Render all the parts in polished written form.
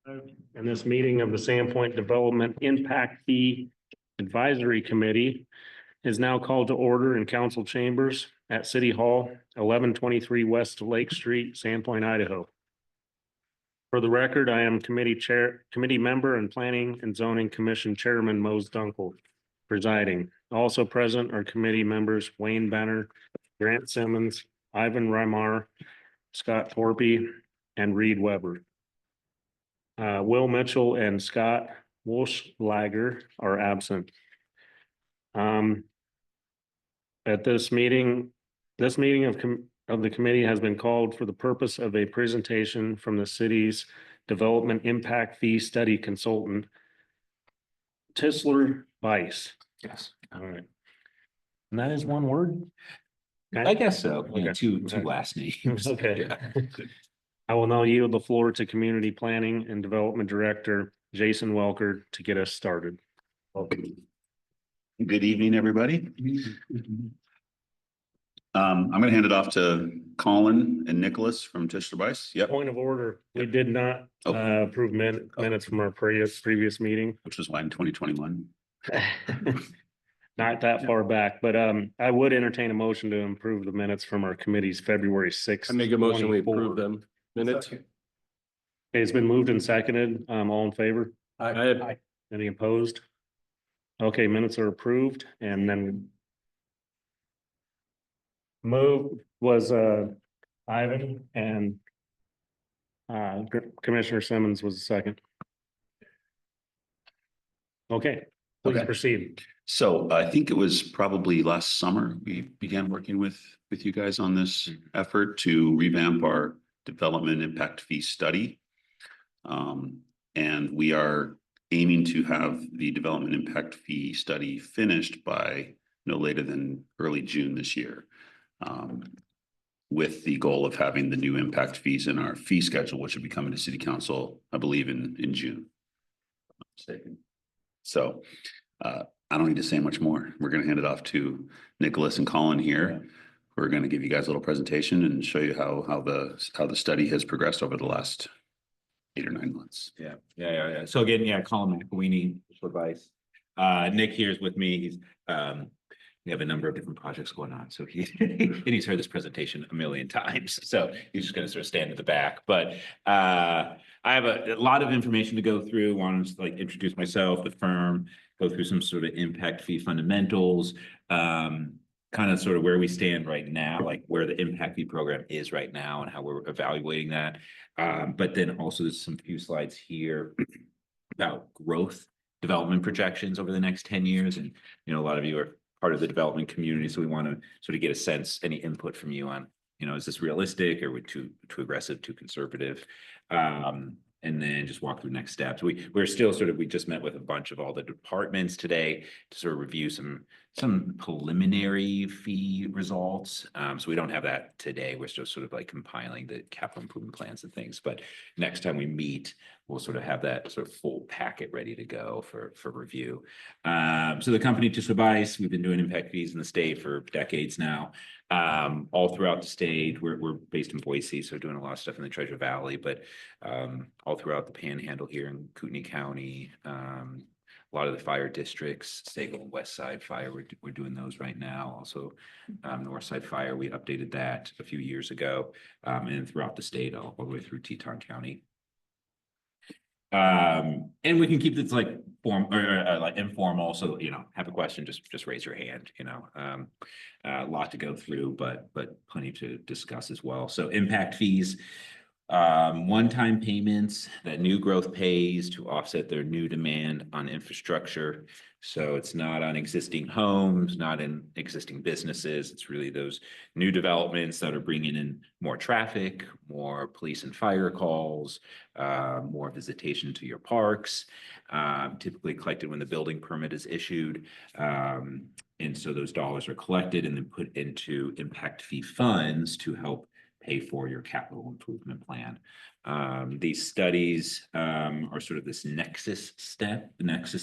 And this meeting of the Sandpoint Development Impact Fee Advisory Committee is now called to order in council chambers at City Hall, 1123 West Lake Street, Sandpoint, Idaho. For the record, I am committee member and Planning and Zoning Commission Chairman Mose Dunkel presiding. Also present are committee members Wayne Benner, Grant Simmons, Ivan Reimar, Scott Torpy, and Reed Weber. Will Mitchell and Scott Wolflager are absent. At this meeting of the committee has been called for the purpose of a presentation from the city's Development Impact Fee Study Consultant, Tisler Weiss. Yes. All right. And that is one word? I guess so. Okay. Yeah, two Okay. last names. Okay. Yeah. I will now yield the floor to Community Planning and Development Director Jason Welker to get us started. Good evening, everybody. I'm going to hand it off to Colin and Nicholas from Tisler Weiss. Yep. Point of order, we did not approve minutes from our previous meeting. Which was when, 2021. Not that far back, but I would entertain a motion to improve the minutes from our committee's February 6th. I make a motion, we approve them minutes. Okay, it's been moved and seconded. All in favor? Aye. Any opposed? Okay, minutes are approved, and then move was Ivan, and Commissioner Simmons was the second. Okay, please proceed. So I think it was probably last summer we began working with you guys on this effort to revamp our development impact fee study. And we are aiming to have the development impact fee study finished by no later than early June this year. With the goal of having the new impact fees in our fee schedule, which will be coming to City Council, I believe in June. So I don't need to say much more. We're going to hand it off to Nicholas and Colin here. We're going to give you guys a little presentation and show you how the study has progressed over the last 8 or 9 months. Yeah. So again, Colin McWeeny, advice. Nick here is with me. He's we have a number of different projects going on. So he's heard this presentation a million times. So he's just going to sort of stand at the back. But I have a lot of information to go through. Want to introduce myself, the firm, go through some sort of impact fee fundamentals, kind of sort of where we stand right now, like where the impact fee program is right now and how we're evaluating that. But then also there's some few slides here about growth development projections over the next 10 years. And, a lot of you are part of the development community. So we want to sort of get a sense, any input from you on, is this realistic or too aggressive, too conservative? And then just walk through next steps. We're still we just met with a bunch of all the departments today to sort of review some preliminary fee results. So we don't have that today. We're still sort of compiling the capital improvement plans and things. But next time we meet, we'll sort of have that sort of full packet ready to go for review. So the company Tisler Weiss, we've been doing impact fees in the state for decades now. All throughout the state, we're based in Boise, so doing a lot of stuff in the Treasure Valley, but all throughout the Panhandle here in Kootenai County, a lot of the fire districts, Sagal and West Side Fire, we're doing those right now. Also, North Side Fire, we updated that a few years ago, and throughout the state, all the way through Teton County. And we can keep this informal. So, have a question, just raise your hand, a lot to go through, but plenty to discuss as well. So impact fees, one-time payments that new growth pays to offset their new demand on infrastructure. So it's not on existing homes, not in existing businesses. It's really those new developments that are bringing in more traffic, more police and fire calls, more visitation to your parks, typically collected when the building permit is issued. And so those dollars are collected and then put into impact fee funds to help pay for your capital improvement plan. These studies are sort of this nexus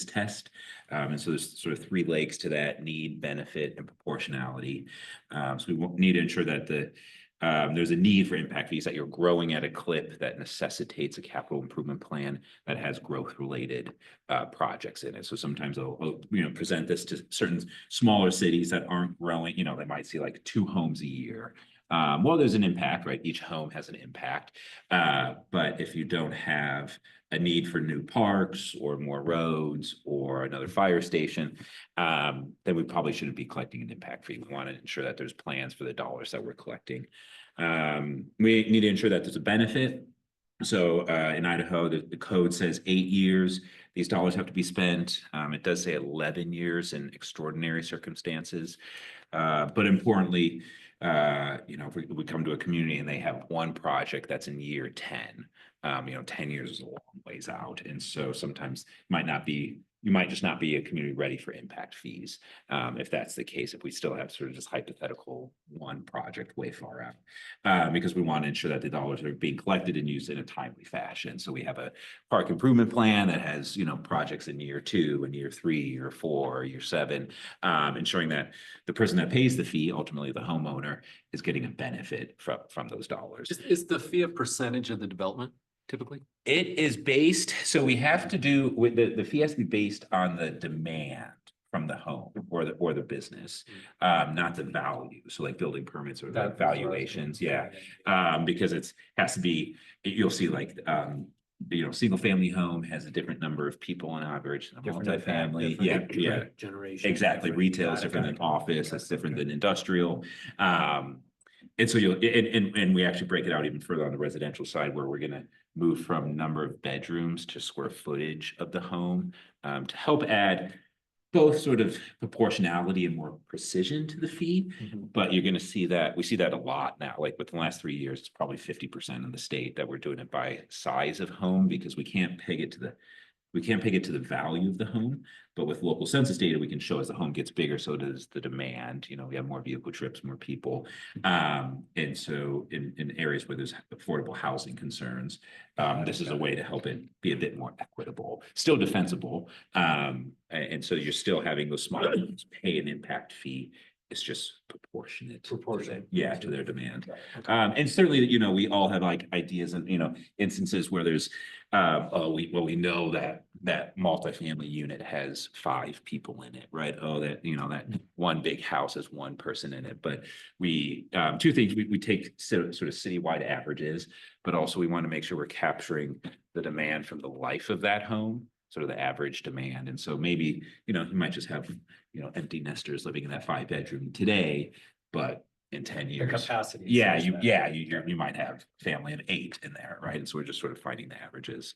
test. And so there's sort of 3 legs to that: need, benefit, and proportionality. So we need to ensure that there's a need for impact fees, that you're growing at a clip that necessitates a capital improvement plan that has growth related projects in it. So sometimes they'll, present this to certain smaller cities that aren't growing, they might see like 2 homes a year. Well, there's an impact, right? Each home has an impact. But if you don't have a need for new parks or more roads or another fire station, then we probably shouldn't be collecting an impact fee. We want to ensure that there's plans for the dollars that we're collecting. We need to ensure that there's a benefit. So in Idaho, the code says 8 years. These dollars have to be spent. It does say 11 years in extraordinary circumstances. But importantly, if we come to a community and they have one project that's in year 10, 10 years is a long ways out. And so sometimes you might just not be a community ready for impact fees. If that's the case, if we still have sort of just hypothetical one project way far out, because we want to ensure that the dollars are being collected and used in a timely fashion. So we have a park improvement plan that has, projects in year 2 and year 3, year 4, year 7, ensuring that the person that pays the fee, ultimately the homeowner, is getting a benefit from those dollars. Is the fee a percentage of the development typically? It is based, so we have to do with the fee has to be based on the demand from the home or the business, not the value. So like building permits or the valuations, yeah. Because has to be, you'll see like single family home has a different number of people on average than a multifamily. Yeah. Generation. Exactly. Retail is different than office, it's different than industrial. And so and we actually break it out even further on the residential side, where we're gonna move from number of bedrooms to square footage of the home, to help add both sort of proportionality and more precision to the fee. But you're gonna see that, we see that a lot now, like within the last 3 years, it's probably 50% of the state that we're doing it by size of home, because we can't peg it to the value of the home. But with local census data, we can show as the home gets bigger, so does the demand. We have more vehicle trips, more people. And so in areas where there's affordable housing concerns, this is a way to help it be a bit more equitable, still defensible. And so you're still having those small homes pay an impact fee. It's just proportionate to their demand. And certainly, we all have like ideas and, instances where there's, we know that multifamily unit has 5 people in it, right? That one big house has 1 person in it. But we, 2 things, we take sort of citywide averages, but also we want to make sure we're capturing the demand from the life of that home, sort of the average demand. And so maybe, you might just have, empty nesters living in that 5-bedroom today, but in 10 years. The capacity. You might have family of 8 in there, right? And so we're just sort of finding the averages.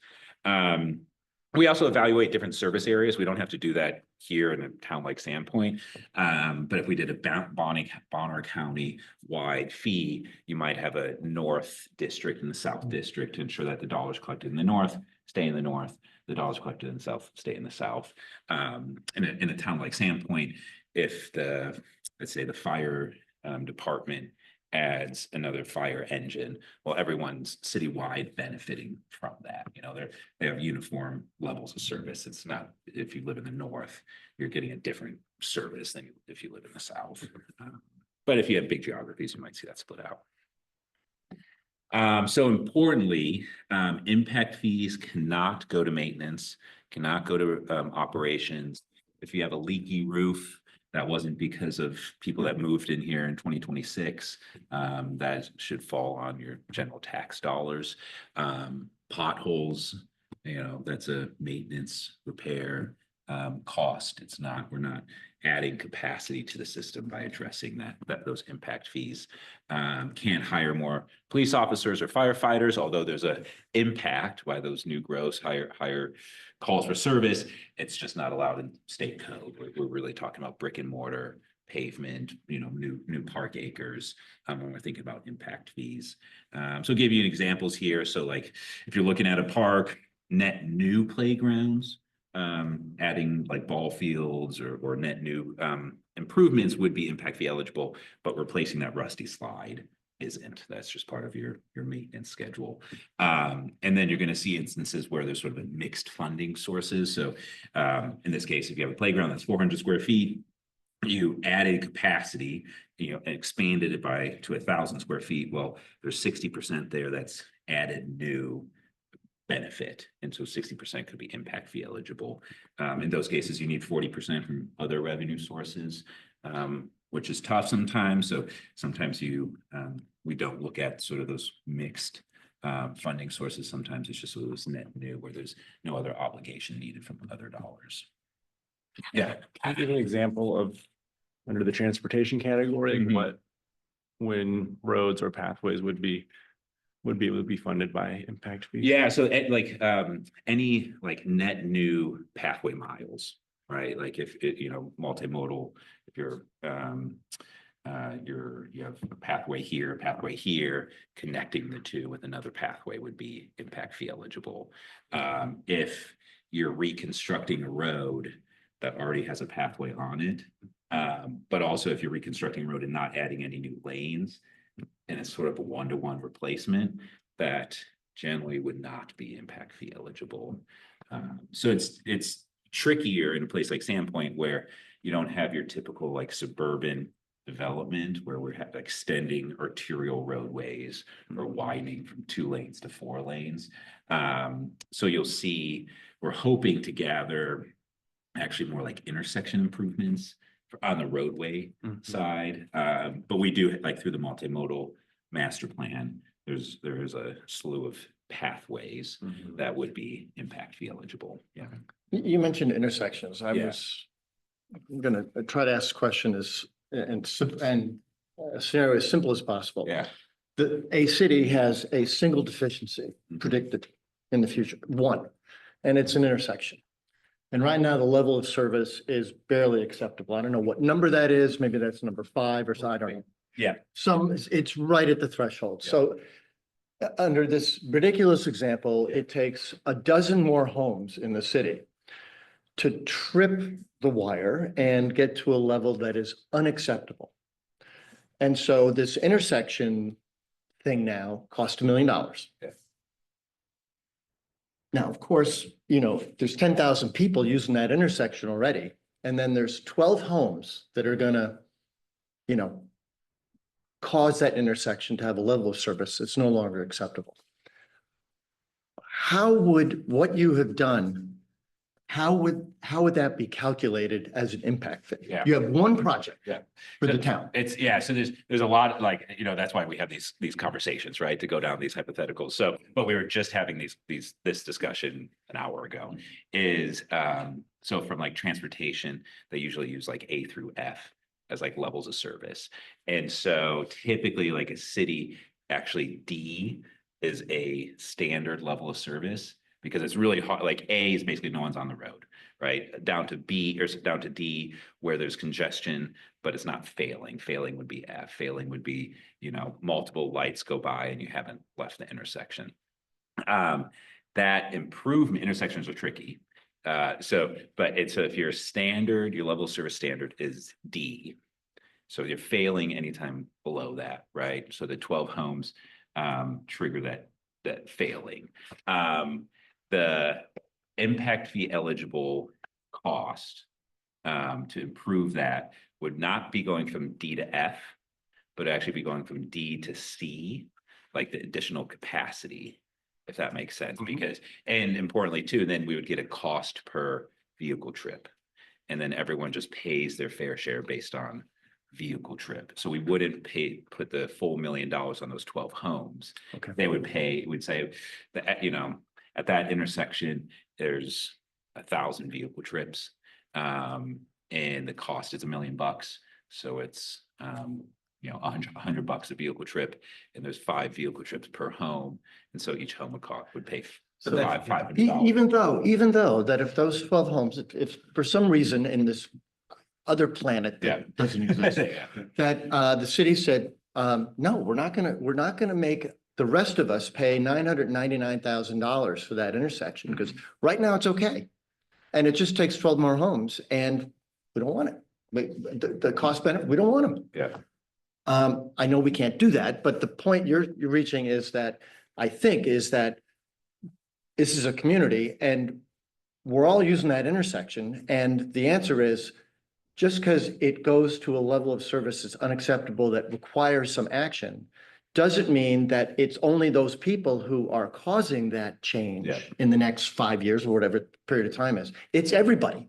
We also evaluate different service areas. We don't have to do that here in a town like Sandpoint. But if we did a Bonner County wide fee, you might have a north district and the south district to ensure that the dollars collected in the north stay in the north, the dollars collected in the south stay in the south. In a town like Sandpoint, if let's say the fire department adds another fire engine, well, everyone's citywide benefiting from that. They have uniform levels of service. It's not, if you live in the north, you're getting a different service than if you live in the south. But if you have big geographies, you might see that split out. So importantly, impact fees cannot go to maintenance, cannot go to operations. If you have a leaky roof, that wasn't because of people that moved in here in 2026, that should fall on your general tax dollars. Potholes, that's a maintenance repair cost. We're not adding capacity to the system by addressing those impact fees. Can't hire more police officers or firefighters, although there's a impact by those new gross higher calls for service. It's just not allowed in state code. We're really talking about brick and mortar, pavement, new park acres, when we're thinking about impact fees. So I'll give you examples here. So like if you're looking at a park, net new playgrounds, adding like ball fields or net new improvements would be impact fee eligible, but replacing that rusty slide isn't. That's just part of your maintenance schedule. And then you're going to see instances where there's sort of a mixed funding sources. So in this case, if you have a playground that's 400 square feet, you added capacity, and expanded it to 1,000 square feet. Well, there's 60% there that's added new benefit. And so 60% could be impact fee eligible. In those cases, you need 40% from other revenue sources, which is tough sometimes. So sometimes we don't look at sort of those mixed funding sources. Sometimes it's just sort of this net new where there's no other obligation needed from other dollars. Yeah. Can you give an example of under the transportation category, like when roads or pathways would be able to be funded by impact fees? Yeah, so any like net new pathway miles, right? Like if it, multimodal, if you have a pathway here, connecting the two with another pathway would be impact fee eligible. If you're reconstructing a road that already has a pathway on it, but also if you're reconstructing a road and not adding any new lanes, and it's sort of a one-to-one replacement, that generally would not be impact fee eligible. So it's trickier in a place like Sandpoint where you don't have your typical like suburban development where we're extending arterial roadways or widening from 2 lanes to 4 lanes. So you'll see we're hoping to gather actually more like intersection improvements on the roadway side. But we do, like through the multimodal master plan, there is a slew of pathways that would be impact fee eligible. Yeah. You mentioned intersections. I'm gonna try to ask the question and a scenario as simple as possible. Yeah. A city has a single deficiency predicted in the future, one, and it's an intersection. And right now, the level of service is barely acceptable. I don't know what number that is. Maybe that's number 5 or so. I don't know. Yeah. It's right at the threshold. Yeah. So under this ridiculous example, it takes a dozen more homes in the city to trip the wire and get to a level that is unacceptable. And so this intersection thing now costs $1 million. Yeah. Now, of course, there's 10,000 people using that intersection already. And then there's 12 homes that are gonna, cause that intersection to have a level of service that's no longer acceptable. How would what you have done, how would that be calculated as an impact fee? Yeah. You have one project Yeah. for the town. So there's a lot like, that's why we have these conversations, right? To go down these hypotheticals. So, but we were just having this discussion an hour ago is, so from like transportation, they usually use like A through F as like levels of service. And so typically like a city, actually D is a standard level of service because it's really hard. Like A is basically no one's on the road, right? Down to B or down to D where there's congestion, but it's not failing. Failing would be F. Failing would be, multiple lights go by and you haven't left the intersection. That improvement, intersections are tricky. So if you're standard, your level of service standard is D. So you're failing anytime below that, right? So the 12 homes trigger that failing. The impact fee eligible cost to improve that would not be going from D to F, but actually be going from D to C, like the additional capacity, if that makes sense. Because, and importantly too, then we would get a cost per vehicle trip. And then everyone just pays their fair share based on vehicle trip. So we wouldn't put the full $1 million on those 12 homes. Okay. They would pay, we'd say that, at that intersection, there's 1,000 vehicle trips. And the cost is $1 million. So it's, $100 a vehicle trip, and there's 5 vehicle trips per home. And so each home would pay So that- $500. Even though that if those 12 homes, if for some reason in this other planet that doesn't exist, that the city said, no, we're not gonna make the rest of us pay $999,000 for that intersection because right now it's okay. And it just takes 12 more homes and we don't want it. The cost benefit, we don't want them. Yeah. I know we can't do that, but the point you're reaching is that this is a community and we're all using that intersection. And the answer is just because it goes to a level of service that's unacceptable that requires some action, doesn't mean that it's only those people who are causing that Yeah. change in the next 5 years or whatever period of time is. It's everybody.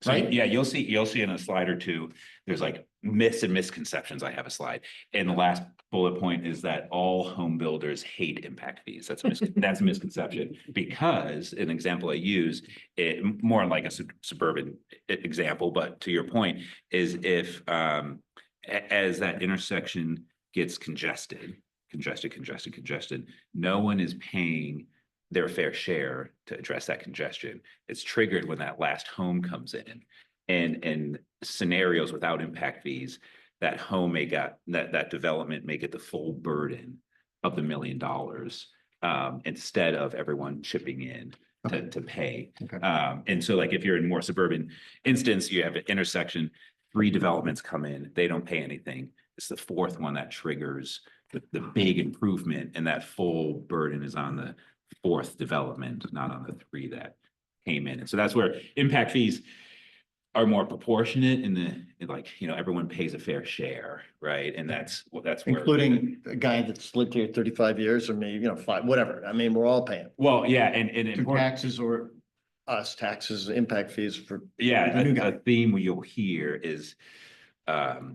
So, Right. yeah, you'll see in a slide or two, there's like myths and misconceptions. I have a slide. And the last bullet point is that all home builders hate impact fees. That's that's a misconception, because an example I use, it more like a suburban example, but to your point, is if as that intersection gets congested, no one is paying their fair share to address that congestion. It's triggered when that last home comes in. And in scenarios without impact fees, that home that development may get the full burden of the $1 million, instead of everyone chipping in to pay. Okay. And so like if you're in more suburban instance, you have an intersection, 3 developments come in, they don't pay anything. It's the 4th one that triggers the big improvement, and that full burden is on the 4th development, not on the 3 that came in. And so that's where impact fees are more proportionate in like, everyone pays a fair share, right? And that's where. Including a guy that's lived here 35 years or maybe, 5, whatever. I mean, we're all paying. Well, yeah, and Through taxes or us taxes, impact fees for. yeah, the new guy. a theme you'll hear is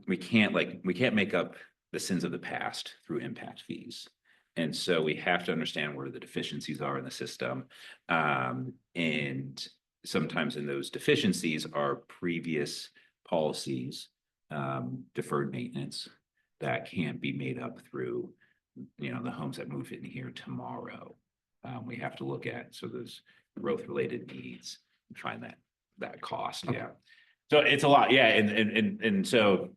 we can't make up the sins of the past through impact fees. And so we have to understand where the deficiencies are in the system. And sometimes in those deficiencies are previous policies, deferred maintenance that can't be made up through, the homes that move in here tomorrow. We have to look at, so those growth related needs, trying that cost. Yeah. So it's a lot. Yeah. And so,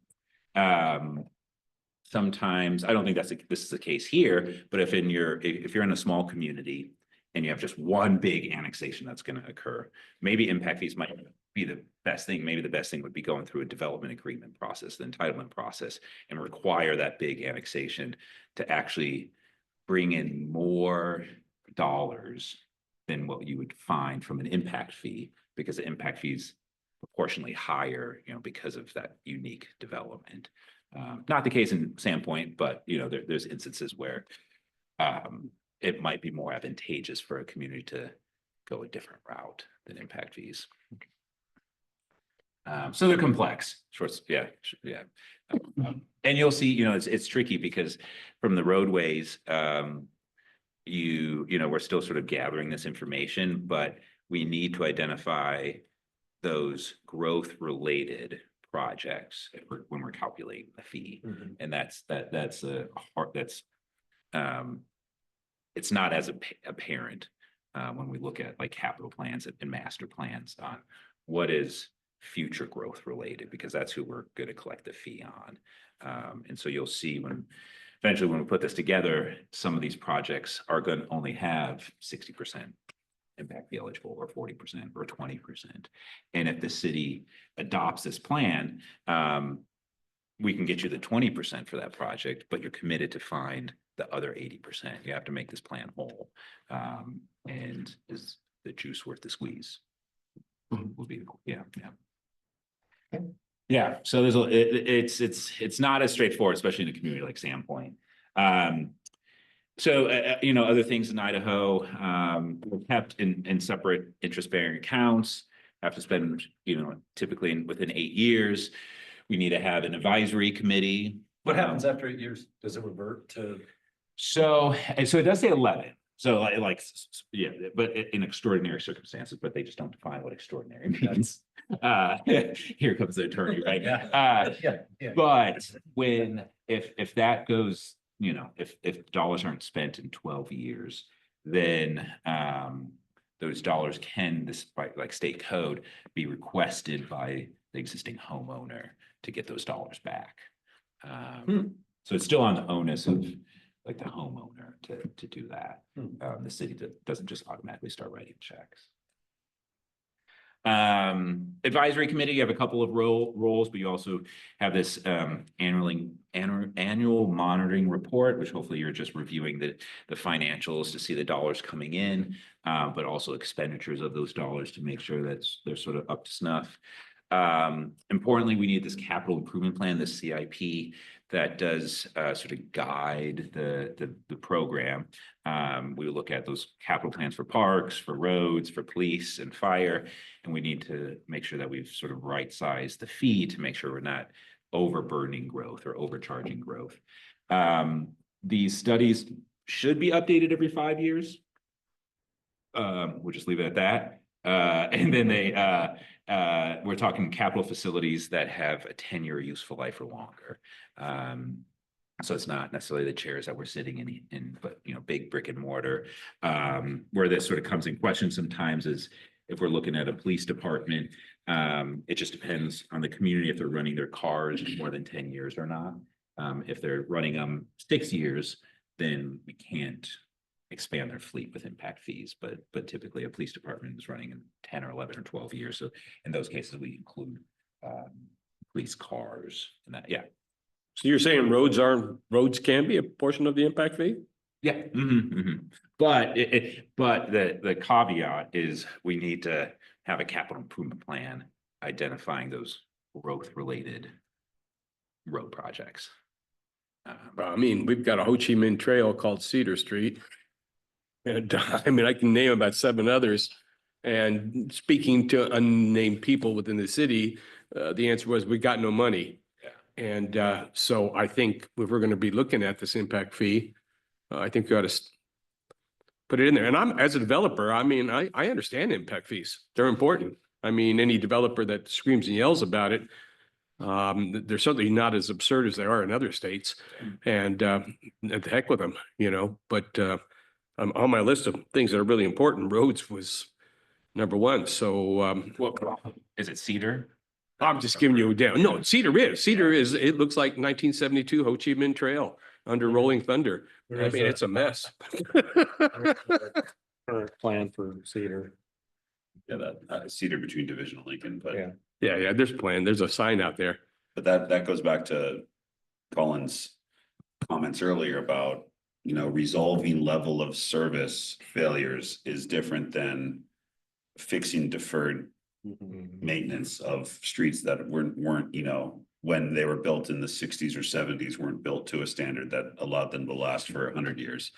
sometimes, I don't think this is the case here, but if you're in a small community and you have just one big annexation that's going to occur, maybe impact fees might be the best thing. Maybe the best thing would be going through a development agreement process, the entitlement process, and require that big annexation to actually bring in more dollars than what you would find from an impact fee, because the impact fees proportionally higher, because of that unique development. Not the case in Sandpoint, but there's instances where it might be more advantageous for a community to go a different route than impact fees. So they're complex. Yeah. And you'll see, it's tricky because from the roadways, we're still sort of gathering this information, but we need to identify those growth related projects when we're calculating the fee. Mhm. And that's a hard, it's not as apparent when we look at like capital plans and master plans on what is future growth related, because that's who we're going to collect the fee on. And so you'll see eventually when we put this together, some of these projects are going to only have 60% impact fee eligible, or 40% or 20%. And if the city adopts this plan, we can get you the 20% for that project, but you're committed to find the other 80%. You have to make this plan whole. And is the juice worth the squeeze? Will be, yeah. Yeah, so it's not as straightforward, especially in a community like Sandpoint. So, other things in Idaho, we're kept in separate interest-bearing accounts, have to spend, typically within 8 years. We need to have an advisory committee. What happens after 8 years? Does it revert to? So it does say 11. So yeah, but in extraordinary circumstances, but they just don't define what extraordinary means. Here comes the attorney, right? Yeah. But if that goes, if dollars aren't spent in 12 years, then those dollars can, despite like state code, be requested by the existing homeowner to get those dollars back. So it's still on the onus of like the homeowner to do that. The city doesn't just automatically start writing checks. Advisory committee, you have a couple of roles, but you also have this annual monitoring report, which hopefully you're just reviewing the financials to see the dollars coming in, but also expenditures of those dollars to make sure that they're sort of up to snuff. Importantly, we need this capital improvement plan, this CIP, that does sort of guide the program. We look at those capital plans for parks, for roads, for police and fire, and we need to make sure that we've sort of right-sized the fee to make sure we're not overburdening growth or overcharging growth. These studies should be updated every 5 years. We'll just leave it at that. And then we're talking capital facilities that have a 10-year useful life or longer. So it's not necessarily the chairs that we're sitting in, but big brick and mortar. Where this sort of comes in question sometimes is if we're looking at a police department, it just depends on the community if they're running their cars more than 10 years or not. If they're running them 6 years, then we can't expand their fleet with impact fees, but typically a police department is running in 10 or 11 or 12 years. So in those cases, we include police cars and that, yeah. So you're saying roads can be a portion of the impact fee? Yeah. But but the caveat is we need to have a capital improvement plan identifying those growth related road projects. I mean, we've got a Ho Chi Minh Trail called Cedar Street. And I mean, I can name about 7 others. And speaking to unnamed people within the city, the answer was we got no money. Yeah. And so I think if we're going to be looking at this impact fee, I think we ought to put it in there. And I'm, as a developer, I mean, I understand impact fees. They're important. I mean, any developer that screams and yells about it, they're certainly not as absurd as they are in other states. And the heck with them, but on my list of things that are really important, roads was number 1. So Is it Cedar? I'm just giving you a down. No, Cedar is, it looks like 1972 Ho Chi Minh Trail under Rolling Thunder. I mean, it's a mess. Current plan for Cedar. Yeah, that Cedar between Division and Lincoln, but. Yeah. Yeah, there's a plan. There's a sign out there. But that goes back to Colin's comments earlier about, resolving level of service failures is different than fixing deferred maintenance of streets that weren't, when they were built in the 60s or 70s, weren't built to a standard that allowed them to last for 100 years.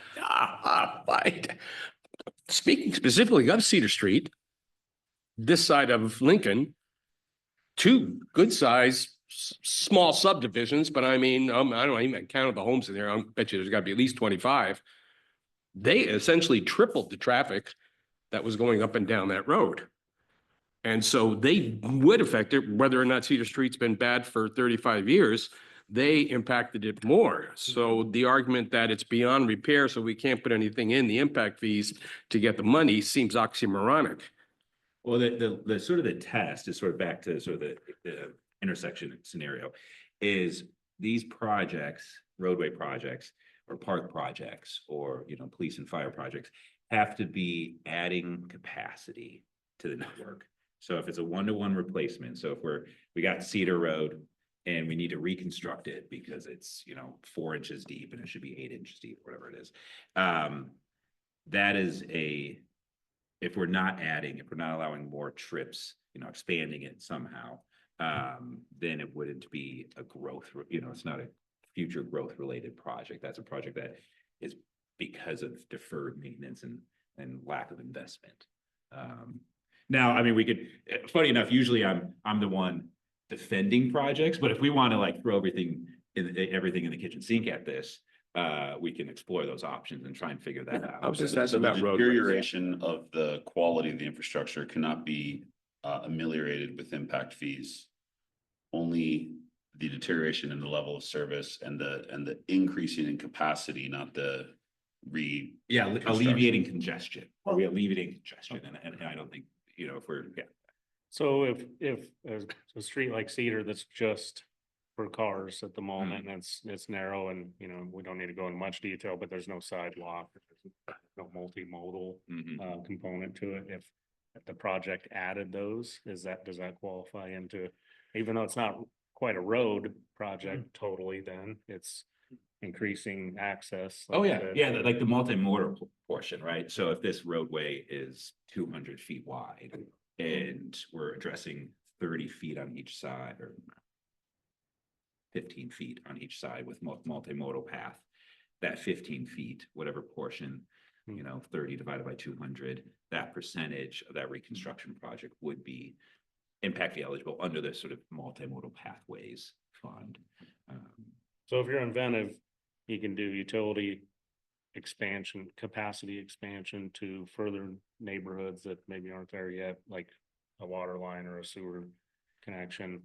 Speaking specifically of Cedar Street, this side of Lincoln, 2 good size small subdivisions, but I mean, I don't even count the homes in there. I bet you there's got to be at least 25. They essentially tripled the traffic that was going up and down that road. And so they would affect it, whether or not Cedar Street's been bad for 35 years, they impacted it more. So the argument that it's beyond repair, so we can't put anything in the impact fees to get the money seems oxymoronic. Well, the sort of the test is sort of back to sort of the intersection scenario is these projects, roadway projects or park projects or, police and fire projects have to be adding capacity to the network. So if it's a 1-to-1 replacement, so if we got Cedar Road and we need to reconstruct it because it's, 4 inches deep and it should be 8 inches deep, whatever it is. That is if we're not allowing more trips, expanding it somehow, then it wouldn't be a growth, it's not a future growth related project. That's a project that is because of deferred maintenance and lack of investment. Now, I mean, we could, funny enough, usually I'm the one defending projects, but if we want to like throw everything in the kitchen sink at this, we can explore those options and try and figure that out. I was just So asking the about road. deterioration of the quality of the infrastructure cannot be ameliorated with impact fees. Only the deterioration in the level of service and the increasing in capacity, not the alleviating congestion. Are we alleviating congestion? And I don't think, if we're, So if there's a street like Cedar that's just for cars at the moment, and it's narrow and, we don't need to go into much detail, but there's no sidewalk, there's no multimodal component to it. If the project added those, does that qualify into, even though it's not quite a road project totally, then it's increasing access? oh yeah, like the multimodal portion, right? So if this roadway is 200 feet wide and we're addressing 30 feet on each side or 15 feet on each side with multimodal path. That 15 feet, whatever portion, 30 divided by 200, that percentage of that reconstruction project would be impact fee eligible under the sort of multimodal pathways fund. So if you're inventive, you can do utility expansion, capacity expansion to further neighborhoods that maybe aren't there yet, like a water line or a sewer connection.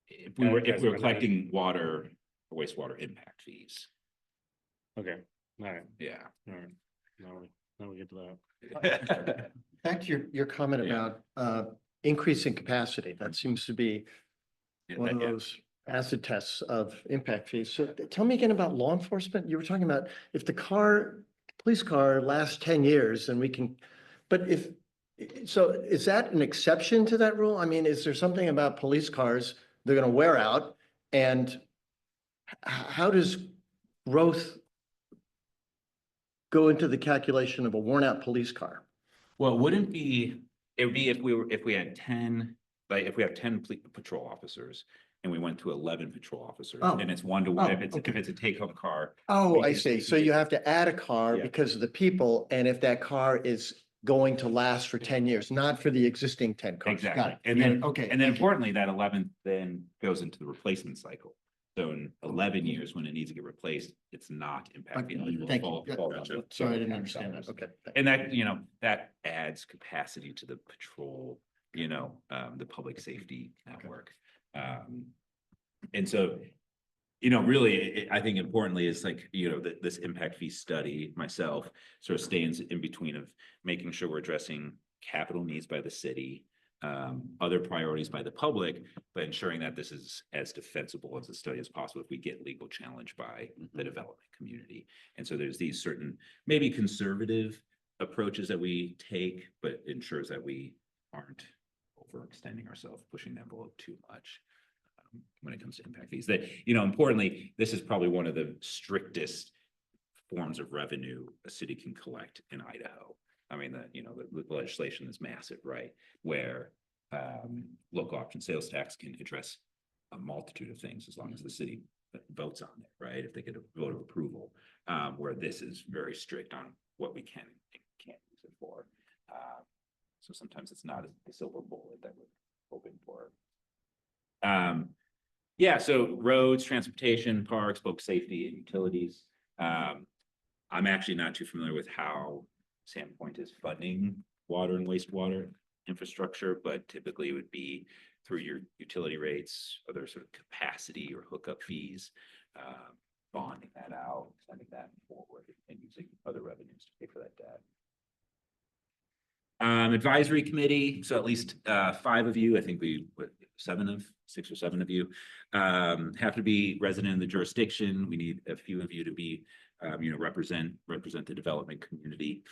If we were As an collecting water or wastewater impact fees. Okay, all right, Yeah. all right. Now we get to that. Back to your comment Yeah. about increasing capacity. That seems to be one of Yeah. those acid tests of impact fees. So tell me again about law enforcement. You were talking about if the police car lasts 10 years, then we can, but so is that an exception to that rule? I mean, is there something about police cars, they're gonna wear out? And how does growth go into the calculation of a worn out police car? Well, it would be if we had 10, like if we have 10 patrol officers and we went to 11 patrol officers Oh. and it's 1-to-1, Oh, if it's a take-home car. Oh, we I could- see. So you have to add a car Yeah. because of the people, and if that car is going to last for 10 years, not for the existing 10 cars. Got Exactly. it. And then, Okay. and then importantly, that 11th then goes into the replacement cycle. So in 11 years, when it needs to get replaced, it's not impact fee eligible. Thank you. Fall- Yeah, fall into- sorry, I didn't understand that. Okay. And that, that adds capacity to the patrol, the public safety network. And so, really, I think importantly is like, this impact fee study myself sort of stands in between of making sure we're addressing capital needs by the city, other priorities by the public, but ensuring that this is as defensible as a study as possible if we get legal challenge by the development community. And so there's these certain, maybe conservative approaches that we take, but ensures that we aren't overextending ourselves, pushing that envelope too much when it comes to impact fees. That, importantly, this is probably one of the strictest forms of revenue a city can collect in Idaho. I mean, the legislation is massive, right? Where local option sales tax can address a multitude of things as long as the city votes on it, right? If they get a vote of approval, where this is very strict on what we can and can't use it for. So sometimes it's not a silver bullet that we're hoping for. Yeah, so roads, transportation, parks, public safety, and utilities. I'm actually not too familiar with how Sandpoint is funding water and wastewater infrastructure, but typically it would be through your utility rates, other sort of capacity or hookup fees, bonding that out, sending that forward, and using other revenues to pay for that debt. Advisory committee, so at least 5 of you, I think 6 or 7 of you, have to be resident in the jurisdiction. We need a few of you to be, represent the development community.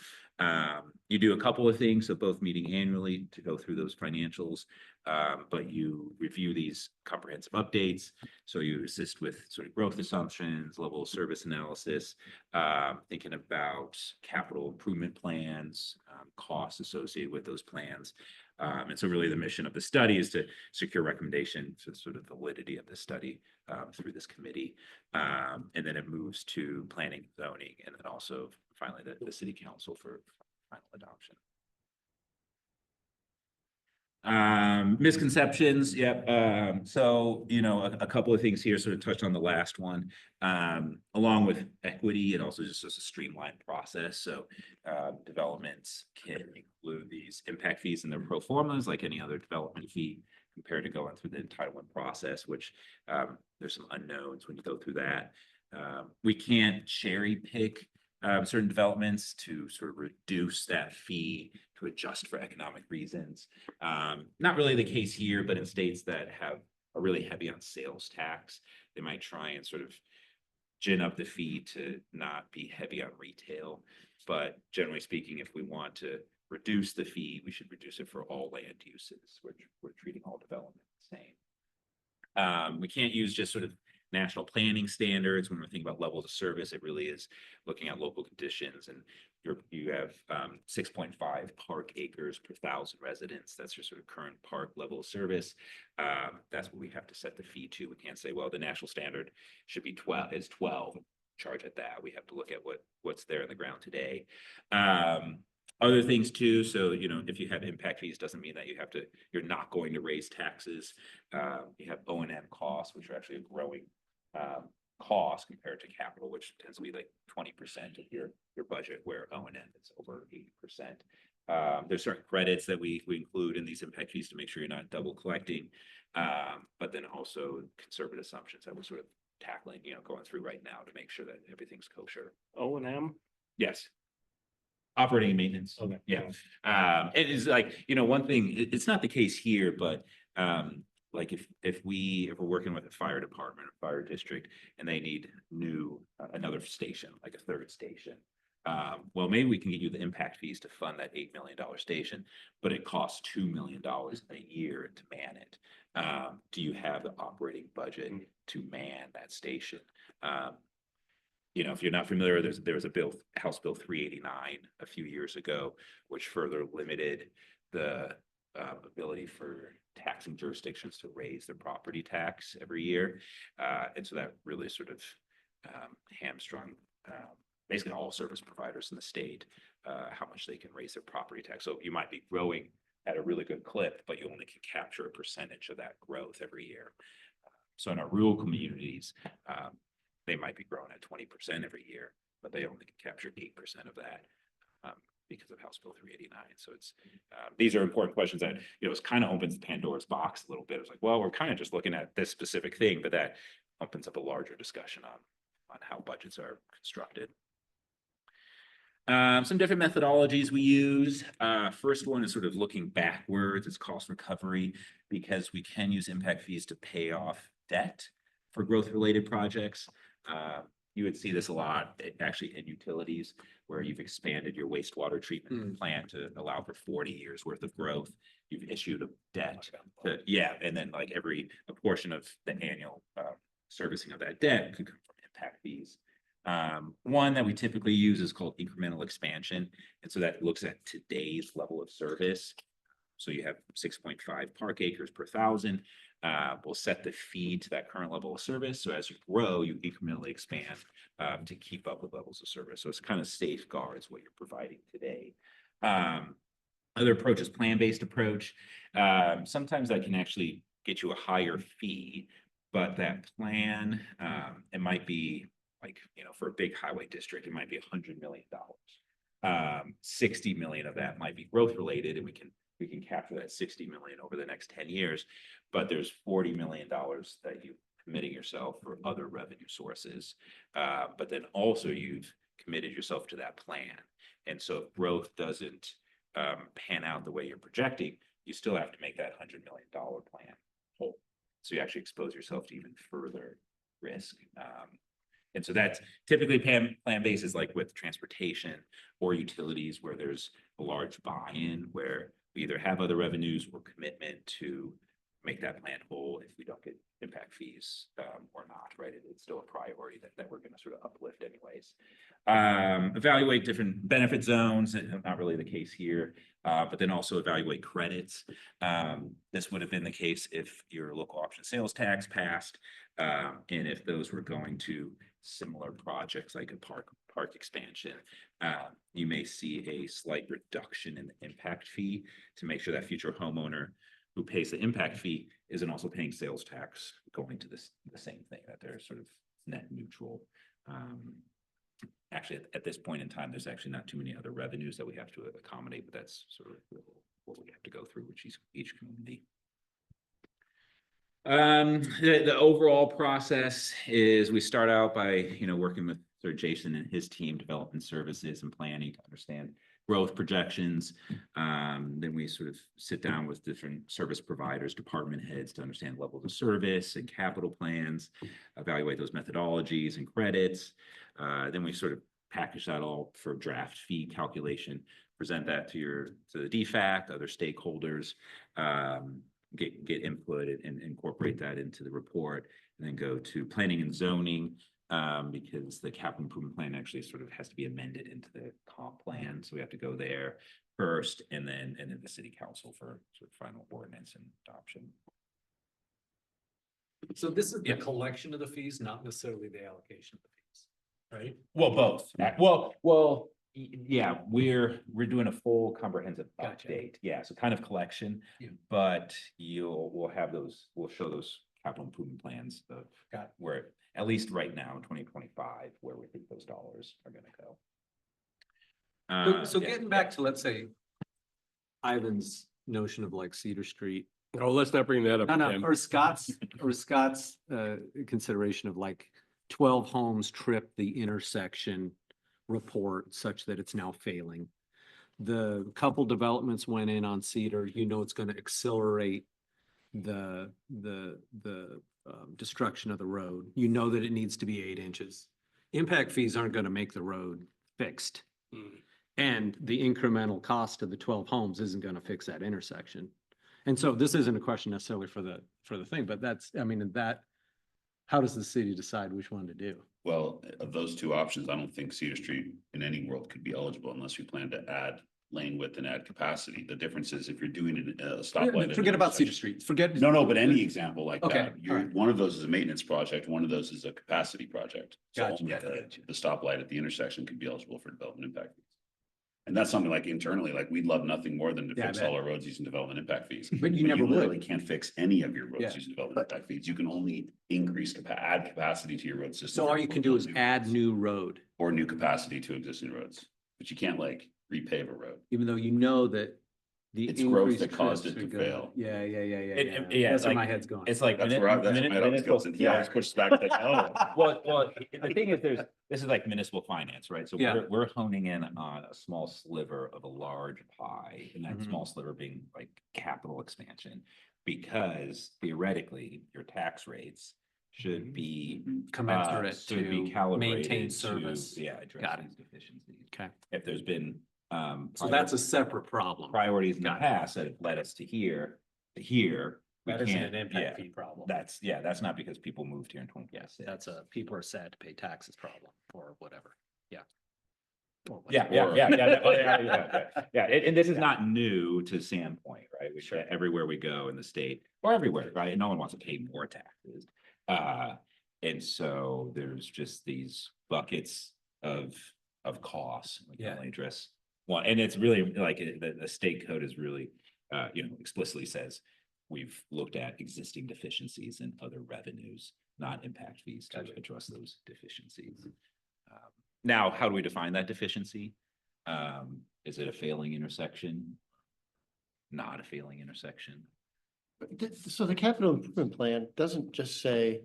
You do a couple of things, so both meeting annually to go through those financials, but you review these comprehensive updates. So you assist with sort of growth assumptions, level of service analysis, thinking about capital improvement plans, costs associated with those plans. And so really the mission of the study is to secure recommendation for sort of validity of the study through this committee. And then it moves to planning, zoning, and then also finally the city council for final adoption. Misconceptions. Yep. So, a couple of things here sort of touched on the last one. Along with equity, it also just is a streamlined process. So developments can include these impact fees in their pro formas like any other development fee compared to going through the entitlement process, which there's some unknowns when you go through that. We can't cherry pick certain developments to sort of reduce that fee to adjust for economic reasons. Not really the case here, but in states that are really heavy on sales tax, they might try and sort of gin up the fee to not be heavy on retail. But generally speaking, if we want to reduce the fee, we should reduce it for all land uses. We're treating all development the same. We can't use just sort of national planning standards. When we're thinking about levels of service, it really is looking at local conditions, and you have 6.5 park acres per 1,000 residents. That's your sort of current park level of service. That's what we have to set the fee to. We can't say, well, the national standard should be 12, is 12, charge at that. We have to look at what's there in the ground today. Other things too, so, if you have impact fees, doesn't mean that you're not going to raise taxes. You have O&M costs, which are actually a growing cost compared to capital, which tends to be like 20% of your budget, where O&M is over 80%. There's certain credits that we include in these impact fees to make sure you're not double collecting. But then also conservative assumptions that we're sort of tackling, going through right now to make sure that everything's kosher. O&M? Yes. Operating and maintenance. Okay. Yeah. It is like, one thing, it's not the case here, but like if we're working with a fire department, or fire district, and they need another station, like a third station. Well, maybe we can get you the impact fees to fund that $8 million station, but it costs $2 million a year to man it. Do you have the operating budget to man that station? If you're not familiar, there was a bill, House Bill 389 a few years ago, which further limited the ability for taxing jurisdictions to raise their property tax every year. And so that really sort of hamstrung basically all service providers in the state, how much they can raise their property tax. So you might be growing at a really good clip, but you only can capture a percentage of that growth every year. So in our rural communities, they might be growing at 20% every year, but they only can capture 8% of that because of House Bill 389. So these are important questions that, it kind of opens Pandora's box a little bit. It's like, well, we're kind of just looking at this specific thing, but that opens up a larger discussion on how budgets are constructed. Some different methodologies we use. First one is sort of looking backwards. It's cost recovery, because we can use impact fees to pay off debt for growth-related projects. You would see this a lot actually in utilities, where you've expanded your wastewater treatment plant to allow for 40 years worth of growth. You've issued a debt and then like a portion of the annual servicing of that debt could come from impact fees. One that we typically use is called incremental expansion. And so that looks at today's level of service. So you have 6.5 park acres per 1,000. We'll set the fee to that current level of service. So as you grow, you incrementally expand to keep up with levels of service. So it's kind of safeguards what you're providing today. Other approach is plan-based approach. Sometimes that can actually get you a higher fee, but that plan, it might be like, for a big highway district, it might be $100 million. 60 million of that might be growth related, and we can capture that 60 million over the next 10 years, but there's $40 million that you're committing yourself for other revenue sources. But then also you've committed yourself to that plan. And so if growth doesn't pan out the way you're projecting, you still have to make that $100 million plan whole. So you actually expose yourself to even further risk. And so that's typically plan basis, like with transportation or utilities, where there's a large buy-in, where we either have other revenues or commitment to make that plan whole if we don't get impact fees or not, right? It's still a priority that we're going to sort of uplift anyways. Evaluate different benefit zones, not really the case here, but then also evaluate credits. This would have been the case if your local option sales tax passed, and if those were going to similar projects like a park expansion, you may see a slight reduction in the impact fee to make sure that future homeowner who pays the impact fee isn't also paying sales tax going to the same thing, that they're sort of net neutral. Actually, at this point in time, there's actually not too many other revenues that we have to accommodate, but that's sort of what we have to go through with each community. The overall process is we start out by, working with Sir Jason and his team, developing services and planning to understand growth projections. Then we sort of sit down with different service providers, department heads, to understand levels of service and capital plans, evaluate those methodologies and credits. Then we sort of package that all for draft fee calculation, present that to the DFAC, other stakeholders, get input and incorporate that into the report. and then go to planning and zoning. Because the capital improvement plan actually sort of has to be amended into the comp plan, so we have to go there first, and then the city council for sort of final ordinance and adoption. So this is the Yeah. collection of the fees, not necessarily the allocation of the fees, right? Well, both. Yeah, we're doing a full comprehensive Gotcha. update. Yeah, so kind of collection, Yeah. but we'll show those capital improvement plans of Got it. where, at least right now, in 2025, where we think those dollars are gonna go. So Yeah. getting back to, let's say, Ivan's notion of like Cedar Street. Oh, let's not bring that up. No, again. or Scott's consideration of like 12 homes trip the intersection report such that it's now failing. The couple developments went in on Cedar, it's going to accelerate the destruction of the road. That it needs to be 8 inches. Impact fees aren't going to make the road fixed. Mm. And the incremental cost of the 12 homes isn't going to fix that intersection. And so this isn't a question necessarily for the thing, but how does the city decide which one to do? Well, of those two options, I don't think Cedar Street in any world could be eligible unless we plan to add lane width and add capacity. The difference is if you're doing it a stoplight. Forget about Cedar Street, forget. No, but any example like Okay, that, you're, alright. one of those is a maintenance project, one of those is a capacity project. So Gotcha, only gotcha. the stoplight at the intersection could be eligible for development impact fees. And that's something like internally, like we'd love nothing more than to Yeah, I fix bet. all our roads using development impact fees. But you never literally would. can't fix any of your Yeah. roads using development impact fees. You can only add capacity to your road system. So all you can do is add new road, Or new capacity to existing roads, but you can't like repave a road. even though that the It's growth increased that caused trips it to are gonna- fail. Yeah. Yeah, That's where like- my head's going. It's like. That's where my head always goes. And he always pushes back like, oh. Well, the thing is, this is like municipal finance, right? So Yeah. we're honing in on a small sliver of a large pie, and that Mhm. small sliver being like capital expansion. Because theoretically, your tax rates should be. Commensurate should be to calibrated maintain to, service. Yeah, address Got it. these deficiencies. Okay, If there's been, so that's a separate problem. priorities in the Got it. past that have led us to here, we That isn't can't- an impact yeah. fee problem. That's not because people moved here in 2026. Yes, that's people are sad to pay taxes problem or whatever. Yeah. Or Yeah, whatever. yeah. And this is not new to Sandpoint, right? We sure everywhere we go in the state or everywhere, right? And no one wants to pay more taxes. And so there's just these buckets of costs. We can Yeah. only address one, and it's really like the state code is really, explicitly says we've looked at existing deficiencies and other revenues, not impact fees to Gotcha. address those deficiencies. Now, how do we define that deficiency? Is it a failing intersection? Not a failing intersection? So the capital improvement plan doesn't just say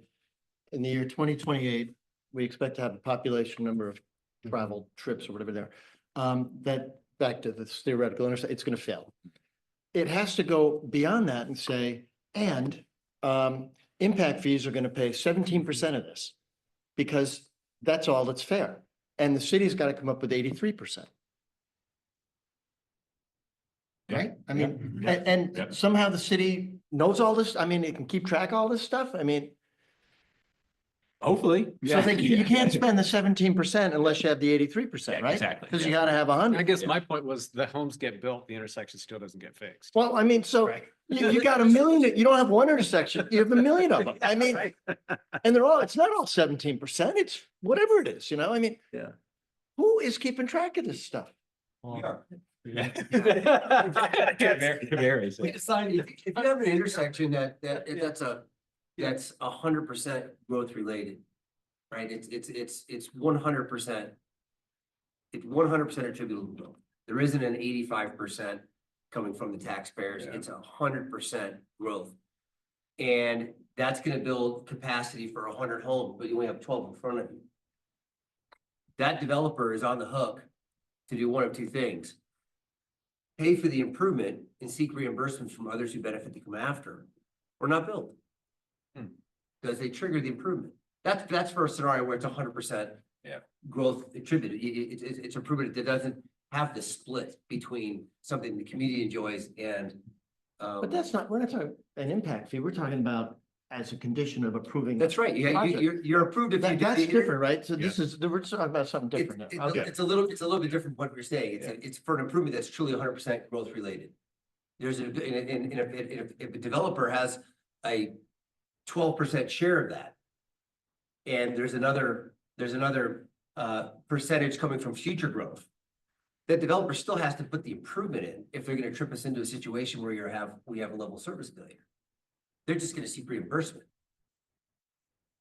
in the year 2028, we expect to have a population number of travel trips or whatever there. That back to this theoretical intersection, it's going to fail. It has to go beyond that and say, and impact fees are going to pay 17% of this because that's all that's fair. And the city's got to come up with 83%. Right? I mean, Yeah. and Yeah. somehow the city knows all this. I mean, it can keep track of all this stuff. I mean, Hopefully. so you can't spend the 17% unless you have the 83%, Yeah, right? exactly, Because you yeah. gotta have I 100. guess my point was the homes get built, the intersection still doesn't get fixed. Well, I mean, so Right. you got a million, you don't have one intersection, you have a million of them. I mean, Right. and it's not all 17%, it's whatever it is, I mean. Yeah. Who is keeping track of this stuff? We decided if you have an intersection that's 100% growth related, right? It's 100%. It's 100% attributable to growth. There isn't an 85% coming from the taxpayers. Yeah. It's 100% growth. And that's gonna build capacity for 100 homes, but you only have 12 in front of you. That developer is on the hook to do one of two things. Pay for the improvement and seek reimbursements from others who benefit to come after, or not build. Because they trigger the improvement. That's for a scenario where it's 100%. Yeah. Growth attributed. It's improvement that doesn't have the split between something the community enjoys and. But we're not talking an impact fee, we're talking about as a condition of approving. That's right. Project. You're approved if you. That's different, right? So this is, we're talking about something It's, different now. Okay. it's a little bit different what we're saying. It's for an improvement that's truly 100% growth related. There's if a developer has a 12% share of that. And there's another percentage coming from future growth. That developer still has to put the improvement in if they're gonna trip us into a situation where we have a level service failure. They're just gonna seek reimbursement.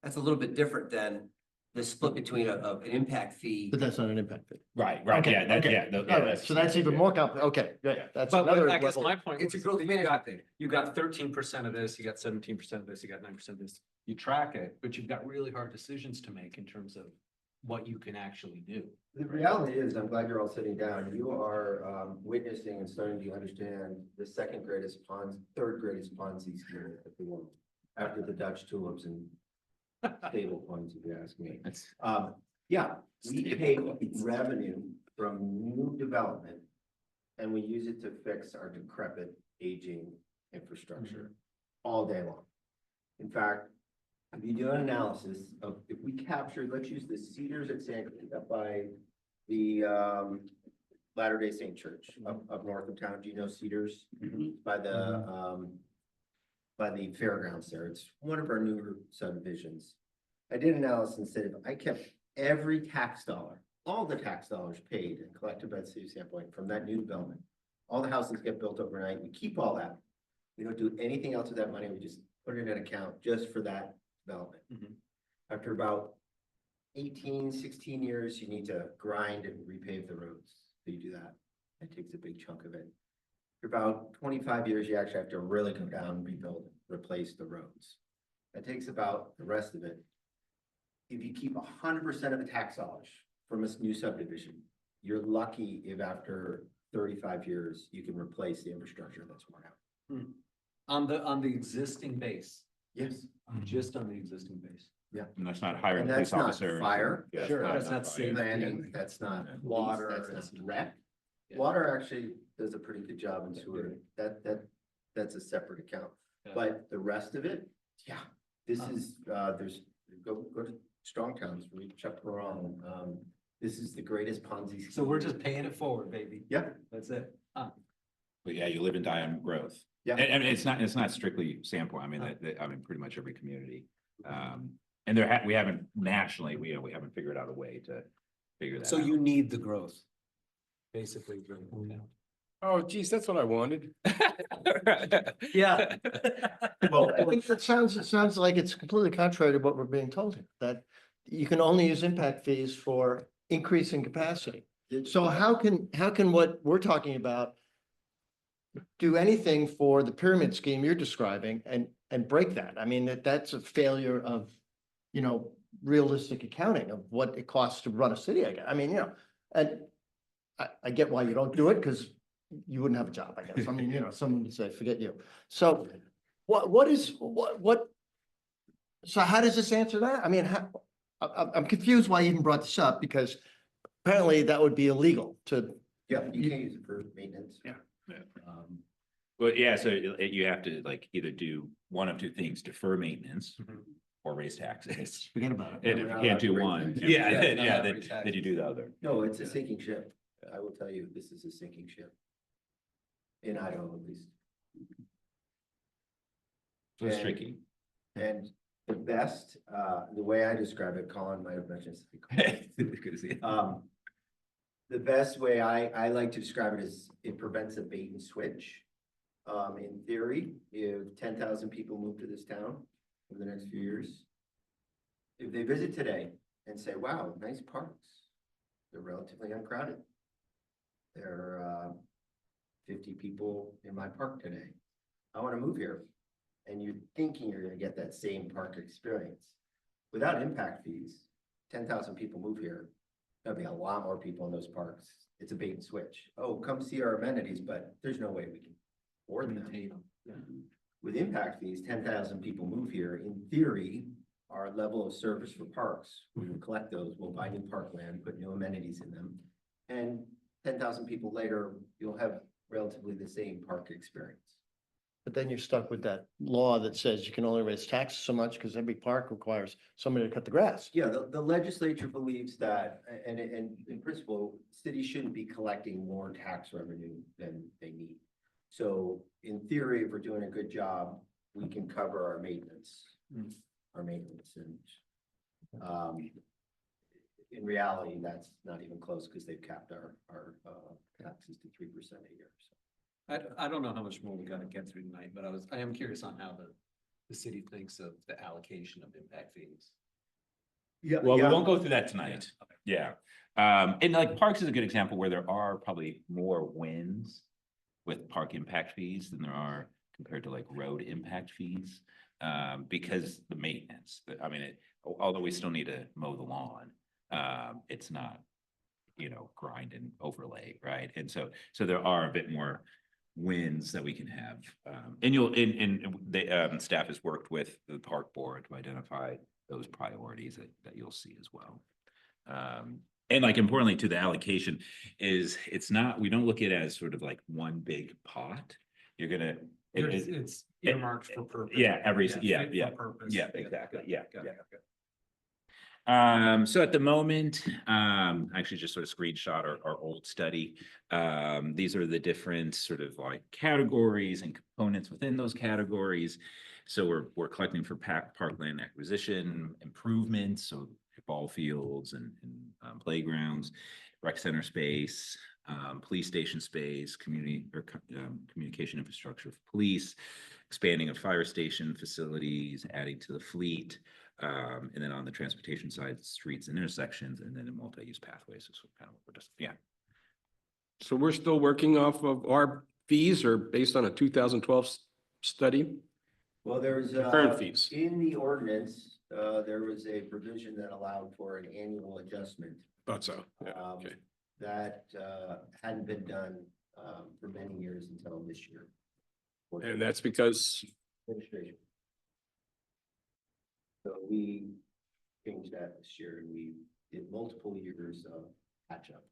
That's a little bit different than the split between an impact fee. But that's not an impact fee. Right, Okay, yeah, that, okay. yeah. All right, so that's even more complicated. Okay, good. That's But another I guess level. my point. It's a was growth you management got- thing. You got 13% of this, you got 17% of this, you got 9% of this. You track it, but you've got really hard decisions to make in terms of what you can actually do. The reality is, I'm glad you're all sitting down. You are witnessing and starting to understand the third greatest Ponzi scheme of the world. After the Dutch tulips and stable coins, if you ask me. Yeah, we take revenue from new development and we use it to fix our decrepit, aging infrastructure all day long. In fact, if you do an analysis of, if we captured, let's use the Cedars at Sandpoint up by the Latter-day Saint Church up north of town. Do you know Cedars? By the fairgrounds there. It's one of our newer subdivisions. I did an analysis and said, if I kept every tax dollar, all the tax dollars paid and collected by the city of Sandpoint from that new development, all the houses get built overnight, we keep all that. We don't do anything else with that money. We just put it in an account just for that development. After about 18, 16 years, you need to grind and repave the roads. So you do that. That takes a big chunk of it. For about 25 years, you actually have to really go down, rebuild, replace the roads. That takes about the rest of it. If you keep 100% of the tax dollars from a new subdivision, you're lucky if after 35 years, you can replace the infrastructure that's worn out. On the existing base, Yes. just on the existing base. And that's not hiring And a police that's not officer. fire. Yeah, Sure, not- that's not not fire. safe. Planning, that's not Water, water, that's not rec. Yeah. Water actually does a pretty good job in sewer. That's a separate account. Yeah. But the rest of it, yeah, this is, there's, go to Strong Towns, read Chuck Perron. This is the greatest Ponzi. So we're just paying it forward, baby. Yeah. That's it. But yeah, you live and die on growth. Yeah. And it's not strictly Sandpoint. I mean, I mean, pretty much every community. And we haven't nationally, we haven't figured out a way to figure that out. So you need the growth. Basically. Oh, geez, that's what I wanted. Yeah. Well, I think it sounds like it's completely contrary to what we're being told here, that you can only use impact fees for increasing capacity. So how can what we're talking about do anything for the pyramid scheme you're describing and break that? I mean, that's a failure of, realistic accounting of what it costs to run a city, I guess. I mean, and I get why you don't do it, because you wouldn't have a job, I guess. I mean, someone would say, forget you. So so how does this answer that? I mean, I'm confused why you even brought this up, because apparently that would be illegal to. Yeah, you can't use it for maintenance. Yeah. But yeah, so you have to like either do one of two things, defer maintenance or raise taxes. Forget about And if you can't do one, then you do the other. No, it's a sinking ship. I will tell you, this is a sinking ship. In Idaho, at least. So it's And- tricky. And the best, the way I describe it, Colin might have mentioned this. Good to see you. The best way I like to describe it is it prevents a bait and switch. In theory, if 10,000 people move to this town in the next few years, if they visit today and say, wow, nice parks, they're relatively uncrowded. There are 50 people in my park today. I want to move here. And you're thinking you're going to get that same park experience. Without impact fees, 10,000 people move here. There'll be a lot more people in those parks. It's a bait and switch. Oh, come see our amenities, but there's no way we can afford them. With impact fees, 10,000 people move here. In theory, our level of service for parks, we will collect those, we'll buy new parkland, put new amenities in them. And 10,000 people later, you'll have relatively the same park experience. But then you're stuck with that law that says you can only raise taxes so much because every park requires somebody to cut the grass. Yeah, the legislature believes that, and in principle, cities shouldn't be collecting more tax revenue than they need. So in theory, if we're doing a good job, we can cover our maintenance. And in reality, that's not even close because they've capped our taxes to 3% a year. So. I don't know how much more we gotta get through tonight, but I am curious on how the city thinks of the allocation of impact fees. Yeah, Well, we yeah. won't go through that tonight. Yeah. And like parks is a good example where there are probably more wins with park impact fees than there are compared to like road impact fees. Because the maintenance, I mean, although we still need to mow the lawn, it's not, grind and overlay, right? And so there are a bit more wins that we can have. And the staff has worked with the park board to identify those priorities that you'll see as well. And like importantly to the allocation is we don't look at it as sort of like one big pot. You're gonna. It's earmarked for purpose. Yeah, fit for purpose. Yeah, exactly. Yeah, Got yeah. it, okay. So at the moment, I actually just sort of screenshot our old study. These are the different sort of like categories and components within those categories. So we're collecting for parkland acquisition improvements, so ball fields and playgrounds, rec center space, police station space, communication infrastructure for police, expanding of fire station facilities, adding to the fleet. And then on the transportation side, streets and intersections, and then in multi-use pathways is kind of what we're just, yeah. So we're still working off of our fees or based on a 2012 study? Well, there's Current fees. in the ordinance, there was a provision that allowed for an annual adjustment. Thought so. Yeah, Um, okay. That hadn't been done for many years until this year. And that's because, Administration. So we changed that this year and we did multiple years of catch up.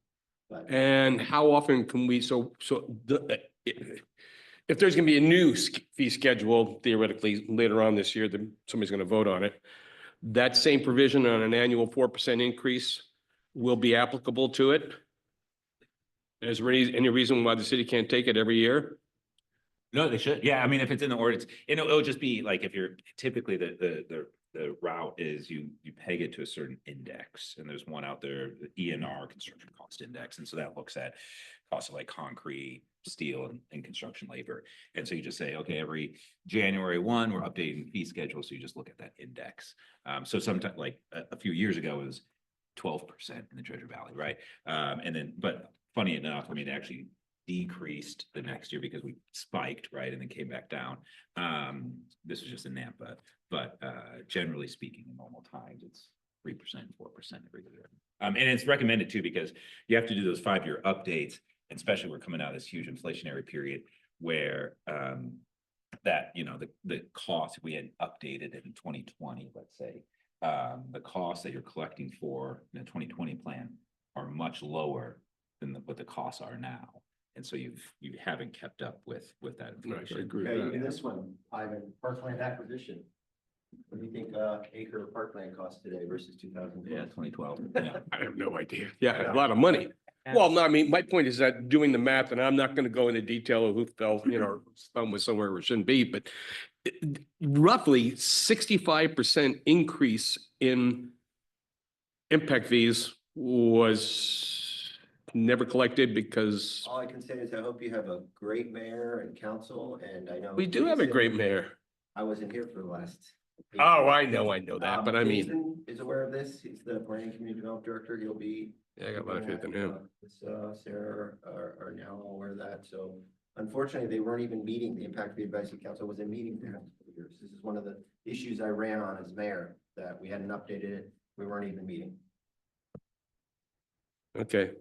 But and how often can we, if there's gonna be a new fee schedule theoretically later on this year, then somebody's gonna vote on it. That same provision on an annual 4% increase will be applicable to it? Is there any reason why the city can't take it every year? No, they should. Yeah, I mean, if it's in the ordinance, it'll just be like if you're typically the route is you peg it to a certain index, and there's one out there, the ENR construction cost index, and so that looks at costs of like concrete, steel, and construction labor. And so you just say, okay, every January 1, we're updating the fee schedule, so you just look at that index. So sometime like a few years ago, it was 12% in the Treasure Valley, right? And then, but funny enough, I mean, it actually decreased the next year because we spiked, right, and then came back down. This was just in Nampa, but generally speaking, in normal times, it's 3%, 4% every year. And it's recommended too, because you have to do those 5-year updates, and especially we're coming out of this huge inflationary period where that, the cost, if we had updated it in 2020, let's say, the costs that you're collecting for the 2020 plan are much lower than what the costs are now. And so you haven't kept up with that inflation. okay, in this one, Ivan, parkland acquisition. What do you think acre of parkland costs today versus 2000? Yeah, 2012. Yeah. I have no idea. Yeah, a lot of money. Well, no, I mean, my point is that doing the math, and I'm not gonna go into detail of who fell, thumb was somewhere where it shouldn't be, but roughly 65% increase in impact fees was never collected because All I can say is I hope you have a great mayor and council, and I know. we do have a Jason- great mayor. I wasn't here for the last. Oh, I know that, but I mean, Jason is aware of this. He's the planning community development director. He'll be. yeah, I got a lot of faith in him. Sarah are now aware of that. So unfortunately, they weren't even meeting. The Impact Fee Advisory Council wasn't meeting for years. This is one of the issues I ran on as mayor, that we hadn't updated it. We weren't even meeting. Okay.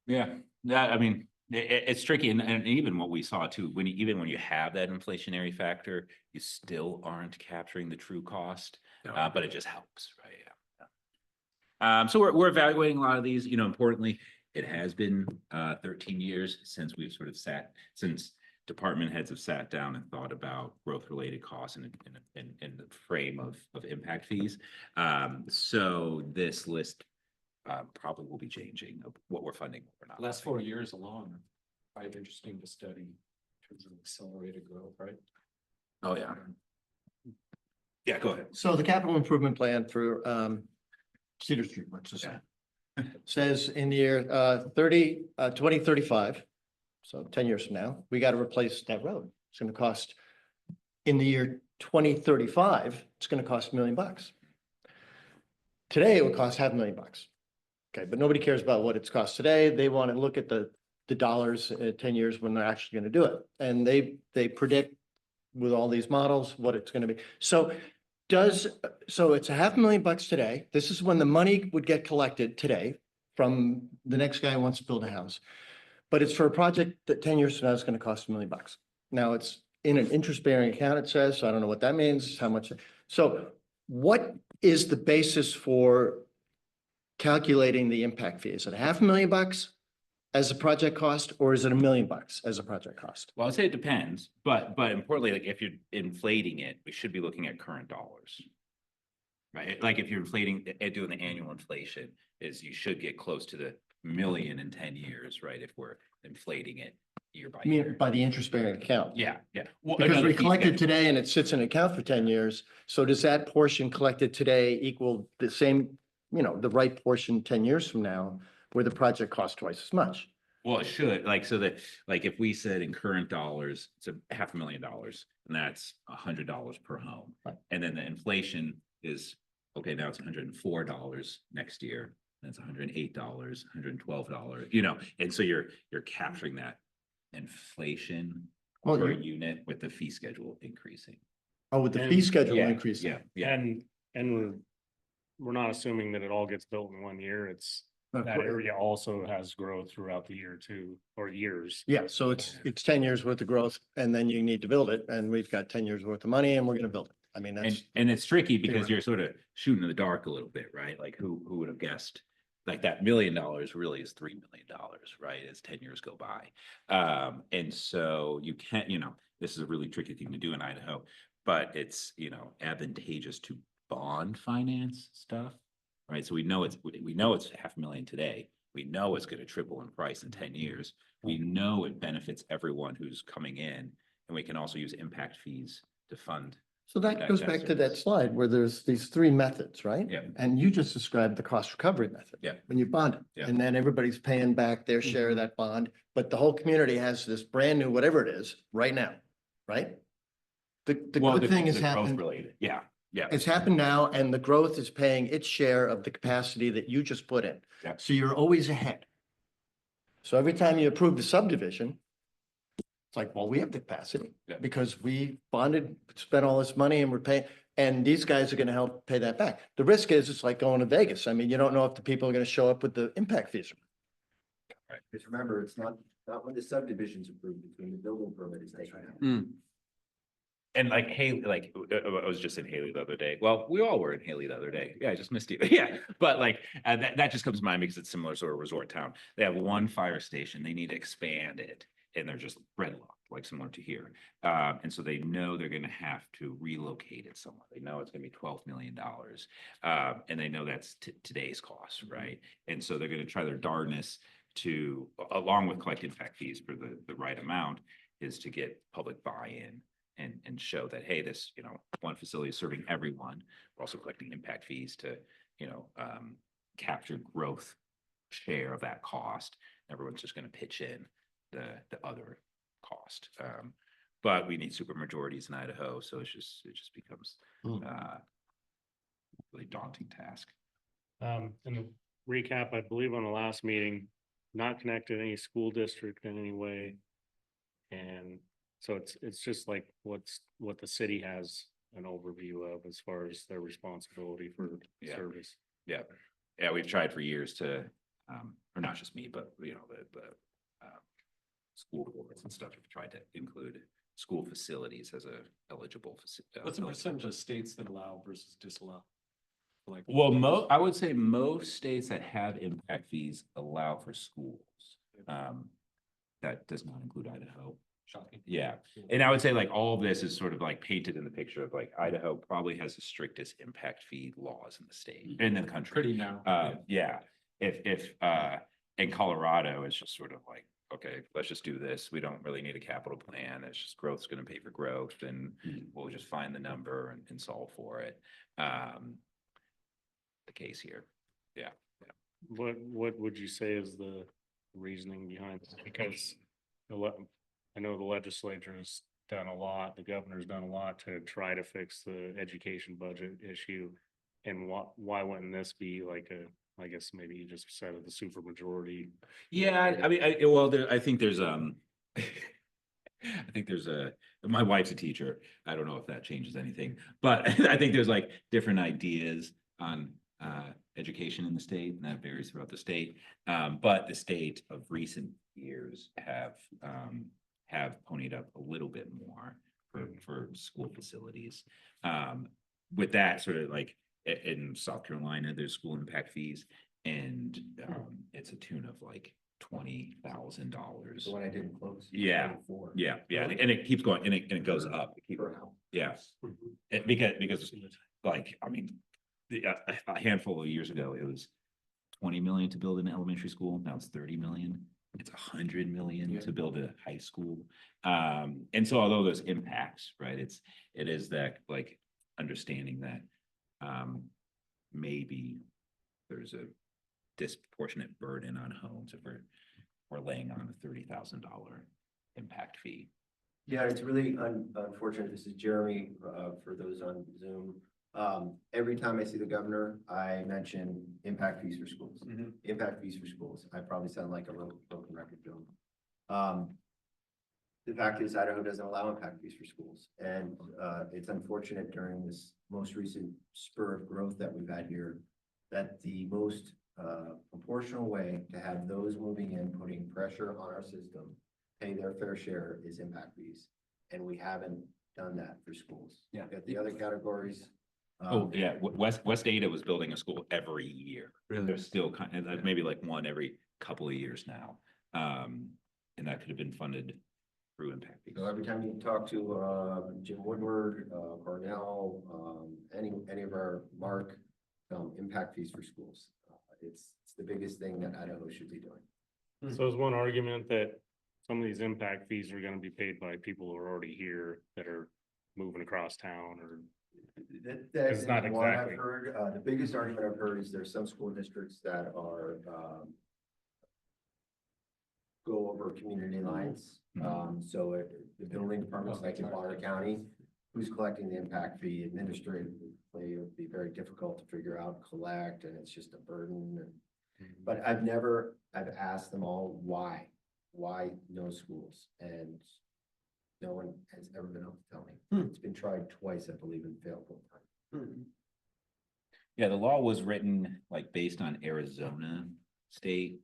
Yeah, I mean, it's tricky, and even what we saw too, when you have that inflationary factor, you still aren't capturing the true cost, but it just helps, right? Yeah. So we're evaluating a lot of these. Importantly, it has been 13 years since we've sort of since department heads have sat down and thought about growth related costs in the frame of impact fees. So this list probably will be changing of what we're funding, what we're not. Last funding. 4 years alone, quite interesting to study in terms of accelerated growth, right? Oh, yeah. Yeah, go ahead. So the capital improvement plan for Cedar Street, let's just say, says in the year 2035, so 10 years from now, we got to replace that road. It's going to cost, in the year 2035, it's going to cost $1 million. Today, it would cost $500,000. Okay, but nobody cares about what it's cost today. They want to look at the dollars in 10 years when they're actually going to do it. And they predict with all these models what it's going to be. So it's $500,000 today. This is when the money would get collected today from the next guy who wants to build a house. But it's for a project that 10 years from now is going to cost $1 million. Now it's in an interest-bearing account, it says, so I don't know what that means, how much. So what is the basis for calculating the impact fee? Is it $500,000 as a project cost, or is it $1 million as a project cost? Well, I'd say it depends, but importantly, like if you're inflating it, we should be looking at current dollars. Right? Like if you're inflating, doing the annual inflation, is you should get close to the million in 10 years, right? If we're inflating it year by I mean, year. by the interest-bearing account. Yeah, yeah. Well, Because another we fee collected schedule. today and it sits in an account for 10 years. So does that portion collected today equal the same, the right portion 10 years from now, where the project costs twice as much? Well, it should, like, so that, like, if we said in current dollars, it's $500,000, and that's $100 per home. Right. And then the inflation is, okay, now it's $104 next year, and it's $108, $112, and so you're capturing that inflation Well, per you- unit with the fee schedule increasing. Oh, with the And- fee schedule Yeah, increase. Yeah, yeah. And we're not assuming that it all gets built in 1 year. It's, that area also has growth throughout the year too, or years. Yeah, so it's 10 years worth of growth and then you need to build it. And we've got 10 years worth of money and we're going to build it. I mean, that's. And it's tricky because Theoretical. you're sort of shooting in the dark a little bit, right? Like who would have guessed? Like that $1 million really is $3 million, right? As 10 years go by. And so you can't, this is a really tricky thing to do in Idaho, but it's, advantageous to bond finance stuff, right? So we know it's $500,000 today. We know it's going to triple in price in 10 years. We know it benefits everyone who's coming in, and we can also use impact fees to fund. So that goes back to that slide where there's these three methods, right? Yeah. And you just described the cost recovery method. Yeah. When you bond it. Yeah. And then everybody's paying back their share of that bond, but the whole community has this brand new, whatever it is, right now, right? The good thing is happening. Related. Yeah, yeah. It's happened now and the growth is paying its share of the capacity that you just put in. Yeah. So you're always ahead. So every time you approve the subdivision, it's like, well, we have the capacity Yeah. because we bonded, spent all this money and we're paying, and these guys are going to help pay that back. The risk is it's like going to Vegas. I mean, you don't know if the people are going to show up with the impact fees. Just remember, it's not when the subdivision's approved, between the building permit is taken. And like Haley, I was just in Haley the other day. Well, we all were in Haley the other day. Yeah, I just missed you. Yeah, but that just comes to mind because it's similar sort of resort town. They have one fire station. They need to expand it, and they're just redlocked, like similar to here. And so they know they're going to have to relocate it somewhere. They know it's going to be $12 million, and they know that's today's cost, right? And so they're going to try their darndest to, along with collecting impact fees for the right amount, is to get public buy-in. And show that, hey, this, one facility is serving everyone. We're also collecting impact fees to, capture growth share of that cost. Everyone's just going to pitch in the other cost. But we need super majorities in Idaho, so it just becomes really daunting task. And to recap, I believe on the last meeting, not connected to any school district in any way. And so it's just like what the city has an overview of as far as their responsibility for service. Yeah. Yeah, we've tried for years to, or not just me, but the school boards and stuff have tried to include school facilities as a eligible. What's the percentage of states that allow versus disallow? Like, Well, I would say most states that have impact fees allow for schools. That does not include Idaho. Shocking. Yeah, and I would say like all of this is sort of like painted in the picture of like Idaho probably has the strictest impact fee laws in the state, in the country. Pretty now. Yeah, if in Colorado, it's just sort of like, okay, let's just do this. We don't really need a capital plan. It's just growth's gonna pay for growth and we'll just find the number and solve for it. The case here. Yeah. What would you say is the reasoning behind this? Because I know the legislature has done a lot, the governor's done a lot to try to fix the education budget issue. And why wouldn't this be like I guess maybe you just said it, the super majority? Yeah, I mean, I think there's I think there's my wife's a teacher. I don't know if that changes anything, but I think there's like different ideas on education in the state, and that varies throughout the state. But the state of recent years have ponied up a little bit more for school facilities. With that sort of like in South Carolina, there's school impact fees, and it's a tune of like $20,000. The one I didn't close. Yeah. Yeah, and it keeps going, and it goes up. Yeah, because like, I mean, a handful of years ago, it was 20 million to build an elementary school. Now it's 30 million. It's 100 million to build a high school. And so although there's impacts, right, it is that like understanding that maybe there's a disproportionate burden on homes if we're laying on a $30,000 impact fee. Yeah, it's really unfortunate. This is Jeremy, for those on Zoom. Every time I see the governor, I mention impact fees for schools. Impact fees for schools. I probably sound like a broken record, Bill. The fact is Idaho doesn't allow impact fees for schools. And it's unfortunate during this most recent spur of growth that we've had here, that the most proportional way to have those moving in, putting pressure on our system, pay their fair share is impact fees. And we haven't done that for schools. Yeah. At the other categories. Oh, yeah, West Ada was building a school every year. Really? There's still kind of maybe like one every couple of years now. And that could have been funded through impact fees. So every time you talk to Jim Woodward, Cornell, any of our Mark, impact fees for schools. It's the biggest thing that Idaho should be doing. So is one argument that some of these impact fees are gonna be paid by people who are already here that are moving across town, or? That It's is not one I've exactly. heard. The biggest argument I've heard is there's some school districts that are go over community lines. So the building departments like in Bonner County, who's collecting the impact fee administratively, it would be very difficult to figure out, collect, and it's just a burden. But I've asked them all why no schools, and no one has ever been able to tell me. It's been tried twice, I believe, and failed both times. Yeah, the law was written like based on Arizona state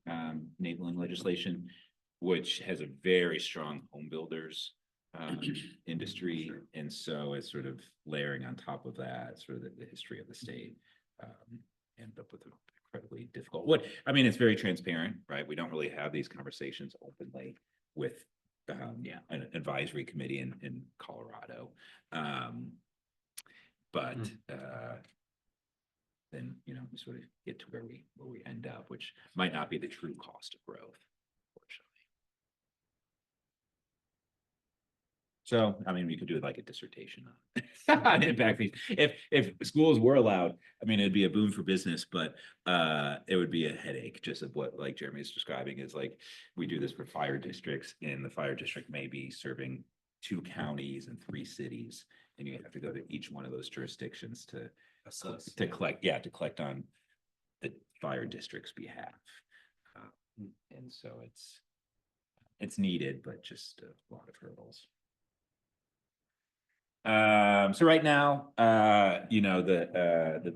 enabling legislation, which has a very strong home builders industry. And so it's sort of layering on top of that, sort of the history of the state, end up with incredibly difficult. I mean, it's very transparent, right? We don't really have these conversations openly with an advisory committee in Colorado. But then, you know, we sort of get to where we end up, which might not be the true cost of growth, fortunately. So, I mean, we could do like a dissertation on impact fees. If schools were allowed, I mean, it'd be a boon for business, but it would be a headache just of what like Jeremy's describing is like, we do this for fire districts, and the fire district may be serving 2 counties and 3 cities. And you have to go to each one of those jurisdictions to collect on the fire district's behalf. And so it's needed, but just a lot of hurdles. So right now, you know,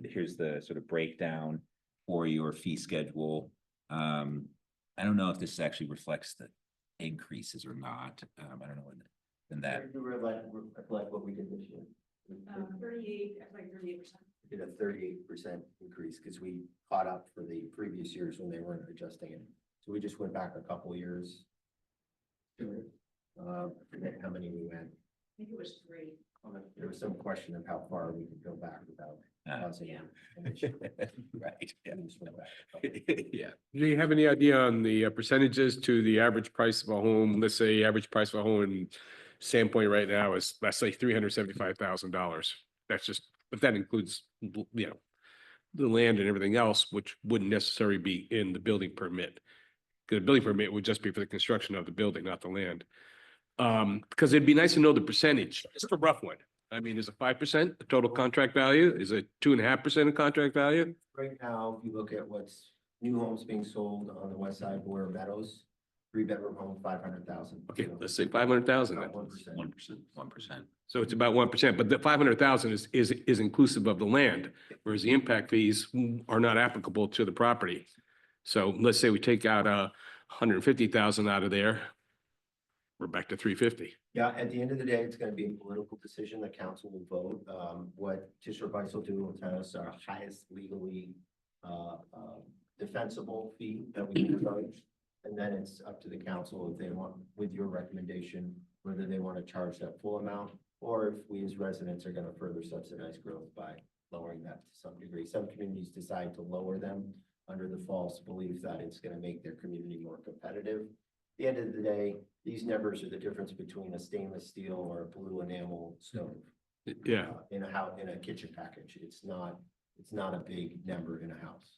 here's the sort of breakdown for your fee schedule. I don't know if this actually reflects the increases or not. I don't know when that. Like what we did this year. 38%. We did a 38% increase because we caught up for the previous years when they weren't adjusting it. So we just went back a couple of years. I forget how many we went. I think it was 3. There was some question of how far we could go back without causing. Yeah. an issue. Right, yeah. We just went back. Yeah. Do you have any idea on the percentages to the average price of a home? Let's say average price of a home in Sandpoint right now is, let's say, $375,000. That's just, but that includes, you know, the land and everything else, which wouldn't necessarily be in the building permit. Because the building permit would just be for the construction of the building, not the land. Because it'd be nice to know the percentage, just a rough one. I mean, is it 5% the total contract value? Is it 2.5% of contract value? Right now, if you look at what's new homes being sold on the west side of Boyer Meadows, 3-bedroom home, 500,000. Okay, let's say 500,000. About 1%. 1%. So it's about 1%, but the 500,000 is inclusive of the land, whereas the impact fees are not applicable to the property. So let's say we take out 150,000 out of there, we're back to 350. Yeah, at the end of the day, it's gonna be a political decision. The council will vote. What Tisha Vice will do will tell us our highest legally defensible fee that we can charge. And then it's up to the council if they want, with your recommendation, whether they want to charge that full amount, or if we as residents are gonna further subsidize growth by lowering that to some degree. Some communities decide to lower them under the false belief that it's gonna make their community more competitive. At the end of the day, these numbers are the difference between a stainless steel or a blue enamel stove. Yeah, In a house, in a kitchen package. It's not a big number in a house.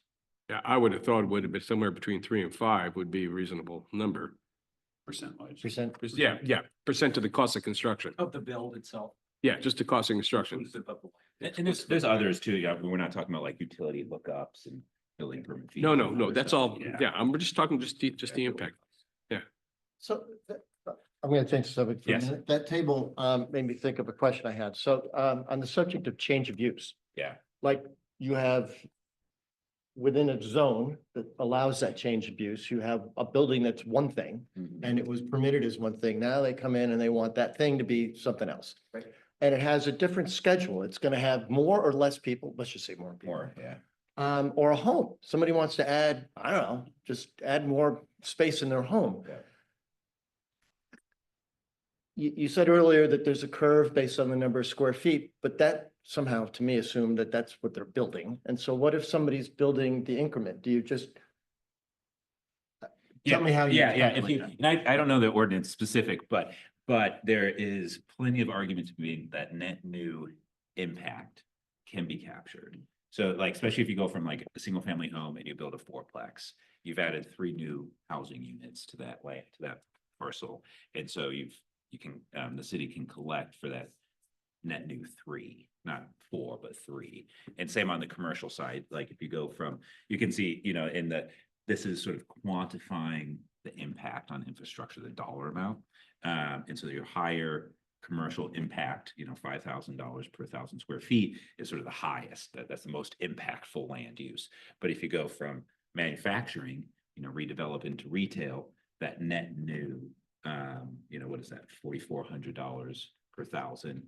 yeah, I would have thought it would have been somewhere between 3 and 5 would be a reasonable number. Percent-wise. Percent. Yeah, yeah, percent of the cost of construction. Of the build itself. Yeah, just the cost of construction. Inclusive of the land. And there's others too, yeah, we're not talking about like utility lookups and building permit fees. No, and other that's stuff. all, yeah, we're just talking just the impact. So I'm going to change the subject for a Yes. minute. That table made me think of a question I had. So on the subject of change of use, Yeah, like you have within a zone that allows that change of use, you have a building that's one thing and it was permitted as one thing. Now they come in and they want that thing to be something else. Right. And it has a different schedule. It's going to have more or less people, let's just say more people. more, yeah. Or a home. Somebody wants to add, I don't know, just add more space in their home. Yeah. You said earlier that there's a curve based on the number of square feet, but that somehow to me assumed that that's what they're building. And so what if somebody's building the increment? Do you just? Tell me how you. Yeah, if calculate you, that. and I don't know the ordinance specific, but there is plenty of arguments being that net new impact can be captured. So like, especially if you go from like a single family home and you build a fourplex, you've added 3 new housing units to that land, to that parcel. And so the city can collect for that net new 3, not 4, but 3. And same on the commercial side, like if you go from, you can see, this is sort of quantifying the impact on infrastructure, the dollar amount. And so your higher commercial impact, $5,000 per 1,000 square feet is sort of the highest. That's the most impactful land use. But if you go from manufacturing, redevelop into retail, that net new, what is that, $4,400 per 1,000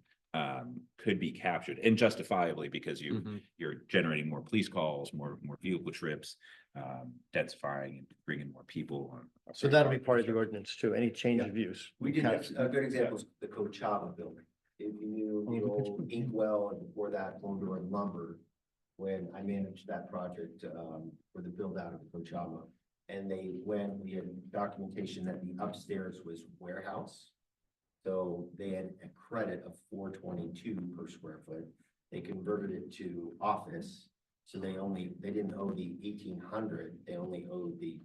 could be captured, and justifiably, because you're generating more police calls, more vehicle trips, densifying and bringing more people on. So that'll be part of the ordinance too, any change Yeah. of use. We did have a good example, is the Coachella building. If you knew the old Inkwell and before that, Londor and Lumber, when I managed that project for the build out of the Coachella. And we had documentation that the upstairs was warehouse. So they had a credit of $422 per square foot. They converted it to office. So they didn't owe the 1,800, they only owed the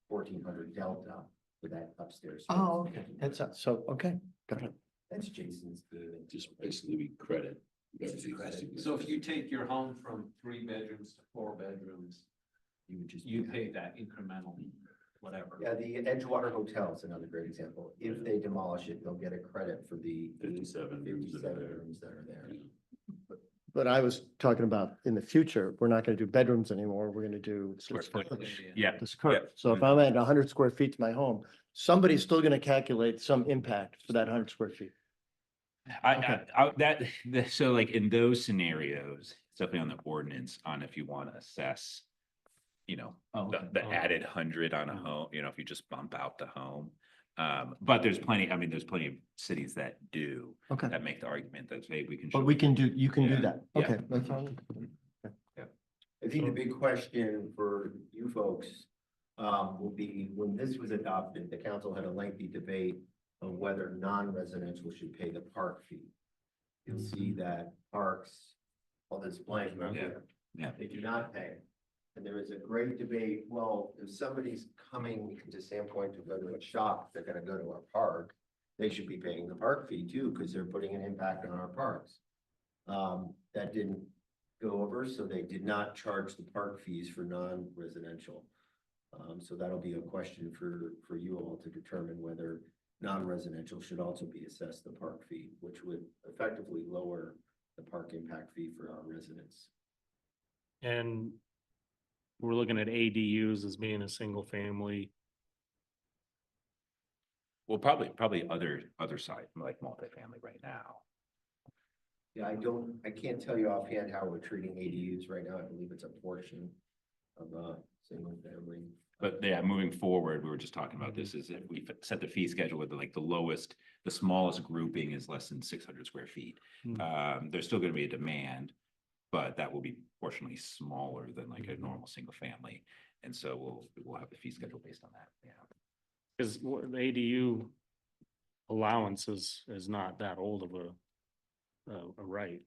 1,400 delta for that upstairs. space. Oh, okay. Okay, got it. That's Jason's team. Just basically credit. So if you take your home from 3 bedrooms to 4 bedrooms, you pay that incremental, whatever. Yeah, the Edgewater Hotel is another great example. If they demolish it, they'll get a credit for the 57 rooms that are there. rooms that are there. But I was talking about in the future, we're not going to do bedrooms anymore. We're going to do. Square foot. Yeah. This curve. So if I'm at 100 square feet to my home, somebody's still going to calculate some impact for that 100 square feet. So like in those scenarios, it's definitely on the ordinance on if you want to assess, the added 100 on a home, if you just bump out the home. But there's plenty, I mean, there's plenty of cities that do, Okay, that make the argument that, hey, we can. but show we can do, you can do Yeah, that. yeah. Okay, that's fine. I think the big question for you folks will be, when this was adopted, the council had a lengthy debate on whether non-residential should pay the park fee. You'll see that parks, all this blank Yeah. there. Yeah. They do not pay. And there is a great debate, well, if somebody's coming to Sandpoint to go to a shop, they're gonna go to our park, they should be paying the park fee too, because they're putting an impact on our parks. That didn't go over, so they did not charge the park fees for non-residential. So that'll be a question for you all to determine whether non-residential should also be assessed the park fee, which would effectively lower the park impact fee for our residents. And we're looking at ADUs as being a single family. Well, probably other side, like multifamily right now. Yeah, I can't tell you offhand how we're treating ADUs right now. I believe it's a portion of a single family. But yeah, moving forward, we were just talking about this, is if we set the fee schedule with like the lowest, the smallest grouping is less than 600 square feet. There's still gonna be a demand, but that will be proportionally smaller than like a normal single family. And so we'll have the fee schedule based on that, yeah. Cause the ADU allowance is not that old of a right.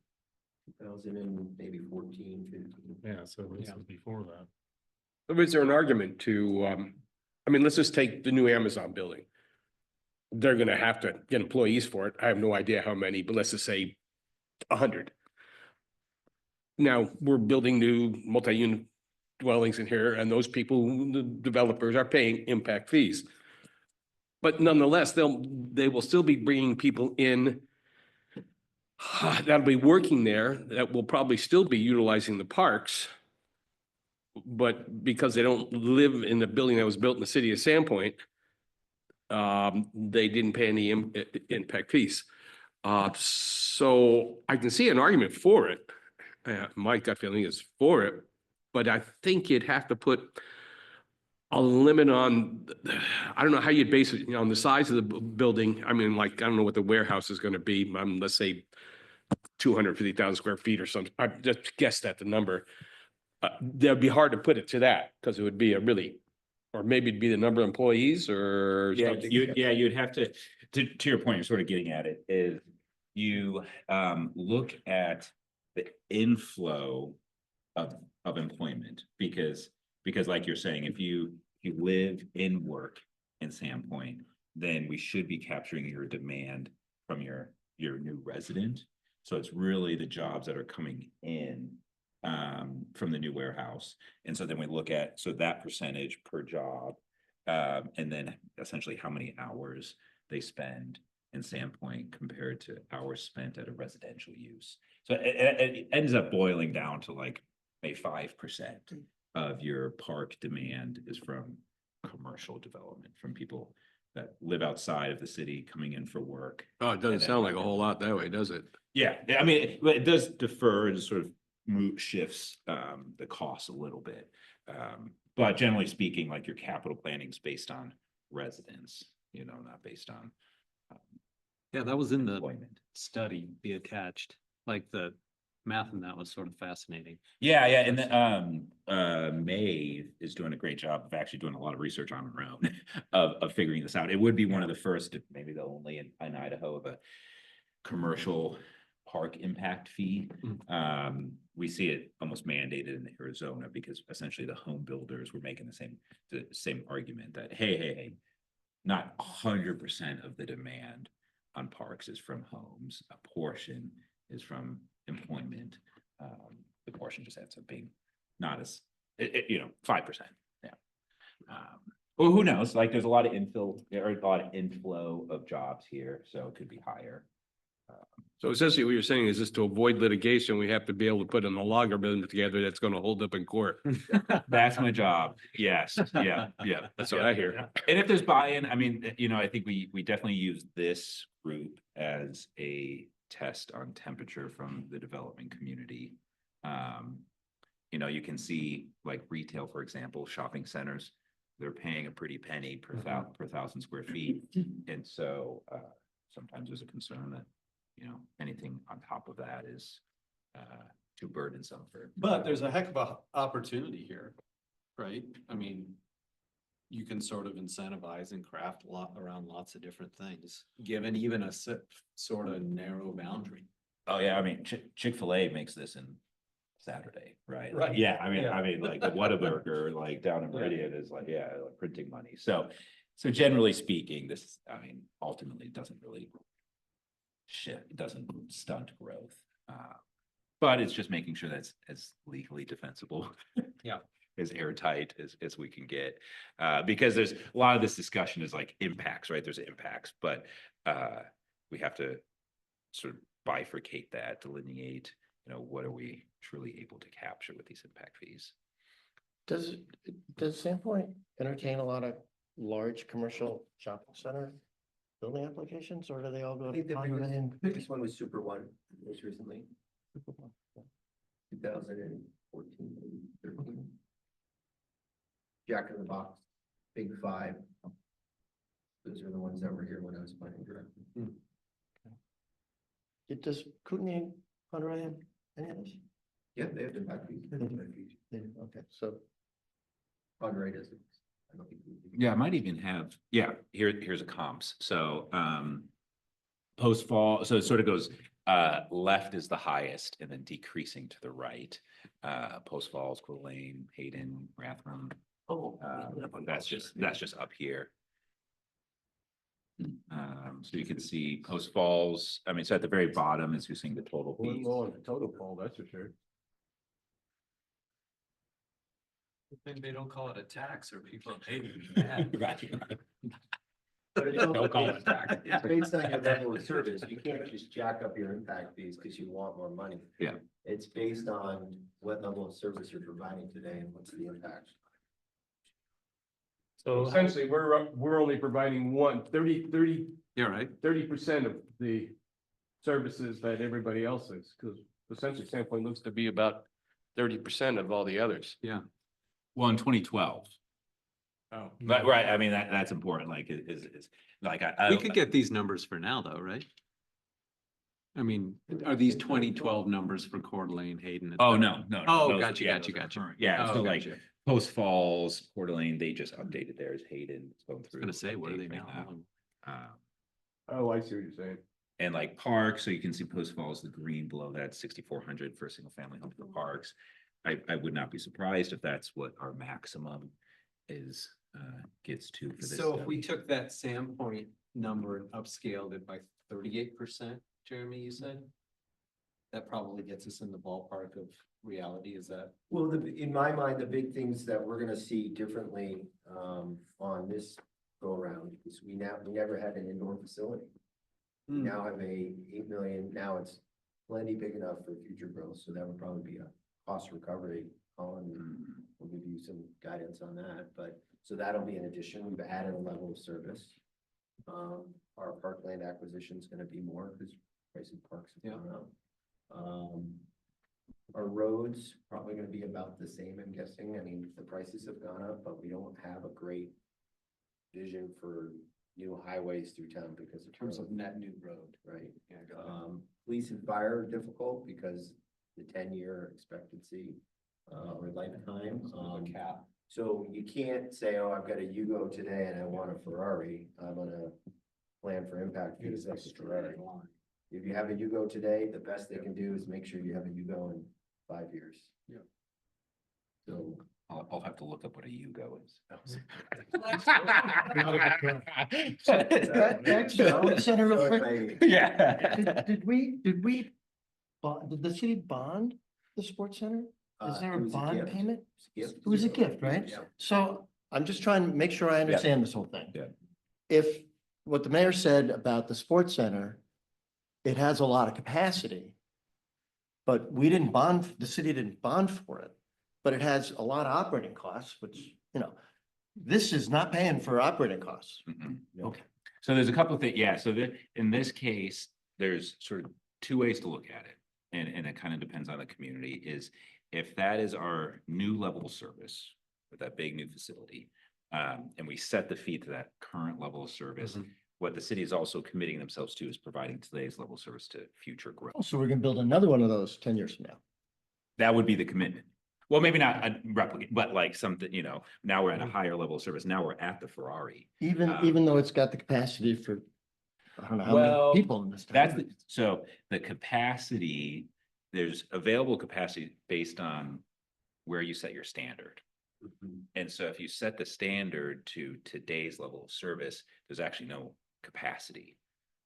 2000 and maybe 14, 15. Yeah, so this was before that. So is there an argument to, I mean, let's just take the new Amazon building. They're gonna have to get employees for it. I have no idea how many, but let's just say 100. Now, we're building new multi-unit dwellings in here, and those people, the developers are paying impact fees. But nonetheless, they will still be bringing people in that'll be working there, that will probably still be utilizing the parks. But because they don't live in the building that was built in the city of Sandpoint, they didn't pay any impact fees. So I can see an argument for it. My gut feeling is for it, but I think you'd have to put a limit on, I don't know how you'd base it, on the size of the building. I mean, like, I don't know what the warehouse is gonna be, let's say 250,000 square feet or something. I just guessed at the number. That'd be hard to put it to that, because it would be a really, or maybe it'd be the number of employees or. Yeah, something. you'd have to your point, you're sort of getting at it, is you look at the inflow of employment, because like you're saying, if you live in work in Sandpoint, then we should be capturing your demand from your new resident. So it's really the jobs that are coming in from the new warehouse. And so then we look at, so that percentage per job, and then essentially how many hours they spend in Sandpoint compared to hours spent at a residential use. So it ends up boiling down to like a 5% of your park demand is from commercial development, from people that live outside of the city coming in for work. Oh, it doesn't sound like a whole lot that way, does it? Yeah, I mean, it does defer and sort of shifts the cost a little bit. But generally speaking, like your capital planning is based on residents, not based on Yeah, that was in the employment. study, be attached, like the math in that was sort of fascinating. Yeah, and then Maeve is doing a great job of actually doing a lot of research on her own of figuring this out. It would be one of the first, maybe the only in Idaho, of a commercial park impact fee. We see it almost mandated in Arizona, because essentially the home builders were making the same argument that, hey, not 100% of the demand on parks is from homes. A portion is from employment. The portion just ends up being not as, 5%. Yeah. Well, who knows? Like, there's a lot of infill, or a lot of inflow of jobs here, so it could be higher. So essentially what you're saying is just to avoid litigation, we have to be able to put an algorithm together that's gonna hold up in court. That's my job. Yes, yeah. That's what I hear. And if there's buy-in, I mean, I think we definitely use this group as a test on temperature from the development community. You can see like retail, for example, shopping centers. they're paying a pretty penny per thousand square feet. And so, sometimes there's a concern that, anything on top of that is, too burdensome for. But there's a heck of a opportunity here, right? I mean, you can sort of incentivize and craft a lot around lots of different things, given even a sort of narrow boundary. Oh, yeah, I mean, Chick-fil-A makes this in Saturday, right? Right. Yeah, I mean, like the Whataburger, like down in Meridian is like, like printing money. So generally speaking, this, I mean, ultimately it doesn't really it doesn't stunt growth. But it's just making sure that's as legally defensible. Yeah. As airtight as we can get. Because there's a lot of this discussion is like impacts, right? There's impacts, but we have to sort of bifurcate that, delineate, what are we truly able to capture with these impact fees? Does Sandpoint entertain a lot of large commercial shopping center building applications, or do they all go I to think the condominium? biggest one was Super One most recently. 2014, 13. Jack in the Box, Big Five. Those are the ones that were here when I was planning director. Does Kootenai, Conroy have any of this? Yeah, they have impact fees. They do, okay, so. Conroy doesn't. I don't think. Yeah, I might even have, here's a comps. So post fall, so it sort of goes left is the highest and then decreasing to the right. Post Falls, Coeur d'Alene, Hayden, Rathdrum. Oh. That's just up here. So you can see Post Falls, I mean, so at the very bottom is you're seeing the total fees. the total poll, that's for sure. Then they don't call it a tax or people hate it. Right. But it's also Don't call it tax. it's based on your level of service. You can't just jack up your impact fees because you want more money. Yeah. It's based on what level of service you're providing today and what's the impact. So essentially, we're only providing 30% Yeah, right. of the services that everybody else is, because essentially Sandpoint looks to be about 30% of all the others. Yeah. Well, in 2012, Oh. but right, I mean, that's important, like, is like, I. We could get these numbers for now, though, right? I mean, are these 2012 numbers for Coeur d'Alene, Hayden? et Oh, cetera? no. Oh, those- gotcha, yeah, gotcha, those are gotcha. current. Yeah, Oh, so like gotcha. Post Falls, Coeur d'Alene, they just updated theirs, Hayden. It's going I was through gonna say, what are update they right now? Oh, I see what you're saying. And like Park, so you can see Post Falls, the green below that, 6,400 for a single family home for parks. I would not be surprised if that's what our maximum is, gets to for this. So if we took that Sandpoint number and upscaled it by 38%, Jeremy, you said? That probably gets us in the ballpark of reality, is that? Well, in my mind, the big things that we're gonna see differently on this go around is we never had an indoor facility. We now have a 8 million, now it's plenty big enough for future growth, so that would probably be a cost recovery. Colin will give you some guidance on that, but so that'll be an addition. We've added a level of service. Our parkland acquisition is gonna be more because price of parks have gone up. Our roads probably gonna be about the same, I'm guessing. I mean, the prices have gone up, but we don't have a great vision for new highways through town because In terms of net new road. right? Yeah, got it. Police and fire are difficult because the 10-year expectancy or lifetime. Cap. So you can't say, oh, I've got a Yugo today and I want a Ferrari. I'm gonna plan for impact fees like a Ferrari. If you have a Yugo today, the best they can do is make sure you have a Yugo in 5 years. Yeah. So. I'll have to look up what a Yugo is. Center real quick. Yeah. Did the city bond the sports center? Is there a bond payment? It was a gift, right? Yeah. So I'm just trying to make sure I understand this whole thing. Yeah. If what the mayor said about the sports center, it has a lot of capacity. But we didn't bond, the city didn't bond for it, but it has a lot of operating costs, which, this is not paying for operating costs. Mhm. Okay. So there's a couple of things, so in this case, there's sort of two ways to look at it. And it kind of depends on the community, is if that is our new level of service with that big new facility, And we set the fee to that current level of service. Mhm. What the city is also committing themselves to is providing today's level of service to future growth. Oh, so we're gonna build another one of those 10 years from now. That would be the commitment. Well, maybe not a replicate, but like something, now we're at a higher level of service. Now we're at the Ferrari. Even though it's got the capacity for, I don't know how Well, many people in this That's, town. so the capacity, there's available capacity based on where you set your standard. And so if you set the standard to today's level of service, there's actually no capacity.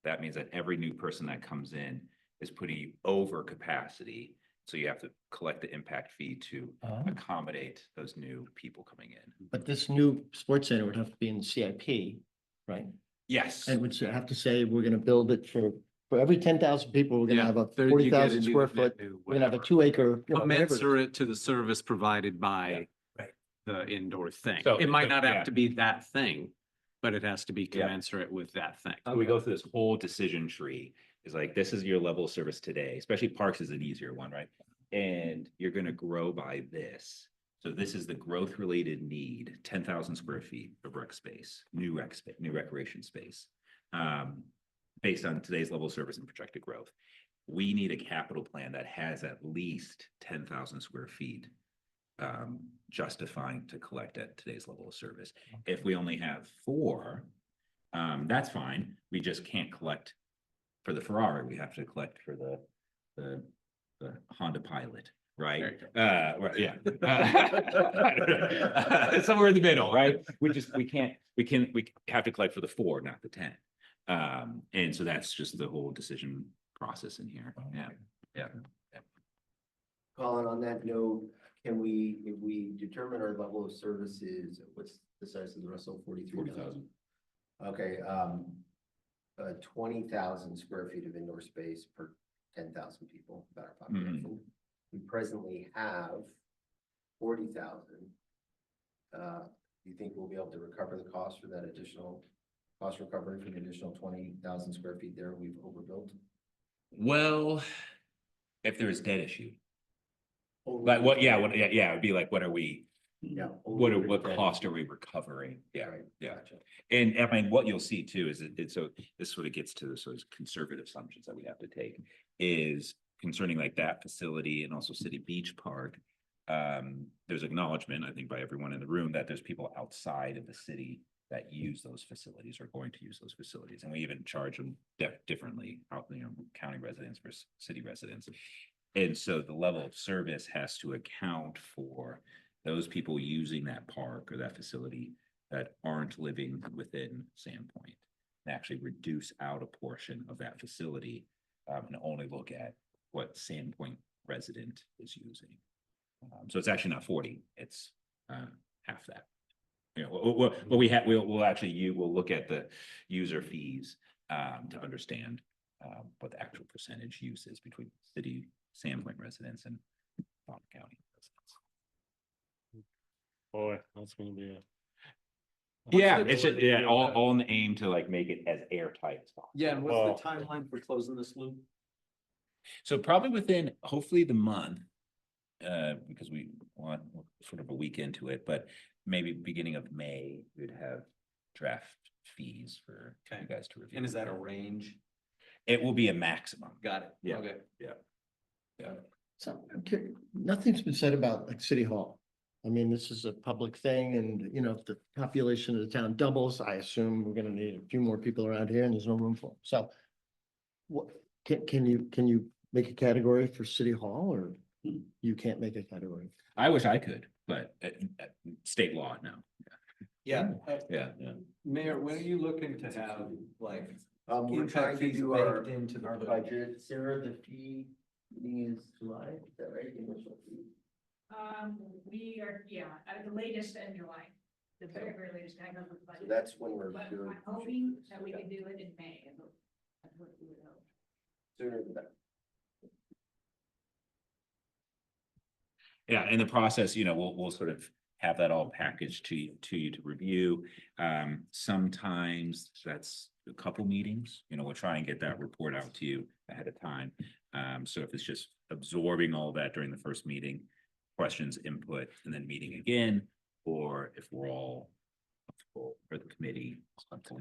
That means that every new person that comes in is putting you over capacity. So you have to collect the impact fee to Oh. accommodate those new people coming in. But this new sports center would have to be in the CIP, right? Yes. And would have to say, we're gonna build it for every 10,000 people, we're gonna Yeah, have a there you get 40,000 into square the foot, new we're gonna have a whatever. 2 acre. you know, whatever it is. Commensurate to the service provided by Right. the indoor thing. So- It might so, not yeah. have to be that thing, but it has to be Yeah. commensurate with that thing. So we go through this whole decision tree. Is like, this is your level of service today, especially parks is an easier one, right? And you're gonna grow by this. So this is the growth related need, 10,000 square feet of rec space, new recreation space. Based on today's level of service and projected growth. We need a capital plan that has at least 10,000 square feet. Justifying to collect at today's level of service. If we only have 4, that's fine. We just can't collect for the Ferrari. We have to collect for the Honda Pilot, right? Right, yeah. Somewhere in the middle, right? We have to collect for the 4, not the 10. And so that's just the whole decision process in here. Yeah. Colin, on that note, if we determine our level of services, what's the size of the Russell, 43,000? Okay, 20,000 square feet of indoor space per 10,000 people, about our population. We presently have 40,000. Do you think we'll be able to recover the cost for that additional cost recovery for the additional 20,000 square feet there we've overbuilt? Well, if there is debt issue, Only like what, with yeah, debt. it'd be like, what are we, Yeah. what only with debt cost issue. are we recovering? Yeah, Right, yeah. gotcha. And I mean, what you'll see too is so this sort of gets to the sort of conservative assumptions that we have to take is concerning like that facility and also City Beach Park. There's acknowledgement, I think, by everyone in the room that there's people outside of the city that use those facilities or going to use those facilities. And we even charge them differently, county residents versus city residents. And so the level of service has to account for those people using that park or that facility that aren't living within Sandpoint. And actually reduce out a portion of that facility and only look at what Sandpoint resident is using. So it's actually not 40, it's half that. We'll look at the user fees to understand what the actual percentage use is between city Sandpoint residents and Bonner County residents. Boy, that's gonna be a. Yeah, it's just, all in the aim to like make it as airtight as possible. Yeah, and Well- what's the timeline for closing this loop? So probably within, hopefully the month, because we want sort of a week into it, but maybe beginning of May, we'd have draft fees for you guys to review. And is that a range? It will be a maximum. Got it. Yeah. Okay. So, okay, nothing's been said about like City Hall. I mean, this is a public thing and, you know, if the population of the town doubles, I assume we're gonna need a few more people around here and there's no room for them. So what, can you make a category for City Hall or you can't make a category? I wish I could, but state law, no. Yeah. Yeah. Mayor, when are you looking to have like? We're Impact trying to fees do baked into the our budget. budget. Sarah, the fee is July, is that right? Initial fee. We are, at the latest in July, the very, very latest, I remember. So that's when we're But doing. I'm hoping that we can do it in May. That's what we would hope. Sooner the better. Yeah, in the process, we'll sort of have that all packaged to you to review. Sometimes that's a couple meetings, we'll try and get that report out to you ahead of time. So if it's just absorbing all that during the first meeting, questions, input, and then meeting again, or if we're all for the committee.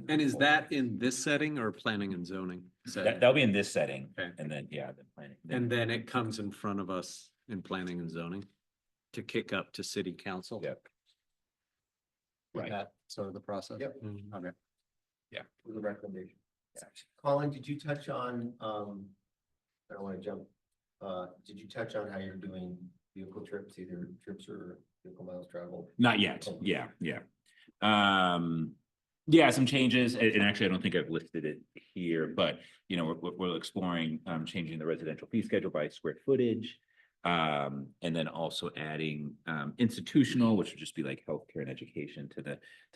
And is that in this setting or planning and zoning? setting? That'll be in this setting, Okay. and then, yeah, the planning. And then it comes in front of us in planning and zoning to kick up to city council? Yep. Is Right. that sort of the process? Yep. Okay. With a recommendation. Colin, did you touch on, I don't want to jump, did you touch on how you're doing vehicle trips, either trips or vehicle miles traveled? Not yet, yeah, yeah. Yeah, some changes, and actually, I don't think I've listed it here, but, you know, we're exploring, changing the residential fee schedule by square footage. And then also adding, institutional, which would just be like healthcare and education to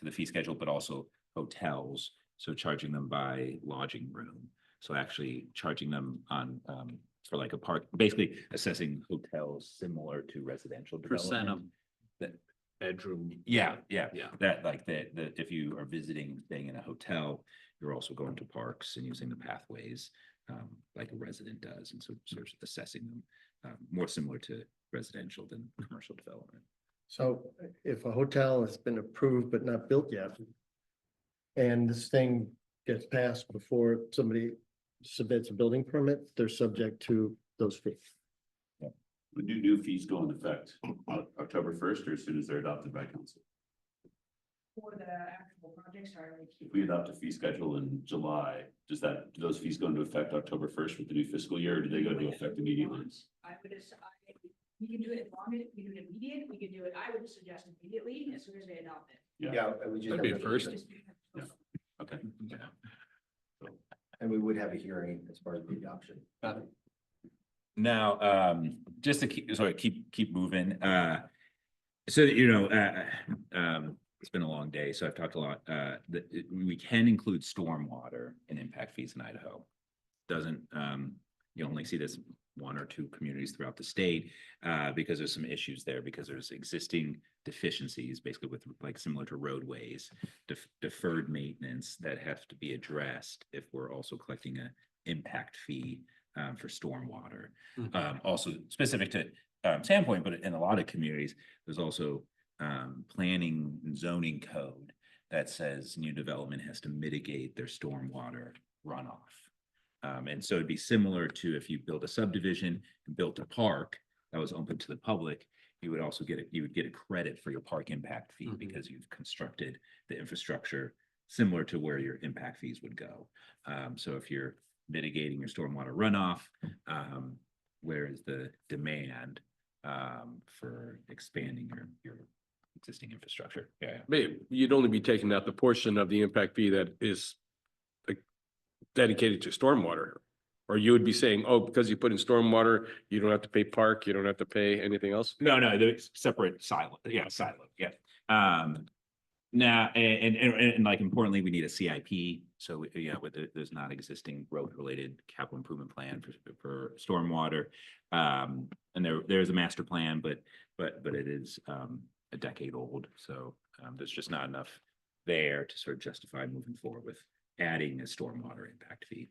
the fee schedule, but also hotels. So charging them by lodging room. So actually charging them on, for like a park, basically assessing hotels similar to residential Percent of development. That, bedroom. yeah, Yeah. that like if you are visiting, and staying in a hotel, you're also going to parks and using the pathways, like a resident does, and so sort of assessing them, more similar to residential than commercial development. So if a hotel has been approved but not built yet, and this thing gets passed before somebody submits a building permit, they're subject to those fees. Would new fees go into effect October 1st or as soon as they're adopted by council? For the actual projects, are If we adopt a fee schedule in July, do those fees go into effect October 1st with the new fiscal year, or do they go into effect immediately? I would just, we can do it as long as we do it immediate, we can do it, I would suggest immediately, as soon as they adopt it. Yeah, and we just. That'd be have a first. Yeah. Okay. And we would have a hearing as part of the adoption. Got it. Now, just to keep moving, so, you know, it's been a long day, so I've talked a lot, we can include stormwater and impact fees in Idaho. Doesn't, you only see this one or two communities throughout the state, because there's some issues there, because there's existing deficiencies, basically with like similar to roadways, deferred maintenance that have to be addressed if we're also collecting a impact fee for stormwater. Also specific to Sandpoint, but in a lot of communities, there's also planning and zoning code that says new development has to mitigate their stormwater runoff. And so it'd be similar to if you built a subdivision and built a park that was open to the public, you would also get a credit for your park impact fee because you've constructed the infrastructure similar to where your impact fees would go. So if you're mitigating your stormwater runoff, where is the demand for expanding your existing infrastructure? Yeah. Maybe you'd only be taking out the portion of the impact fee that is like dedicated to stormwater. Or you would be saying, oh, because you put in stormwater, you don't have to pay park, you don't have to pay anything else? No, they're separate silo. Yeah, silo. Yeah. Now, and like importantly, we need a CIP. So there's not existing growth related capital improvement plan for stormwater. And there's a master plan, but it is a decade old. So there's just not enough there to sort of justify moving forward with adding a stormwater impact fee.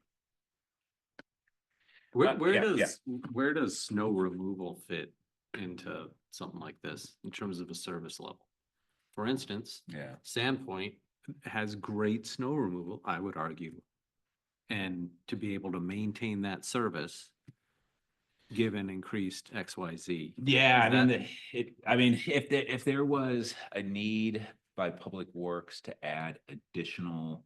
Where does snow removal fit into something like this in terms of a service level? For instance, Sandpoint has great snow removal, I would argue. And to be able to maintain that service, given increased XYZ. Yeah, I mean, if there was a need by Public Works to add additional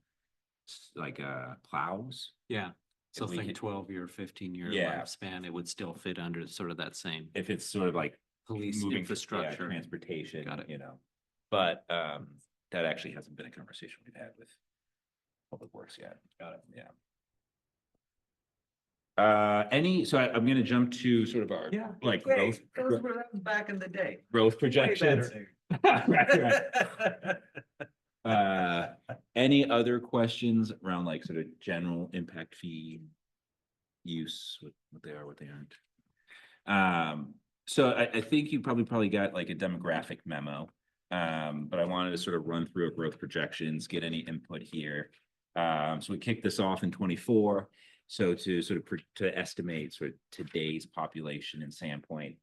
like plows. Yeah. So If we think could- 12-year, 15-year Yeah. lifespan, it would still fit under sort of that same If it's sort of like police moving infrastructure. transportation, Got it. you know. But that actually hasn't been a conversation we've had with Public Works yet. Got it. Yeah. So I'm gonna jump to sort of our like growth back in the day. growth projections. Right. Any other questions around like sort of general impact fee use, what they are, what they aren't? So I think you probably got like a demographic memo. But I wanted to sort of run through our growth projections, get any input here. So we kicked this off in 24. So to sort of to estimate sort of today's population in Sandpoint,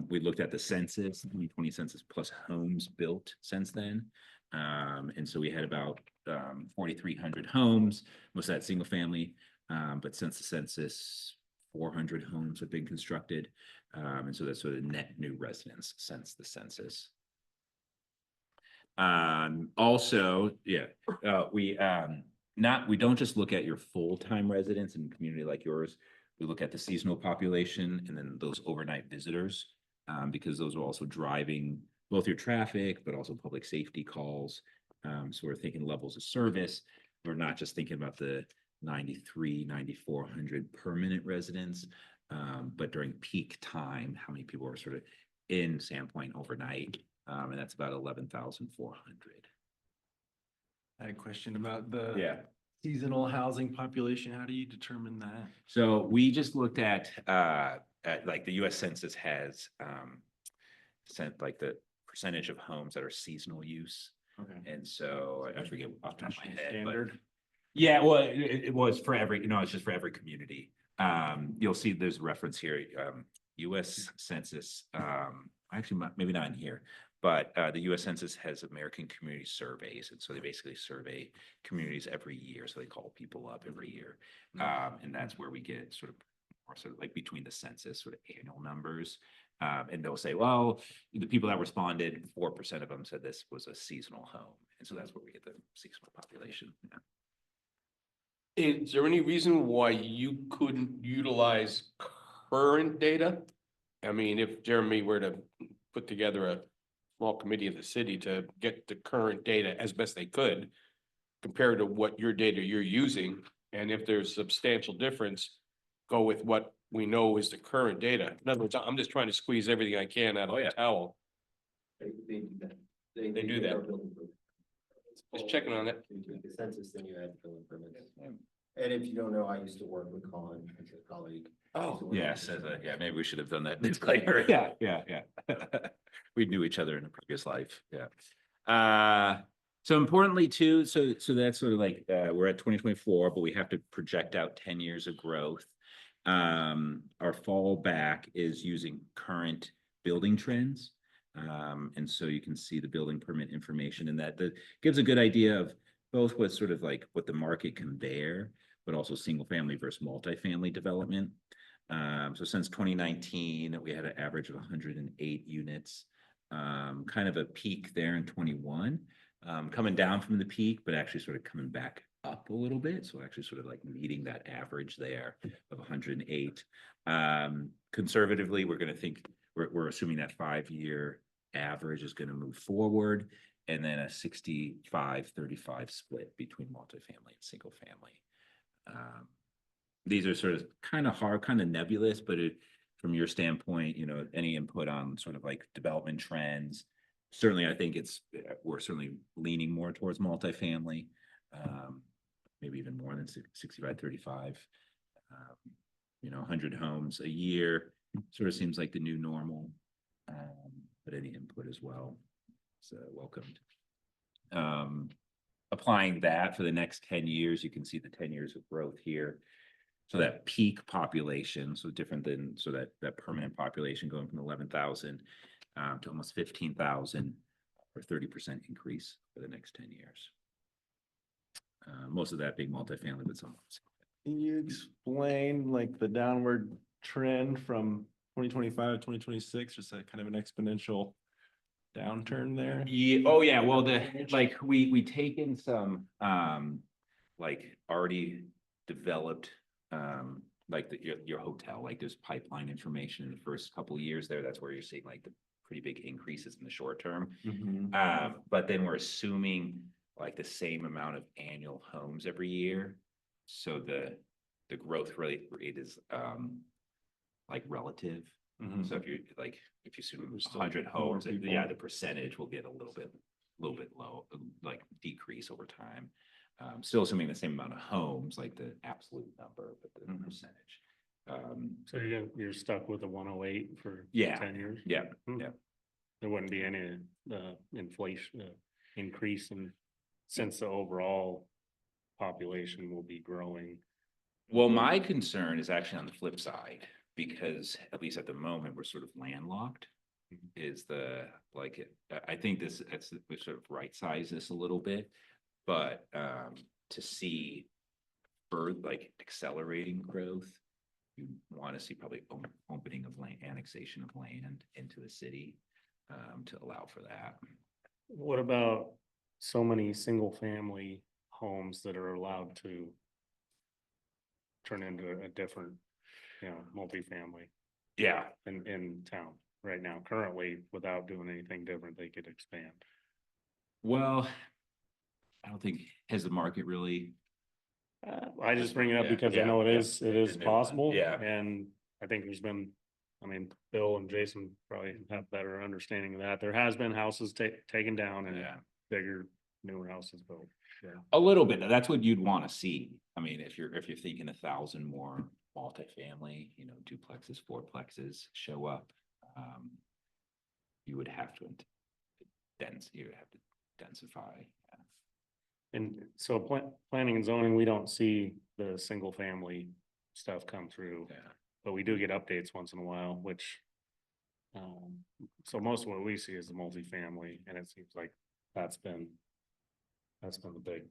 we looked at the census, 2020 census plus homes built since then. And so we had about 4,300 homes, most of that single family. But since the census, 400 homes have been constructed. And so that's sort of net new residents since the census. Also, we don't just look at your full-time residents in a community like yours. We look at the seasonal population and then those overnight visitors, because those are also driving both your traffic, but also public safety calls. So we're thinking levels of service. We're not just thinking about the 9,400 permanent residents, but during peak time, how many people are sort of in Sandpoint overnight? And that's about 11,400. I had a question about the seasonal housing population. How do you determine that? So we just looked at like the US Census has sent like the percentage of homes that are seasonal use. Okay. And so I forget off the top of my head, but Standard. yeah, well, it was for every, it's just for every community. You'll see there's a reference here, US Census, actually maybe not in here, but the US Census has American Community Surveys. And so they basically survey communities every year. So they call people up every year. And that's where we get sort of like between the census sort of annual numbers. And they'll say, well, the people that responded, 4% of them said this was a seasonal home. And so that's where we get the seasonal population. Yeah. Is there any reason why you couldn't utilize current data? I mean, if Jeremy were to put together a small committee of the city to get the current data as best they could, compared to what your data you're using, and if there's substantial difference, go with what we know is the current data. In other words, I'm just trying to squeeze everything I can out of the towel. They do that. They do that. are building permits. Just checking on it. You do the census, then you add building permits. And if you don't know, I used to work with Colin as a colleague. Oh, yes, maybe we should have done that disclaimer. Yeah. We knew each other in a previous life. Yeah. So importantly too, so that's sort of like, we're at 2024, but we have to project out 10 years of growth. Our fallback is using current building trends. And so you can see the building permit information, and that gives a good idea of both what's sort of like what the market can bear, but also single family versus multifamily development. So since 2019, we had an average of 108 units, kind of a peak there in 21, coming down from the peak, but actually sort of coming back up a little bit. So actually sort of like meeting that average there of 108. Conservatively, we're going to think, we're assuming that 5-year average is going to move forward, and then a 65-35 split between multifamily and single family. These are sort of kind of hard, kind of nebulous, but from your standpoint, any input on sort of like development trends? Certainly, I think we're certainly leaning more towards multifamily, maybe even more than 65-35. 100 homes a year sort of seems like the new normal, but any input as well is welcomed. Applying that for the next 10 years, you can see the 10 years of growth here. So that peak population, so different than, so that permanent population going from 11,000 to almost 15,000, or 30% increase for the next 10 years. Most of that being multifamily, but some. Can you explain like the downward trend from 2025 to 2026, just a kind of an exponential downturn there? Yeah. Oh yeah. Well, we take in some like already developed like your hotel, like there's pipeline information in the first couple of years there. That's where you're seeing like the pretty big increases in the short term. But then we're assuming like the same amount of annual homes every year. So the growth rate is like relative. So if you assume 100 homes, the percentage will get a little bit low, like decrease over time. Still assuming the same amount of homes, like the absolute number, but the percentage. So you're stuck with a 108 for 10 years? Yeah. There wouldn't be any inflation increase since the overall population will be growing. Well, my concern is actually on the flip side, because at least at the moment, we're sort of landlocked. is I think we sort of right size this a little bit, but to see further like accelerating growth, you want to see probably opening of land, annexation of land into the city to allow for that. What about so many single family homes that are allowed to turn into a different, multifamily Yeah, in town right now? Currently, without doing anything different, they could expand. well, I don't think, has the market really? I just bring it up Yeah, because I yeah, know it yeah. is It's a new one, possible. yeah. And I think there's been, Bill and Jason probably have better understanding of that. There has been houses taken down and Yeah. bigger, newer houses built. Yeah. A little bit, that's what you'd want to see. I mean, if you're thinking 1,000 more multifamily, duplexes, fourplexes show up. You would have to densify. Yeah. And so planning and zoning, we don't see the single family stuff come through, Yeah. but we do get updates once in a while, which. So most of what we see is the multifamily, and it seems like that's been the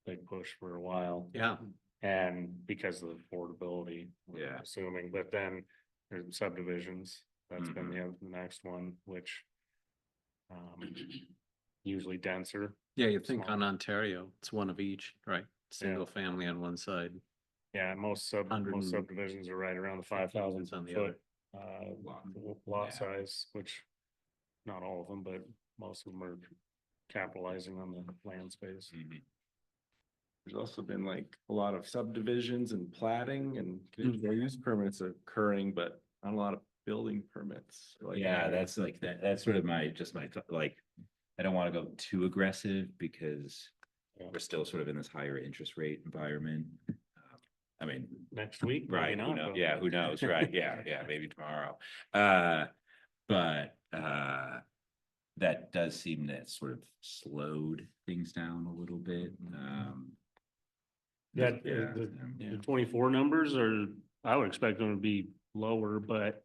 big push for a while. Yeah. And because of the affordability, we're Yeah. assuming, but then there's subdivisions, that's been the next one, which. Usually denser. Yeah, you think Small. on Ontario, it's one of each, right? Single family on one side. Yeah, most subdivisions are right around the 5,000 on the foot Lot. lot Yeah. size, which not all of them, but most of them are capitalizing on the land space. There's also been like a lot of subdivisions and platting and conditional use permits occurring, but not a lot of building permits. Like, Yeah, that's like that's sort of my like, I don't want to go too aggressive because Yeah. we're still sort of in this higher interest rate environment. I mean, Next week, maybe right, not, but- yeah, who knows, right, yeah, maybe tomorrow. But that does seem that sort of slowed things down a little bit. Yeah, Yeah, the 24 numbers are, I would expect them to be lower, but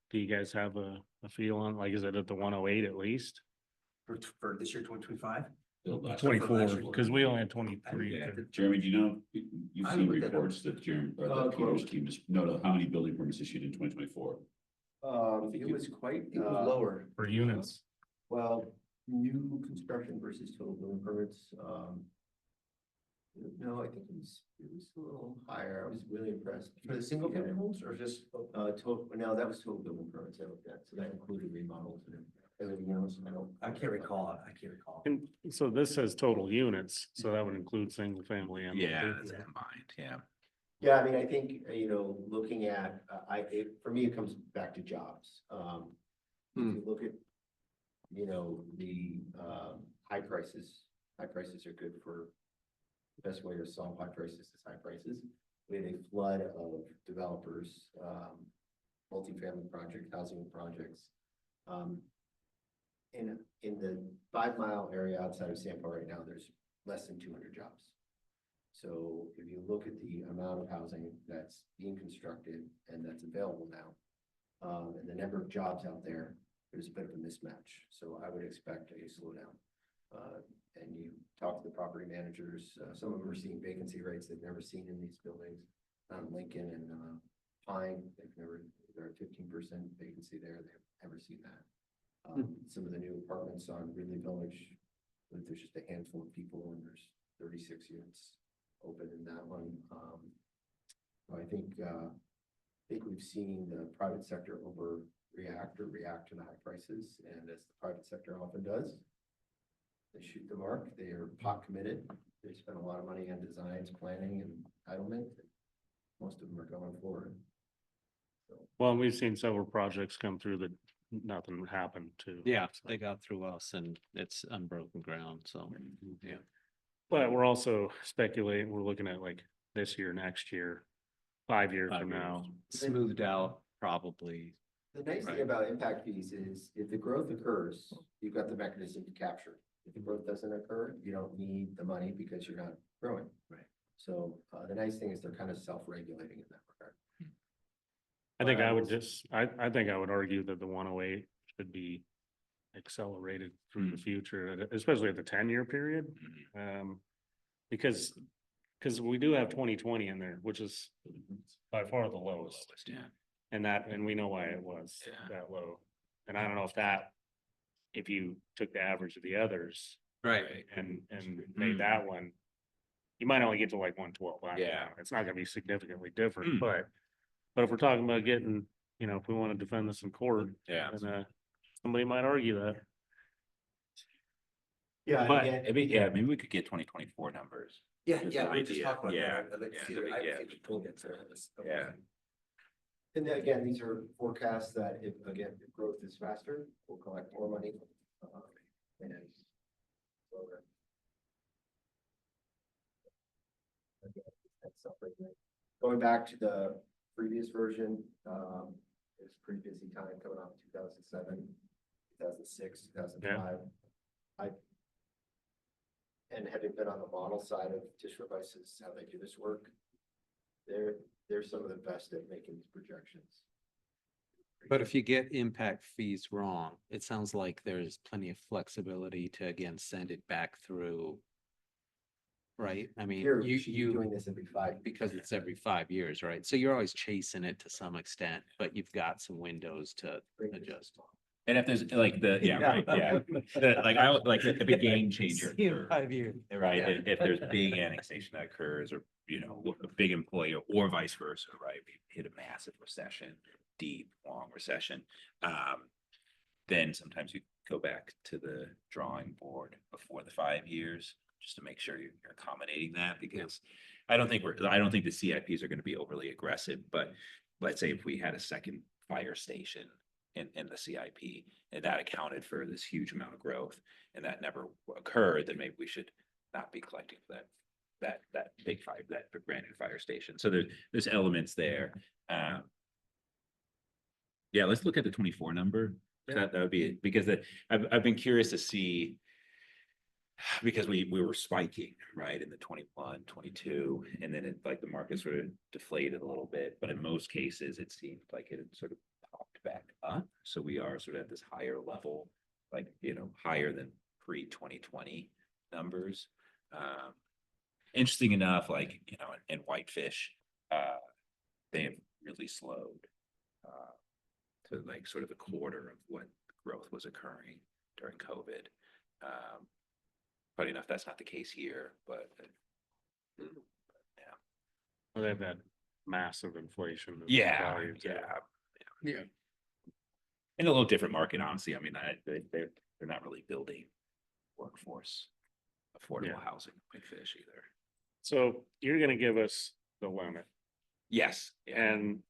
do you guys have a feel on, like, is it at the 108 at least? For this year, 2025? 24, because we only had 23. Yeah. Jeremy, do you know, you've I seen looked at them. reports that Jeremy, or that Peter's team is, no, how many building permits issued in 2024? It was quite, It was lower. For units. well, new construction versus total building permits, no, I think it was a little higher. I was really impressed. For the single family homes or just? No, that was total building permits I looked at, so that included remodels and everything else. I can't recall. And so this says total units, so that would include single family and. Yeah, that's combined, yeah. Yeah, I mean, I think, looking at, for me, it comes back to jobs. If you look at, the, high prices are good for, the best way to solve high prices is high prices. We had a flood of developers, multifamily project, housing projects. In the 5 mile area outside of Sandpoint right now, there's less than 200 jobs. So if you look at the amount of housing that's being constructed and that's available now, and the number of jobs out there, there's a bit of a mismatch. So I would expect a slowdown. And you talk to the property managers, some of them are seeing vacancy rates they've never seen in these buildings. Lincoln and Pine, they're at 15% vacancy there. They've never seen that. Some of the new apartments on Ridley Village, there's just a handful of people and there's 36 units open in that one. I think we've seen the private sector react to the high prices, and as the private sector often does, they shoot the mark. They are pot committed. They spend a lot of money on designs, planning, and entitlement. Most of them are going forward. So, Well, we've seen several projects come through that nothing happened to. Yeah, So- they got through us and it's unbroken ground, so, yeah. But we're also speculating, we're looking at like this year, next year, 5 years 5 from now. Smoothed out, probably. the nice thing Right. about impact fees is if the growth occurs, you've got the mechanism to capture it. If the growth doesn't occur, you don't need the money because you're not growing. Right. So the nice thing is they're kind of self-regulating in that regard. I think I would argue that the 108 should be accelerated through the future, especially at the 10-year period. Because we do have 2020 in there, which is by far the lowest. Yeah. And we know why it was that low. And I don't know if you took the average of the others Right. and made that one, you might only get to like 112. Yeah. It's not gonna be significantly different, but if we're talking about getting, if we want to defend this in court, Yeah. then somebody might argue that. Yeah, and But- again, Maybe we could get 2024 numbers. Yeah, Just yeah, an we just idea. talked about Yeah, that. I'd like to yeah, see that'd it. be- I yeah. think we pulled it to this. Yeah. and then again, these are forecasts that if growth is faster, we'll collect more money. And slower. Again, that's something that- Going back to the previous version, it was a pretty busy time coming off 2007, 2006, 2005. And having been on the model side of Tisch Devices, how they do this work, they're some of the best at making these projections. But if you get impact fees wrong, it sounds like there's plenty of flexibility to, again, send it back through. Right? I mean, Here, we should be you, doing this every 5 because it's every 5 years, right? So you're always chasing it to some extent, but you've got some windows to adjust. And if there's like a big game changer. In 5 years. Right, if there's big annexation that occurs, or, a big employer, or vice versa, right? We hit a massive recession, deep, long recession. Then sometimes you go back to the drawing board before the 5 years, just to make sure you're accommodating that, because I don't think the CIPs are gonna be overly aggressive, but let's say if we had a second fire station in the CIP, and that accounted for this huge amount of growth, and that never occurred, then maybe we should not be collecting for that big fire, that brand new fire station. So there's elements there. Yeah, let's look at the 24 number. That would be it, because I've been curious to see, because we were spiking, right, in the 21, 22, and then the market sort of deflated a little bit, but in most cases, it seemed like it had sort of popped back up. So we are sort of at this higher level, higher than pre-2020 numbers. Interesting enough, in Whitefish, they have really slowed to sort of a quarter of what growth was occurring during COVID. Funny enough, that's not the case here, but Well, they have that massive inflation. of yeah, value, too. Yeah. in a little different market, honestly. I mean, they're not really building workforce, affordable Yeah. housing, big fish either. So you're gonna give us the limit, Yes, and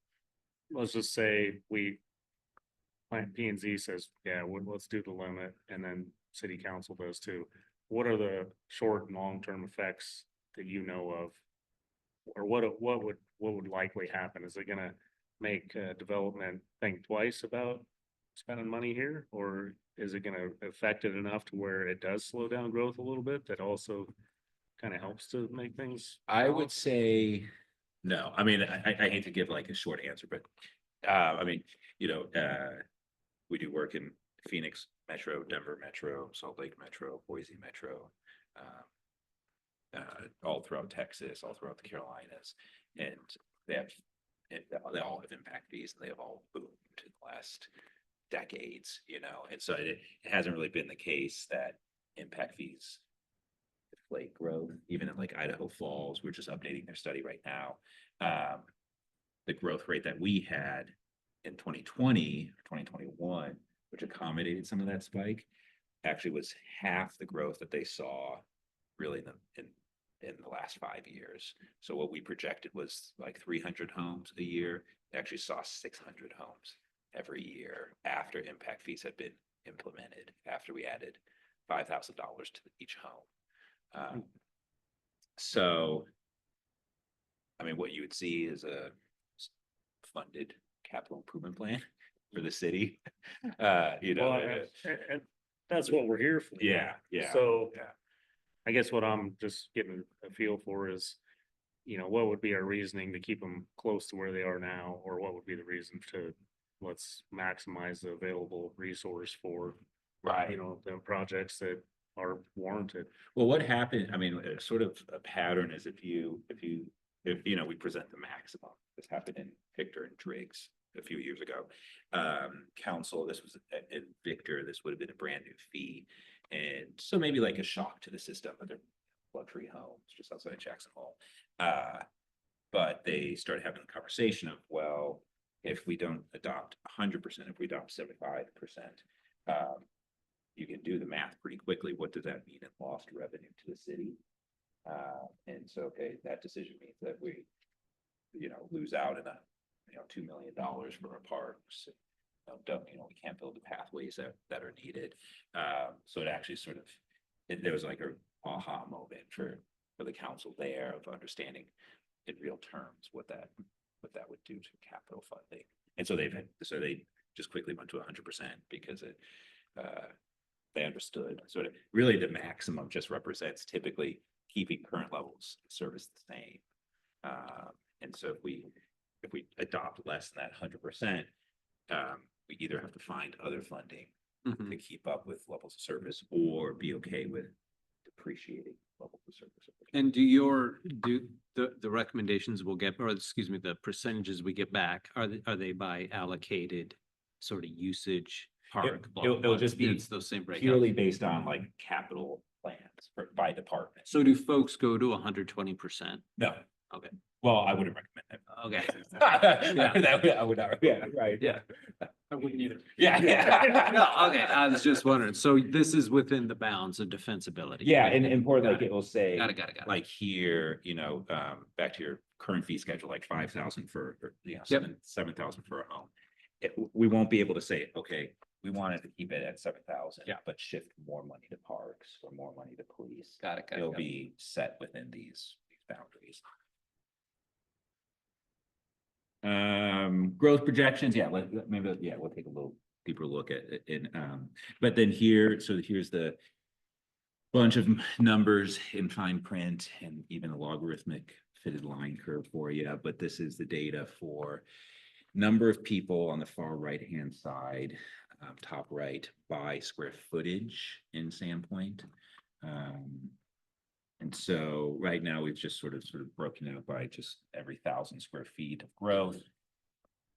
let's just say Plant P and Z says, yeah, let's do the limit, and then city council does too. What are the short and long-term effects that you know of? Or what would likely happen? Is it gonna make development think twice about spending money here? Or is it gonna affect it enough to where it does slow down growth a little bit, that also kind of helps to make things? I would say no. I mean, I hate to give a short answer, but we do work in Phoenix Metro, Denver Metro, Salt Lake Metro, Boise Metro, all throughout Texas, all throughout the Carolinas, and they all have impact fees, and they have all boomed in the last decades, and so it hasn't really been the case that impact fees deflate growth, even in Idaho Falls. We're just updating their study right now. The growth rate that we had in 2020 or 2021, which accommodated some of that spike, actually was half the growth that they saw really in the last 5 years. So what we projected was 300 homes a year. They actually saw 600 homes every year after impact fees had been implemented, after we added $5,000 to each home. So, I mean, what you would see is a funded capital improvement plan for the city. Well, and that's what we're here for. Yeah. So yeah. I guess what I'm just getting a feel for is, what would be our reasoning to keep them close to where they are now, or what would be the reason to let's maximize the available resource for, Right. you know, the projects that are warranted. Well, what happened, I mean, sort of a pattern is if you know, we present the maximum, this happened in Victor and Driggs a few years ago. Council, this was in Victor, this would have been a brand new fee. And so maybe like a shock to the system, but they're luxury homes just outside of Jackson Hole. But they started having a conversation of, well, if we don't adopt 100%, if we adopt 75%, you can do the math pretty quickly. What does that mean in lost revenue to the city? And so, okay, that decision means that we, you know, lose out in $2 million for our parks. We can't build the pathways that are needed. So it actually sort of, there was like a aha moment for the council there of understanding in real terms what that would do to capital funding. And so they just quickly went to 100% because they understood sort of really the maximum just represents typically keeping current levels of service the same. And so if we adopt less than that 100%, we either have to find other funding Mhm. to keep up with levels of service or be okay with depreciating levels of service. And the recommendations we'll get, or excuse me, the percentages we get back, are they by allocated sort of usage? Park, blah, It'll blah, just be it's those same breakouts. purely based on like capital plans by department. So do folks go to 120%? No. Okay. Well, I wouldn't recommend it. Okay. I would not, yeah, right. Yeah. I wouldn't either. Yeah, yeah. No, okay, I was just wondering. So this is within the bounds of defensibility. Yeah, and important, like it will say. Got it. Like here, back to your current fee schedule, like 5,000 for, or, Yep. 7,000 for a home. We won't be able to say, okay, we wanted to keep it at 7,000. Yeah. But shift more money to parks or more money to police. Got it. It'll be set within these boundaries. Growth projections, yeah, we'll take a little deeper look at it in, but then here's the bunch of numbers in fine print and even a logarithmic fitted line curve for you, but this is the data for number of people on the far right-hand side, top right, by square footage in Sandpoint. And so right now we've just sort of broken out by just every 1,000 square feet of growth.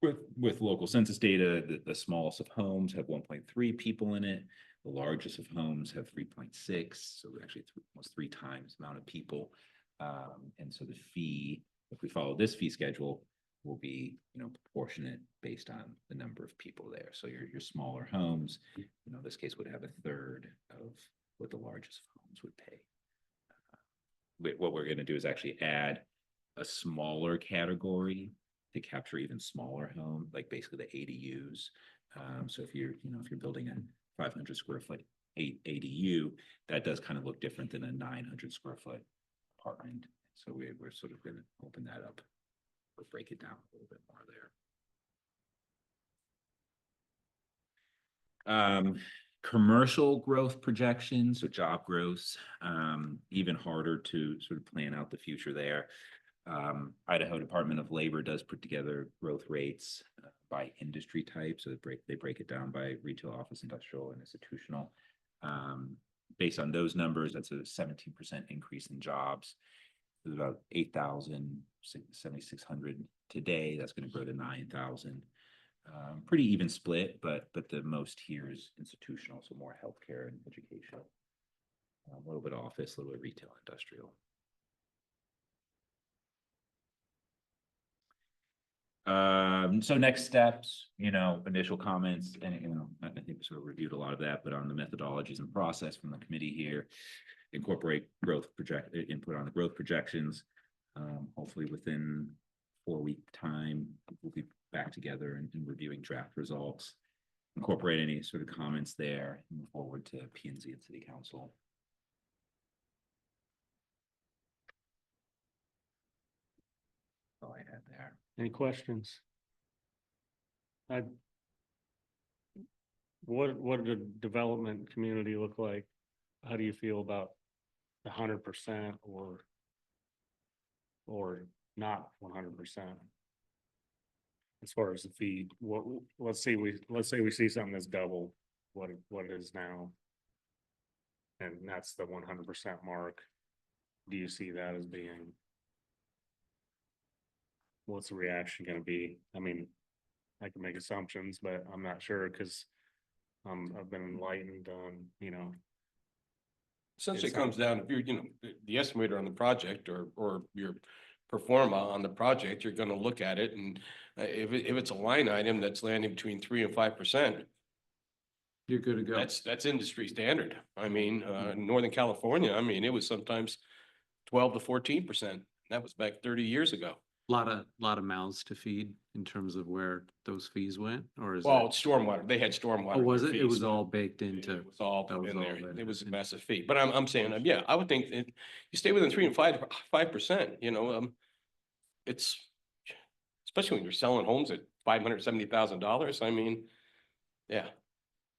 With local census data, the smallest of homes have 1.3 people in it. The largest of homes have 3.6. So we're actually almost 3 times the amount of people. And so the fee, if we follow this fee schedule, will be, proportionate based on the number of people there. So your smaller homes, this case would have a third of what the largest homes would pay. What we're going to do is actually add a smaller category to capture even smaller home, like basically the ADUs. So if you're building a 500 square foot ADU, that does kind of look different than a 900 square foot apartment. So we're sort of going to open that up or break it down a little bit more there. Commercial growth projections, so job growth, even harder to sort of plan out the future there. Idaho Department of Labor does put together growth rates by industry type. So they break it down by retail, office, industrial, and institutional. Based on those numbers, that's a 17% increase in jobs. There's about 8,000, 7,600 today. That's going to grow to 9,000. Pretty even split, but the most here is institutional, so more healthcare and education. A little bit office, a little bit retail, industrial. So next steps, initial comments, and I think we sort of reviewed a lot of that, but on the methodologies and process from the committee here, incorporate input on the growth projections. Hopefully within 4-week time, we'll be back together and reviewing draft results. Incorporate any sort of comments there, and move forward to P&Z and City Council. All I had there. Any questions? What did the development community look like? How do you feel about 100% or not 100%? as far as the fee, let's say we see something that's double what it is now. And that's the 100% mark. Do you see that as being? What's the reaction gonna be? I mean, I can make assumptions, but I'm not sure, because I've been enlightened on, Essentially, it It's comes down, if you're, the estimator on the project or your performa on the project, you're gonna look at it and if it's a line item that's landing between 3% and 5%, You're good to go. that's industry standard. I mean, in Northern California, I mean, it was sometimes 12 to 14%. That was back 30 years ago. Lot of mouths to feed in terms of where those fees went, or is Well, it? stormwater, they had stormwater. Oh, in was their it? It fees. was all baked into. It was all that was in all there. in It was a there. massive fee, but I'm saying, yeah, I would think that you stay within 3 and 5%, it's, especially when you're selling homes at $570,000, I mean, yeah.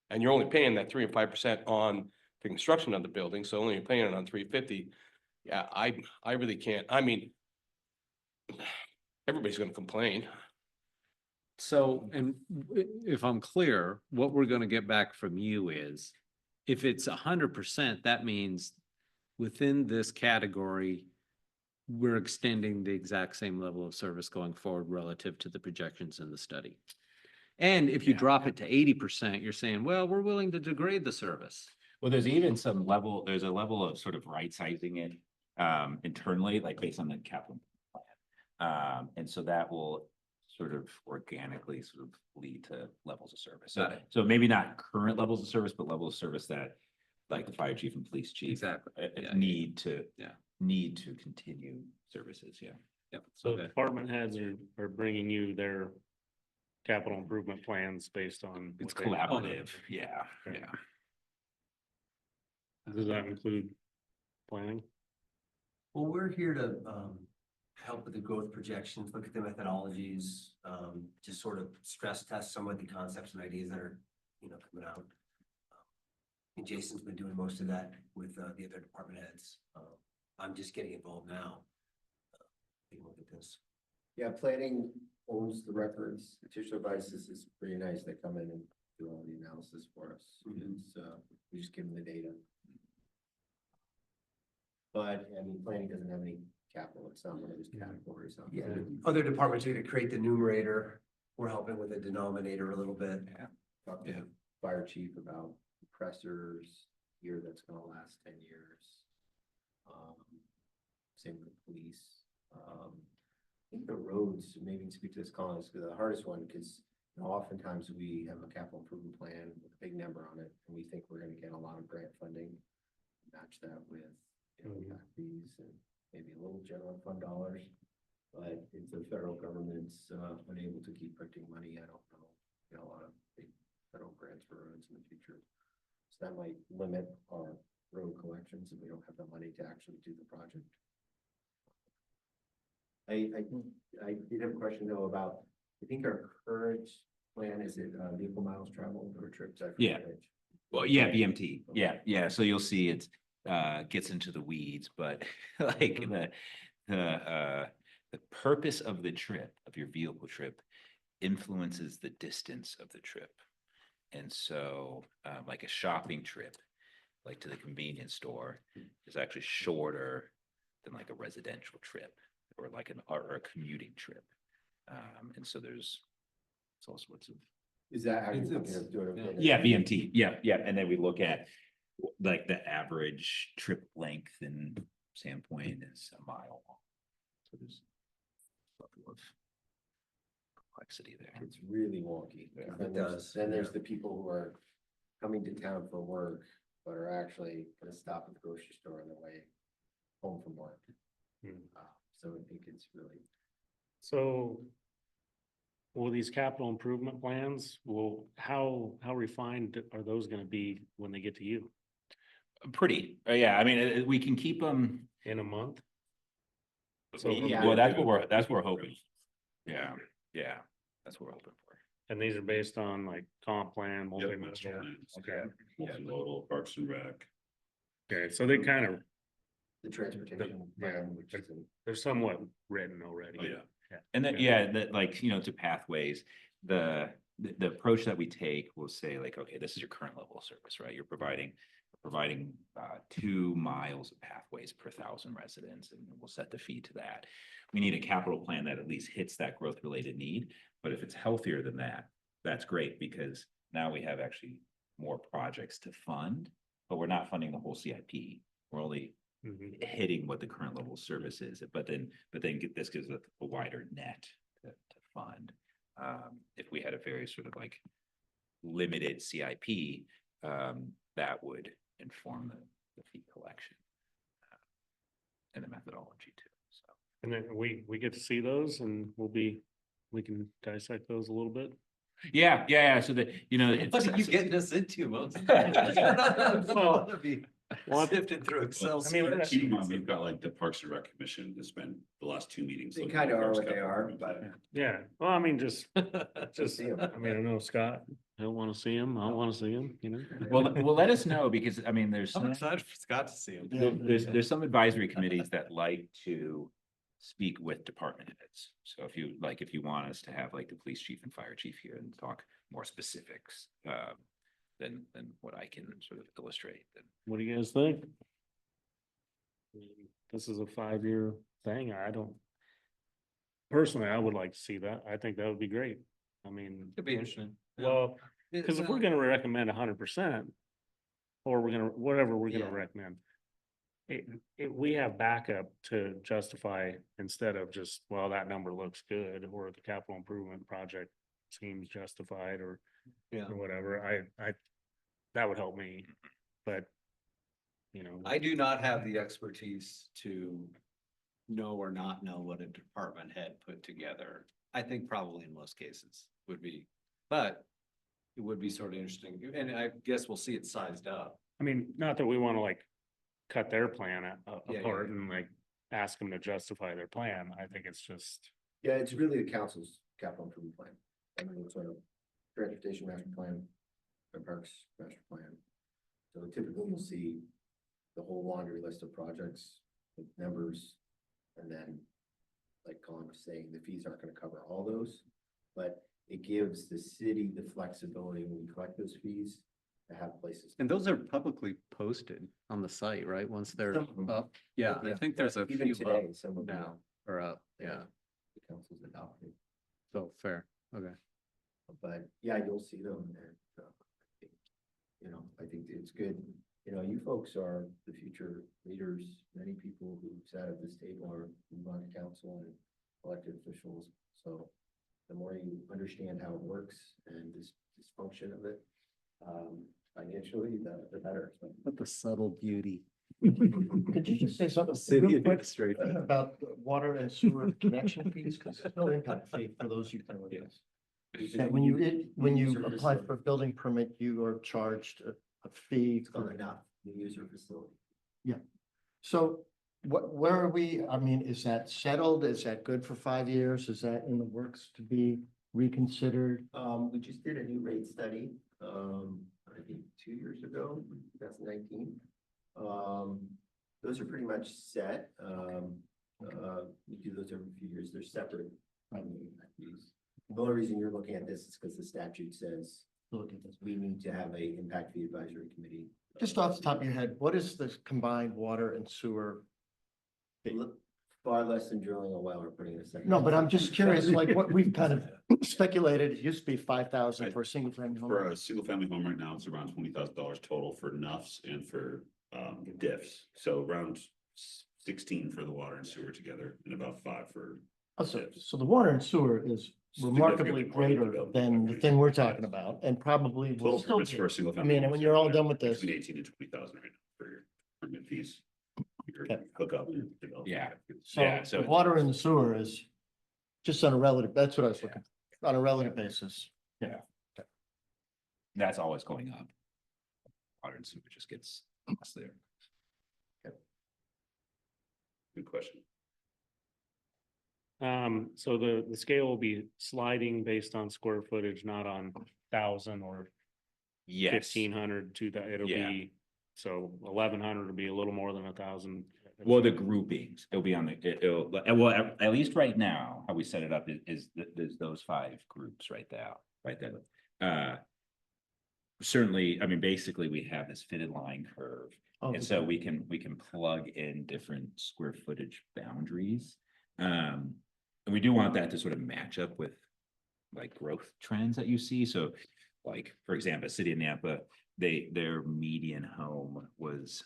And you're only paying that 3 and 5% on the construction of the building, so only you're paying it on 350. Yeah, I really can't, I mean, everybody's gonna complain. So, and if I'm clear, what we're gonna get back from you is, if it's 100%, that means within this category, we're extending the exact same level of service going forward relative to the projections in the study. And if you drop it to 80%, you're saying, well, we're willing to degrade the service. Well, there's even some level, there's a level of sort of right sizing it internally, like based on the capital plan. And so that will sort of organically sort of lead to levels of service. Got it. So maybe not current levels of service, but levels of service that like the fire chief and police chief Exactly. Yeah, need to yeah. need to continue services. Yeah. Yep. so Okay. department heads are bringing you their capital improvement plans based on. It's what they- collaborative. Yeah. Okay. Yeah. Does that include planning? Well, we're here to help with the growth projections, look at the methodologies, just sort of stress test some of the concepts and ideas that are, coming out. And Jason's been doing most of that with the other department heads. I'm just getting involved now. Take a look at this. Yeah, planning owns the records. Tissue Devices is pretty nice. They come in and do all the analysis for us. It's, we just give them the data. But, I mean, planning doesn't have any capital. It's not one of those categories. Yeah, other departments are gonna create the numerator. We're helping with the denominator a little bit. Talk to the fire chief about compressors, gear that's gonna last 10 years. Same with police. I think the roads, maybe you can speak to this, Colin, is the hardest one, because oftentimes we have a capital improvement plan with a big number on it, and we think we're gonna get a lot of grant funding. Match that with, back fees and maybe a little general fund dollars. But if the federal government's unable to keep printing money, I don't know, a lot of big federal grants for roads in the future. So that might limit our road collections if we don't have the money to actually do the project. I did have a question though about, I think our current plan, is it vehicle miles traveled or trips? I Yeah. forget. Well, yeah, BMT. Yeah, yeah. So you'll see it gets into the weeds, but like the purpose of the trip, of your vehicle trip, influences the distance of the trip. And so like a shopping trip, like to the convenience store, is actually shorter than like a residential trip or like or a commuting trip. And so there's all sorts of. Is that how you're It's- thinking of doing it? Yeah, BMT. Yeah, yeah. And then we look at like the average trip length in Sandpoint is a mile long. So there's a level of complexity there. It's really wonky. Yeah. Then It there's- does, Then there's yeah. the people who are coming to town for work, but are actually gonna stop at the grocery store on their way home from work. So I think it's really, So will these capital improvement plans, how refined are those gonna be when they get to you Pretty, yeah, I mean, we can keep them. in a month? So, Yeah. well, that's what we're hoping. Yeah, yeah, that's what we're hoping for. And these are based on like comp plan, multi-modal? Okay, Multimodal, Parks and Rec. okay, so they kind of, the transportation Yeah. plan, which is, they're somewhat written already. Oh, yeah. And then, yeah, that like, you know, to pathways, the approach that we take will say like, okay, this is your current level of service, right? You're providing 2 miles of pathways per 1,000 residents, and we'll set the fee to that. We need a capital plan that at least hits that growth related need, but if it's healthier than that, that's great, because now we have actually more projects to fund, but we're not funding the whole CIP. We're only hitting what the current level of service is, but then this gives a wider net to fund. If we had a very sort of like limited CIP, that would inform the fee collection and the methodology too, so. And then we get to see those and we can dissect those a little bit. Yeah, so that, you know. What are you getting us into, Moses? Well, Sifting through Excel. I mean, Keep in mind, we've got like the Parks and Rec Commission has spent the last 2 meetings. They looking kind at of are Parks what they capital are, improvement. but yeah, well, I mean, just, see 'em. I mean, I know Scott, he'll want to see him, I'll want to see him, you know? Well, let us know, because I mean, there's I'm some, excited for Scott to see him. there's some advisory committees that like to speak with department heads. So if you want us to have like the police chief and fire chief here and talk more specifics, than what I can sort of illustrate, then. What do you guys think? This is a 5-year thing, personally, I would like to see that, I think that would be great, I mean, It'd be interesting. well, because if we're gonna recommend 100%, or whatever we're gonna Yeah. recommend, we have backup to justify, instead of just, well, that number looks good, or the capital improvement project seems justified, or whatever, that would help me, but, you know. I do not have the expertise to know or not know what a department head put together. I think probably in most cases would be, but it would be sort of interesting. And I guess we'll see it sized up. I mean, not that we want to like cut their plan Yeah, apart yeah. and like ask them to justify their plan. I think it's just, yeah, it's really the council's capital improvement plan. I mean, it's a transportation master plan, a parks master plan. So typically you'll see the whole laundry list of projects with numbers. And then, like Colin was saying, the fees aren't gonna cover all those, but it gives the city the flexibility when we collect those fees to have places. And those are publicly posted on the site, right? Once they're Some of them. up. Yeah, I think there's a Even few today, up some of them. now or up. Yeah. The council's adopted, So fair. Okay. but yeah, you'll see them and, you know, I think it's good. You know, you folks are the future leaders. Many people who sat at this table are move on to council and elected officials. So the more you understand how it works and this dysfunction of it, financially, the better. But the subtle beauty. Could you just say something City real quick administrator. about the water and sewer connection fees? Because there's no impact fee for those utilities. And when you apply for a building permit, you are charged a fee. It's called enough, the user facility. So where are we? I mean, is that settled? Is that good for 5 years? Is that in the works to be reconsidered? We just did a new rate study, I think 2 years ago, 2019. Those are pretty much set. We do those every few years. They're separate from the impact fees. The only reason you're looking at this is because the statute says Look at this. we need to have a impact fee advisory committee. Just off the top of your head, what is the combined water and sewer? Far less than drilling a well or putting in a second. No, but I'm just curious, like what we've kind of speculated, it used to be 5,000 for a single family home. For a single family home right now, it's around $20,000 total for NUFs and for diffs. So around 16 for the water and sewer together and about 5 for. Oh, so the water and sewer is remarkably greater than the thing we're talking about and probably will Total still permits for be. a single I family. mean, home when is you're all about done with this. Between 18 and 20,000 right now for your permit fees. Your Okay. hookup. and development. Yeah. So Yeah, so the it's- water and the sewer is just on a relative, that's what I was looking, on a relative basis. That's always going up. Water and sewer just gets less there. Good question. So the scale will be sliding based on square footage, not on 1,000 or Yes. 1,500 to that, it'll Yeah. be, so 1,100 will be a little more than 1,000. Well, the groupings, it'll be on the, well, at least right now, how we set it up there's those 5 groups right there. Certainly, I mean, basically, we have this fitted line curve. Oh, And so we can plug in different square footage boundaries. And we do want that to sort of match up with like growth trends that you see. So like, for example, City of Nampa, their median home was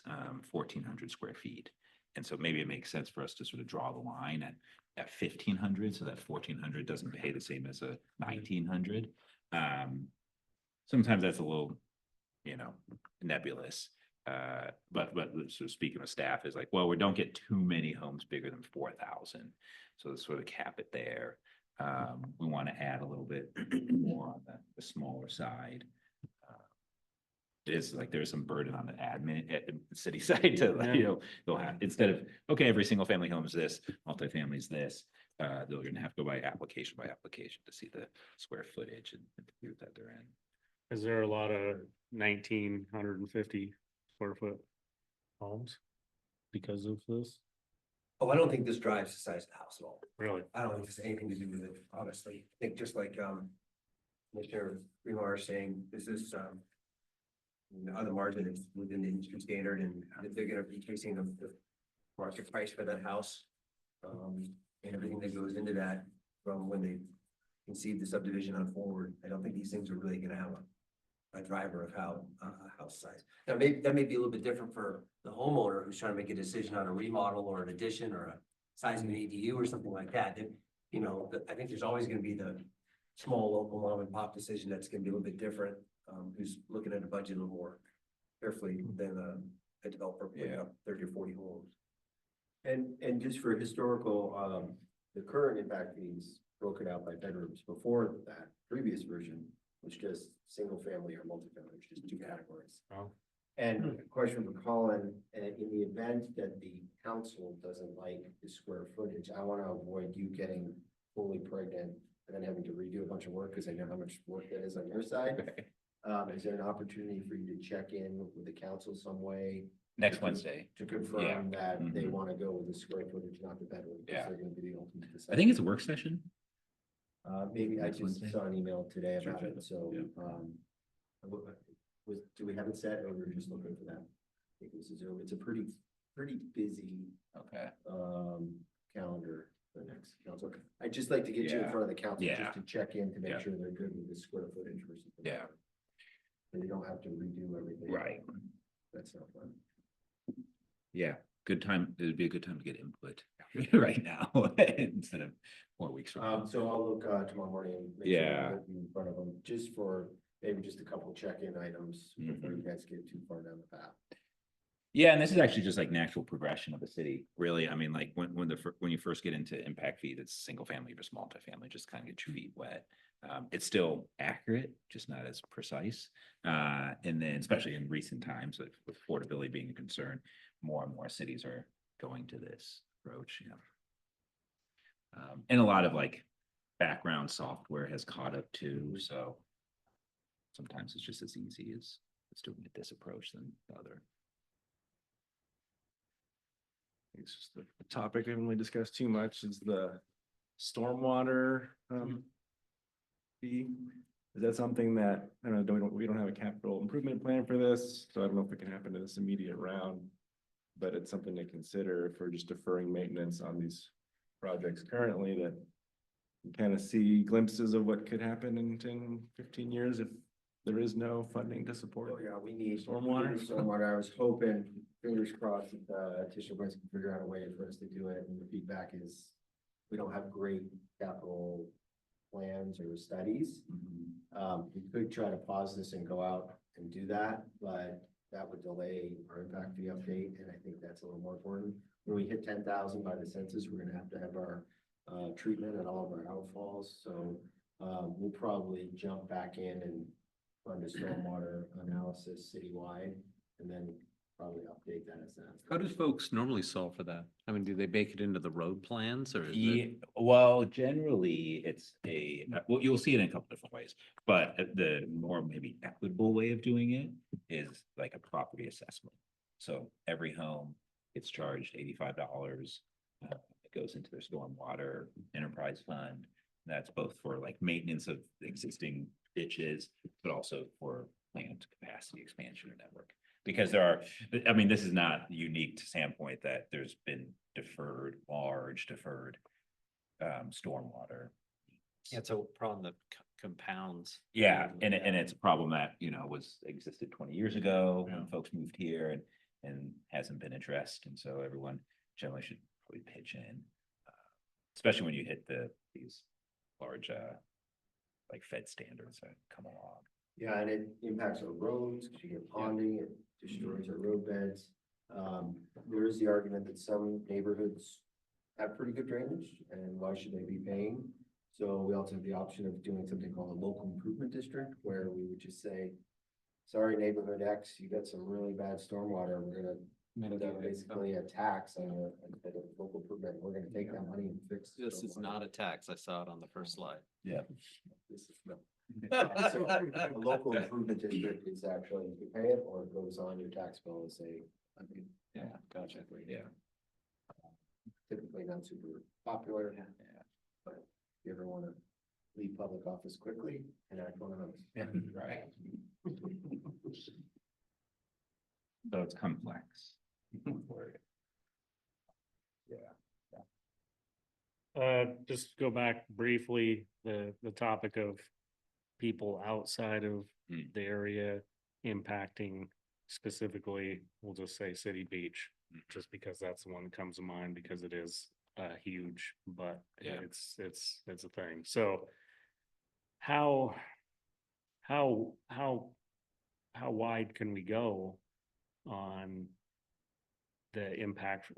1,400 square feet. And so maybe it makes sense for us to sort of draw the line at 1,500, so that 1,400 doesn't pay the same as a 1,900. Sometimes that's a little, nebulous. But so speaking of staff is like, well, we don't get too many homes bigger than 4,000. So let's sort of cap it there. We want to add a little bit more on the smaller side. It's like there's some burden on the admin at the city side to, they'll have, instead of, okay, every single family home is this, multifamily is this. They're gonna have to go by application to see the square footage and the group that they're in. Is there a lot of 1,950 square foot homes because of this? Oh, I don't think this drives the size of the house at all. Really? I don't think it's anything to do with it, honestly. I think just like, Commissioner Remar is saying, this is, on the margin, it's within the industry standard, and they're gonna be chasing the market price for that house. And everything that goes into that from when they conceive the subdivision on forward. I don't think these things are really gonna have a driver of how, house size. Now, that may be a little bit different for the homeowner who's trying to make a decision on a remodel or an addition or a size of an ADU or something like that. I think there's always gonna be the small local mom and pop decision that's gonna be a little bit different. Who's looking at a budget a little more carefully than a developer putting up 30 or 40 homes. And just for historical, the current impact fees broken out by bedrooms. Before that previous version was just single family or multifamily, which is 2 categories. Oh. And a question for Colin, in the event that the council doesn't like the square footage, I want to avoid you getting fully pregnant and then having to redo a bunch of work because I know how much work that is on your side. Is there an opportunity for you to check in with the council some way? Next Wednesday. To confirm that they want to go with the square footage, not the bedroom? Because Yeah. they're going to be the ultimate decider. I think it's a work session. Maybe I Next just Wednesday? saw an email today Sure, about sure. it, so, do we have it set or we're just looking for that? I think this is, it's a pretty busy, Okay. calendar for the next council. I'd just like to get you in Yeah. front of the council Yeah. just to check in to make Yeah. sure they're good with the square footage versus. the Yeah. bedroom. So you don't have to redo everything. Right. That's not fun. Yeah, good time. It'd be a good time to get input right now instead of 4 weeks from now. So I'll look, tomorrow morning and make sure Yeah. I get in front of them, just for maybe just a couple check-in items before you guys get too far down the path. Yeah, and this is actually just like natural progression of the city, really. I mean, like when you first get into impact fees, it's single family versus multifamily, just kind of get your feet wet. It's still accurate, just not as precise. And then especially in recent times with affordability being a concern, more and more cities are going to this approach, and a lot of like background software has caught up too, so sometimes it's just as easy as doing it this approach than the other. It's just the topic we haven't really discussed too much is the stormwater fee. Is that something that, I don't know, we don't have a capital improvement plan for this, so I don't know if it can happen in this immediate round. But it's something to consider if we're just deferring maintenance on these projects currently, that you kind of see glimpses of what could happen in 10, 15 years if there is no funding to support. Oh, yeah, we need. Stormwater? Stormwater, I was hoping, fingers crossed, that Tisha Boys can figure out a way for us to do it, and the feedback is we don't have great capital plans or studies. We could try to pause this and go out and do that, but that would delay our impact fee update, and I think that's a little more important. When we hit 10,000 by the census, we're gonna have to have our treatment and all of our outfalls, so we'll probably jump back in and fund a stormwater analysis citywide, and then probably update that as that. How do folks normally solve for that? I mean, do they bake it into the road plans or? Is it- Yeah, well, generally it's well, you'll see it in a couple different ways, but the more maybe equitable way of doing it is like a property assessment. So every home it's charged $85. It goes into their stormwater enterprise fund. That's both for like maintenance of existing ditches, but also for planned capacity expansion or network. Because there are, I mean, this is not unique to Sandpoint that there's been large deferred stormwater. Yeah, it's a problem that compounds. Yeah, and it's a problem that, existed 20 years ago when folks moved here and hasn't been addressed. And so everyone generally should probably pitch in. Especially when you hit these large like Fed standards that come along. Yeah, and it impacts our roads, because you get ponding, it destroys our road beds. There is the argument that some neighborhoods have pretty good drainage, and why should they be paying? So we also have the option of doing something called a local improvement district, where we would just say, sorry, neighborhood X, you got some really bad stormwater, we're gonna put that basically a tax on your local improvement, we're gonna take that money and fix. the This is stormwater. not a tax. I saw it on the first slide. Yeah. This is no. So, a local improvement district is actually, you pay it, or it goes on your tax bill and say, I mean, Yeah, gotcha. Yeah. typically not super popular. But if you ever wanna leave public office quickly, enact one of those. Yeah, right. So it's complex. Just go back briefly, the topic of people outside of Hmm. the area impacting specifically, we'll just say City Beach, just because that's the one that comes to mind, because it is huge, but Yeah. it's a thing. So how wide can we go on the impact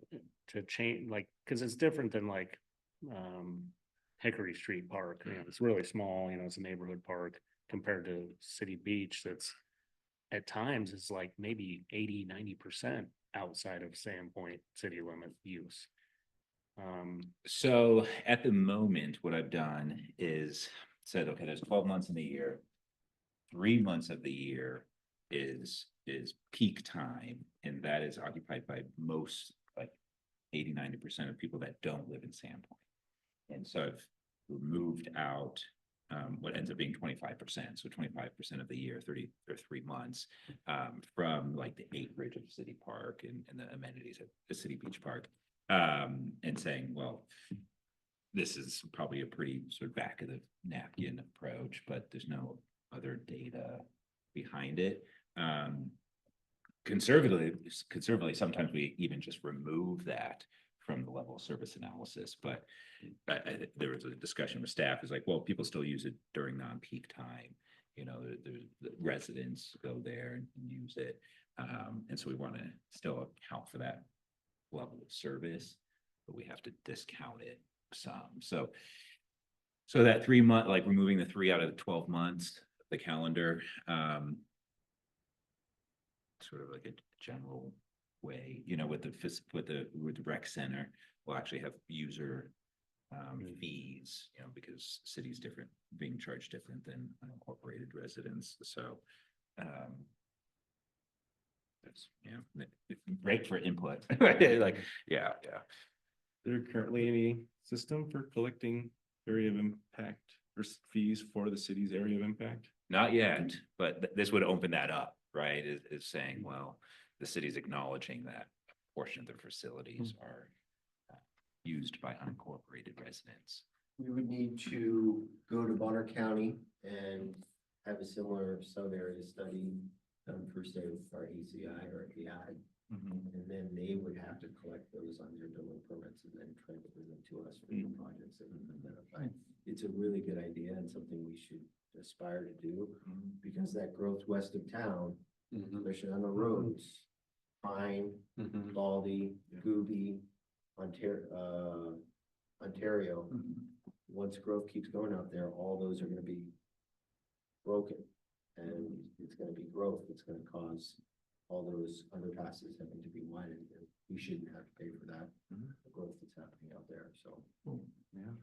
to change, like, because it's different than like Hickory Street Park, it's really small, it's a neighborhood park compared to City Beach that's at times is like maybe 80-90% outside of Sandpoint city limit use. So at the moment, what I've done is said, okay, there's 12 months in the year. 3 months of the year is peak time, and that is occupied by most, like 80-90% of people that don't live in Sandpoint. And so I've removed out what ends up being 25%. So 25% of the year, 30 or 3 months, from like the acreage of City Park and the amenities at the City Beach Park. And saying, well, this is probably a pretty sort of back of the napkin approach, but there's no other data behind it. Conservatively, sometimes we even just remove that from the level of service analysis, but there was a discussion with staff is like, well, people still use it during non-peak time. The residents go there and use it. And so we want to still account for that level of service, but we have to discount it some. So that 3 month, like removing the 3 out of the 12 months, the calendar, sort of like a general way, with the rec center, we'll actually have user fees, because city's different, being charged different than unincorporated residents. So that's, great for input. Like, yeah. Is there currently any system for collecting area of impact or fees for the city's area of impact? Not yet, but this would open that up, right? Is saying, well, the city's acknowledging that a portion of their facilities are used by unincorporated residents. We would need to go to Bonner County and have a similar sub-area study for say our ACI or AI. And then they would have to collect those on their building permits and then transfer them to us for the projects that we've identified. It's a really good idea and something we should aspire to do, because that growth west of town, especially on the roads, Pine, Baldy, Gooby, Ontario, once growth keeps going out there, all those are gonna be broken. And it's gonna be growth, it's gonna cause all those underpasses having to be widened, and we shouldn't have to pay for that, the growth that's happening out there, so. Yeah.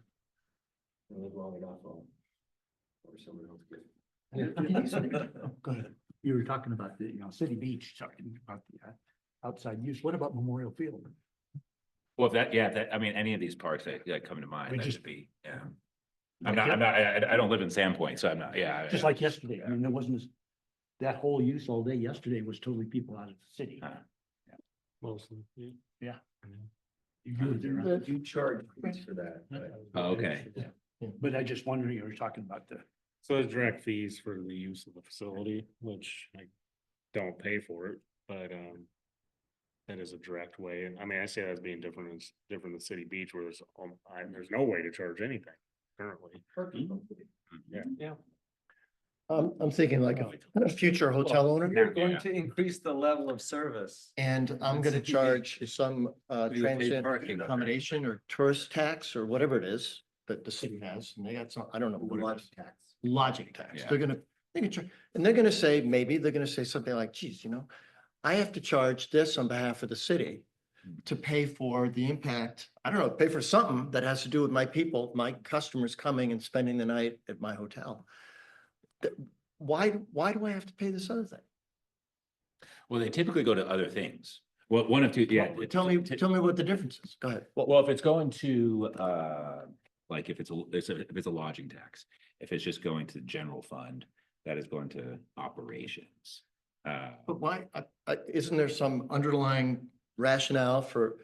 I live long enough, or someone else get. Go ahead. You were talking about the, City Beach, talking about outside use. What about Memorial Field? Well, I mean, any of these parks that come to mind, We that just- should be, yeah. I don't live in Sandpoint, so I'm not, yeah. Just like yesterday. I mean, there wasn't that whole use all day yesterday was totally people out of the city. Mostly, yeah. They do charge fees for that, but Oh, okay. But I just wondering, you were talking about the, So there's direct fees for the use of the facility, which I don't pay for it, but, that is a direct way. And I mean, I say that's being different than City Beach where there's no way to charge anything currently. Yeah. I'm thinking like a future hotel owner. We're going to increase the level of service. And I'm gonna charge some pay transient parking. accommodation or tourist tax or whatever it is that the city has, and they got some, I don't know what it lodge is. tax. Lodging tax. Yeah. They can charge, and they're gonna say, maybe they're gonna say something like, geez, I have to charge this on behalf of the city to pay for the impact, I don't know, pay for something that has to do with my people, my customers coming and spending the night at my hotel. Why do I have to pay this other thing? Well, they typically go to other things. Well, one of two, yeah. Well, Tell me what the difference is. Go ahead. Well, if it's going to, like if it's a lodging tax, if it's just going to the general fund, that is going to operations. But why, isn't there some underlying rationale for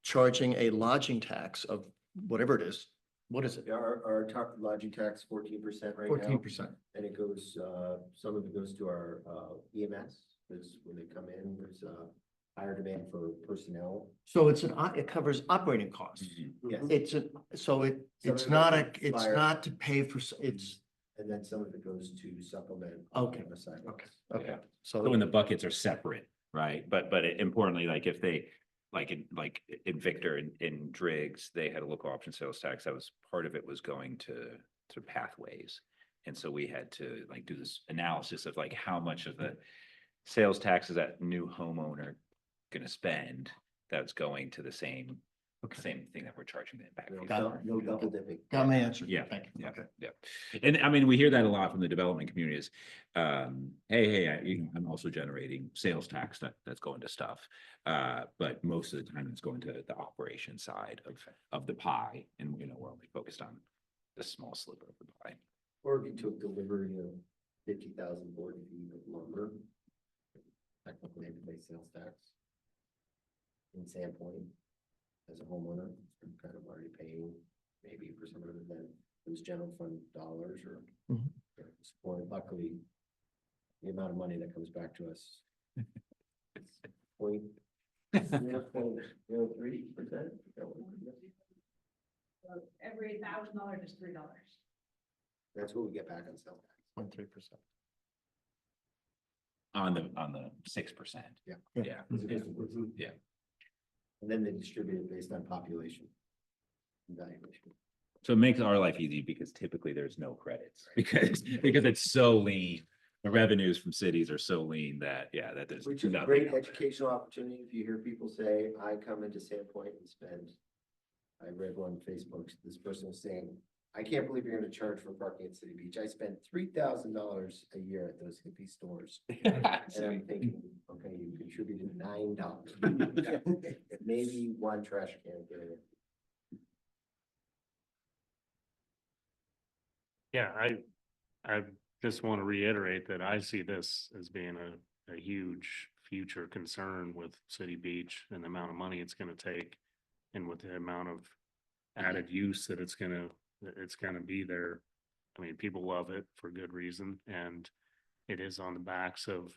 charging a lodging tax of whatever it is? What is it? Our top lodging tax 14% right now. 14%. And it goes, some of it goes to our EMS, because when they come in, there's a higher demand for personnel. So it covers operating costs. Yes. It's Some it's of it not goes to it's fire. not to pay for, it's, And then some of it goes to supplement. Okay. the sidewalks. okay. Yeah. So So when the buckets are separate, right? But importantly, like if they, like in Victor and in Driggs, they had a local option sales tax. That was, part of it was going to pathways. And so we had to like do this analysis of like how much of the sales tax is that new homeowner gonna spend that's going to the same thing that we're charging the impact fee Got it. for. No double dipping. got my answer. Yeah, Thank you. yeah, Okay. yeah. And I mean, we hear that a lot from the development communities. I'm also generating sales tax that's going to stuff. But most of the time it's going to the operation side of the pie, and we're only focused on the small sliver of the pie. Or if you took delivery of 50,000 board feet of lumber, technically had to pay sales tax. In Sandpoint, as a homeowner, I'm kind of already paying maybe for some of it, then those general fund dollars or. Mhm. Or luckily, the amount of money that comes back to us. It's 0.03%. Every $1,000 is $3. That's what we get back on sales tax. 0.3%. On the 6%. Yeah. Yeah. Yeah. And then they distribute it based on population. and Valuation. So it makes our life easy because typically there's no credits because it's so lean. The revenues from cities are so lean that there's. Which is a nothing great out there. educational opportunity. If you hear people say, I come into Sandpoint and spend. I read one on Facebook, this person was saying, I can't believe you're gonna charge for parking at City Beach. I spend $3,000 a year at those hippie stores. And I'm thinking, okay, you contributed $9. Maybe one trash can. Get it. Yeah, I just want to reiterate that I see this as being a huge future concern with City Beach and the amount of money it's gonna take. And with the amount of added use that it's gonna be there. I mean, people love it for good reason, and it is on the backs of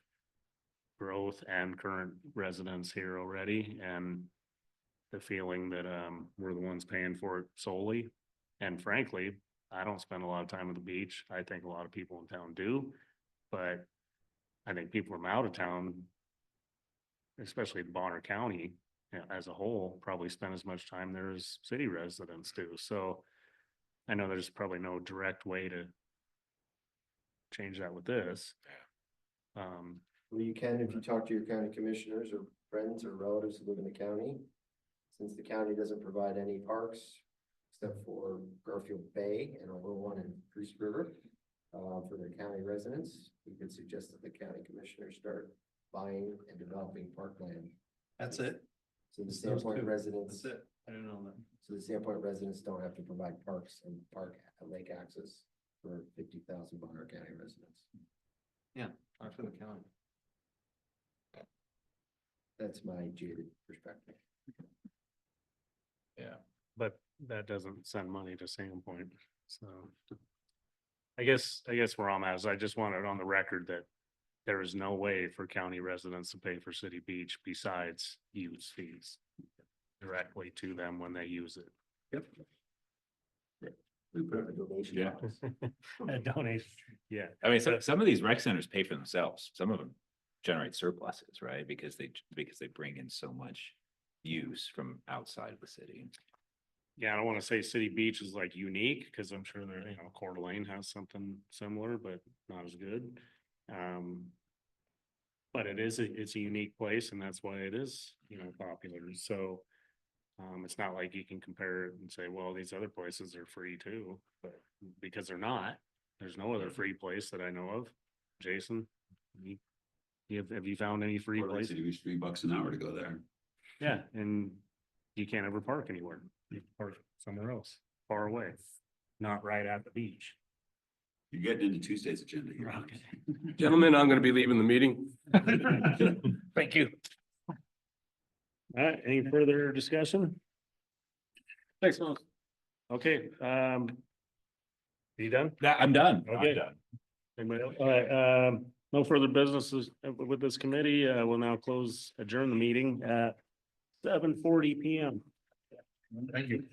growth and current residents here already, and the feeling that we're the ones paying for it solely. And frankly, I don't spend a lot of time at the beach. I think a lot of people in town do, but I think people from out of town, especially Bonner County, as a whole, probably spend as much time there as city residents do. So I know there's probably no direct way to change that with this. Well, you can if you talk to your county commissioners or friends or relatives who live in the county. Since the county doesn't provide any parks except for Garfield Bay and a little one in Goose River for their county residents, we could suggest that the county commissioners start buying and developing parkland That's it? So the Sandpoint residents, it. I didn't know that. so the Sandpoint residents don't have to provide parks and park lake access for 50,000 Bonner County residents. Talk to the county. That's my jaded perspective. But that doesn't send money to Sandpoint, so. I guess where I'm at is I just want it on the record that there is no way for county residents to pay for City Beach besides use fees directly to them when they use it. We put up a donation. Yeah. box. A donation, yeah. I mean, some of these rec centers pay for themselves. Some of them generate surpluses, right? Because they bring in so much use from outside of the city. Yeah, I don't want to say City Beach is like unique, because I'm sure there, Coeur d'Alene has something similar, but not as good. But it's a unique place, and that's why it is, popular, so. It's not like you can compare it and say, well, these other places are free too, but because they're not, there's no other free place that I know of. Jason, have you found any free Portland place? City was $3 an hour to go there. Yeah, and you can't ever park anywhere. You park somewhere else, far away, not right at the beach. You're getting into Tuesday's agenda here. Gentlemen, I'm gonna be leaving the meeting. Thank you. All right, any further discussion? Thanks, Mom. Okay, you done? I'm done. Okay. Anybody else? All right, no further businesses with this committee. We'll now adjourn the meeting at 7:40 PM. Thank you.